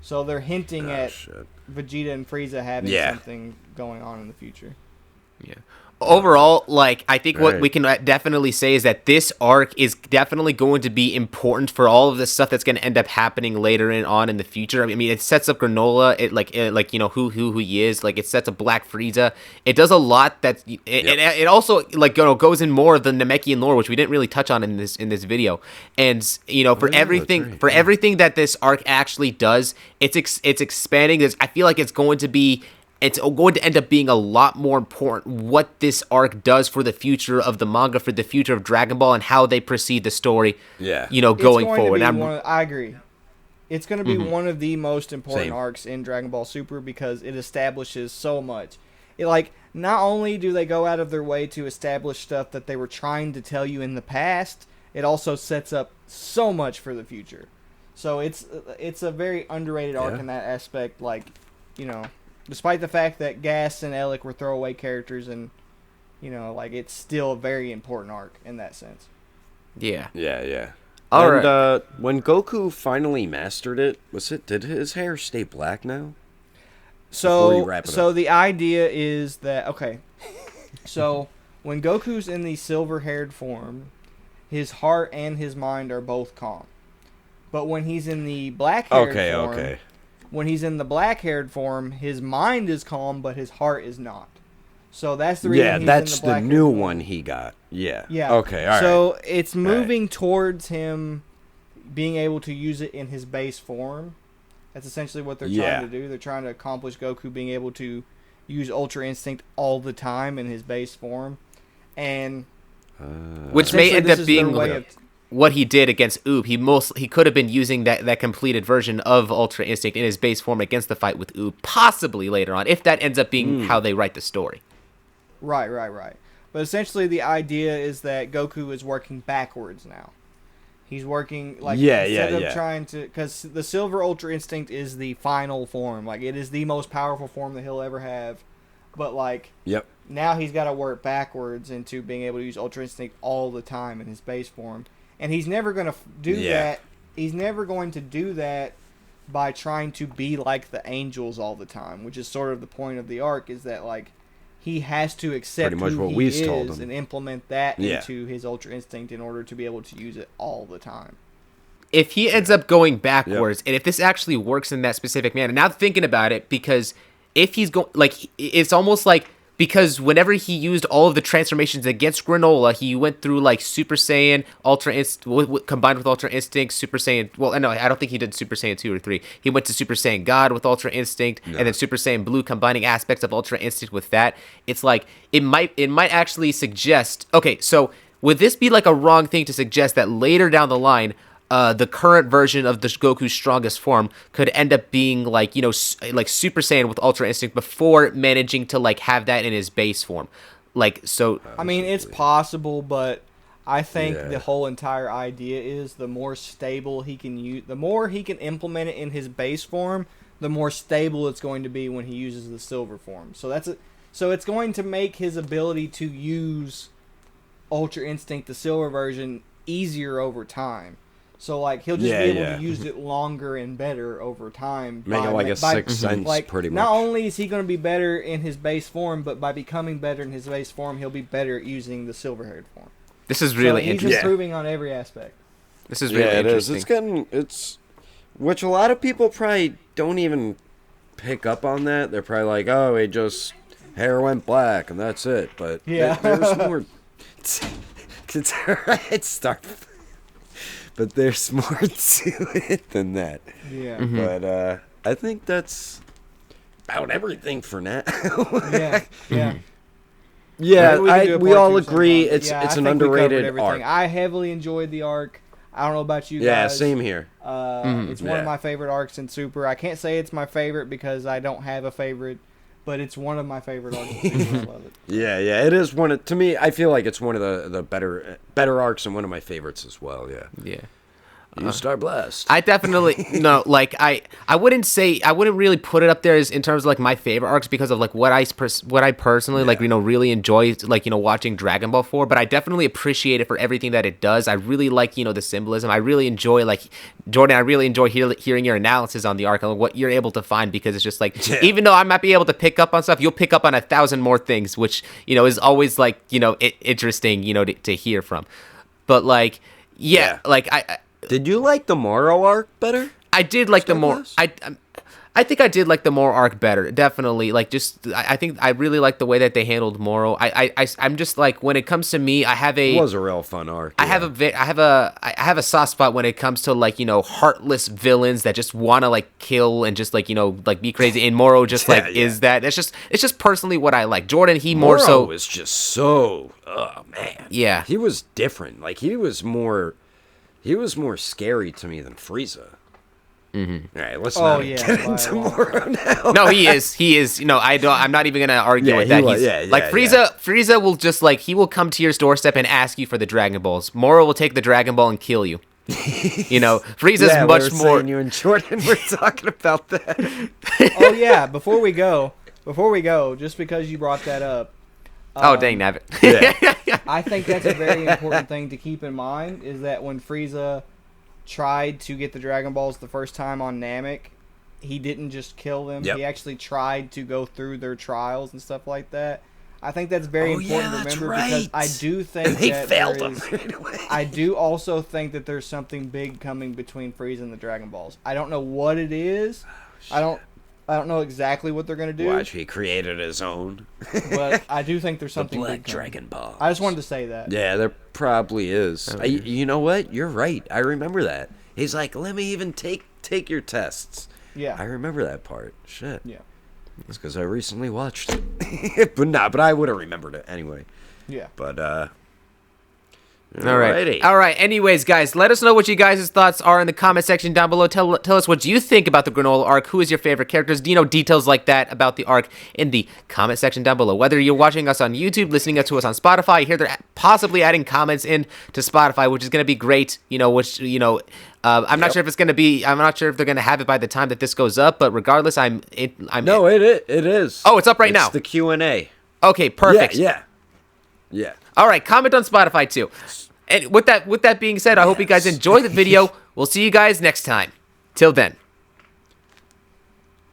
So they're hinting Oh, at shit. Vegeta and Frieza having Yeah. something going on in the future. Yeah. Overall, like, I think what Right. we can definitely say is that this arc is definitely going to be important for all of the stuff that's going to end up happening later on in the future. I mean, it sets up Granolah, who he is. Like, it sets up Black Frieza. It does a lot that it also like goes in more of the Namekian lore, which we didn't really touch on in this video. And for Yeah, that's everything right. everything that this arc actually does, it's expanding. I feel like it's going to end up being a lot more important what this arc does for the future of the manga, for the future of Dragon Ball, and how they proceed the story. Yeah. Going It's going forward. to be I agree. It's going to be one of the most important Same. arcs in Dragon Ball Super because it establishes so much. Not only do they go out of their way to establish stuff that they were trying to tell you in the past, it also sets up so much for the future. So it's a very underrated arc Yeah. in that aspect. Despite the fact that Gas and Alec were throwaway characters and You know, like it's still a very important arc in that sense. Yeah. Yeah. All and right. when Goku finally mastered it, did his hair stay black now? Before you wrap it So up. the idea is that so when Goku's in the silver-haired form, his heart and his mind are both calm. But when he's in the black-haired form, when he's in the black-haired form, his mind is calm, but his heart is not. So that's the reason. Yeah, he's that's in the the black-haired new form. one he got. Yeah. Yeah. Okay. All right. So it's moving towards him being able to use it in his base form. That's essentially what they're trying to do. They're trying to accomplish Goku being able to use Ultra Instinct all the time in his base form, and Which may essentially end this up is their being way like of- what he did against Oob. He could have been using that completed version of Ultra Instinct in his base form against the fight with Oob, possibly later on, if that ends up being how they write the story. Right. But essentially, the idea is that Goku is working backwards now. He's working instead of trying to, because the Silver Ultra Instinct is the final form, like it is the most powerful form that he'll ever have. But now he's got to work backwards into being able to use Ultra Instinct all the time in his base form, and he's never going to do that. He's never going to do that by trying to be like the angels all the time, which is sort of the point of the arc. Is that he has to accept Pretty much who what he we is told him. and implement that into his Ultra Instinct in order to be able to use it all the time. If he ends up going backwards, and if this actually works in that specific manner, now thinking about it, because if he's going, it's almost like, because whenever he used all of the transformations against Granolah, he went through Super Saiyan, Ultra Instinct, combined with Ultra Instinct, Super Saiyan. Well, no, I don't think he did Super Saiyan 2 or 3. He went to Super Saiyan God with Ultra Instinct, and then Super Saiyan Blue, combining aspects of Ultra Instinct with that. It's like, it might actually suggest, okay, so would this be a wrong thing to suggest that later down the line, the current version of the Goku's strongest form could end up being Super Saiyan with Ultra Instinct before managing to have that in his base form, I mean, it's possible, but I think the whole entire idea is the more stable he can use, the more he can implement it in his base form, the more stable it's going to be when he uses the silver form. So it's going to make his ability to use Ultra Instinct, the silver version, easier over time. So he'll just be able to use it longer and better over time. Make it a sixth sense, pretty much. Not only is he going to be better in his base form, but by becoming better in his base form, he'll be better at using the silver-haired form. This is really interesting. He's improving on every aspect. This is really interesting. It's which a lot of people probably don't even pick up on that. They're probably like, oh, it just hair went black and that's it. But there's more. It's alright, start. But there's more to it than that. Yeah. Mm-hmm. But I think that's about everything for now. Yeah. Yeah, we all agree sometime. it's I an think we covered underrated everything. arc. I heavily enjoyed the arc. I don't know about you guys. Yeah, same here. It's one of my favorite arcs in Super. I can't say it's my favorite because I don't have a favorite, but it's one of my favorite arcs in Super. I love it. Yeah, it is one of, to me, I feel like it's one of the better arcs and one of my favorites as well, yeah. Yeah. You Starblast. I definitely no, I wouldn't really put it up there as in terms of my favorite arcs because of what I personally really enjoy watching Dragon Ball for, but I definitely appreciate it for everything that it does. I really like the symbolism. I really enjoy Jordan. I really enjoy hearing your analysis on the arc and what you're able to find, because it's just even though I might be able to pick up on stuff, you'll pick up on 1,000 more things, which is always interesting to hear from. But Did you like the Moro arc better? I did like the more. I think I did like the Moro arc better. Definitely, I think I really like the way that they handled Moro. I'm just when it comes to me, I have a. It was a real fun arc. I have a soft spot when it comes to heartless villains that just want to kill and just be crazy. And Moro just is that. It's just personally what I like. Jordan, he more so was just so. Oh man. Yeah. He was different. He was more scary to me than Frieza. Mm-hmm. All right, let's not get into Moro now. No, he is. I'm not even gonna argue with that. Frieza will just he will come to your doorstep and ask you for the Dragon Balls. Moro will take the Dragon Ball and kill you. Frieza's much more. You and Jordan were talking about that. Oh yeah, before we go, just because you brought that up, Oh, dang, nabbit. Yeah. I think that's a very important thing to keep in mind, is that when Frieza tried to get the Dragon Balls the first time on Namek, he didn't just kill them. Yep. He actually tried to go through their trials and stuff like that. I think that's very important to remember, because I do think They that failed there him. is, I do also think that there's something big coming between Frieza and the Dragon Balls. I don't know what it is. I don't know exactly what they're gonna do. Watch, he created his own. But I do think there's something Blood big coming. Dragon Ball. I just wanted to say that. Yeah, there probably is. You know what? You're right. I remember that. He's like, let me even take your tests. Yeah. I remember that part. Shit. Yeah. It's because I recently watched it. but I would have remembered it anyway. Yeah. But, All right. alrighty. All right. Anyways, guys, let us know what you guys' thoughts are in the comment section down below. Tell us what you think about the Granolah arc. Who is your favorite characters? Do you know details like that about the arc in the comment section down below? Whether you're watching us on YouTube, listening to us on Spotify, you hear they're possibly adding comments in to Spotify, which is going to be great. I'm not sure if it's going to be. I'm not sure if they're going to have it by the time that this goes up. But regardless, I'm. No, it is. Oh, it's up right now. It's the Q&A. Okay, perfect. Yeah. All right, comment on Spotify too. And with that being said, I hope you guys enjoyed the video. We'll see you guys next time. Till then.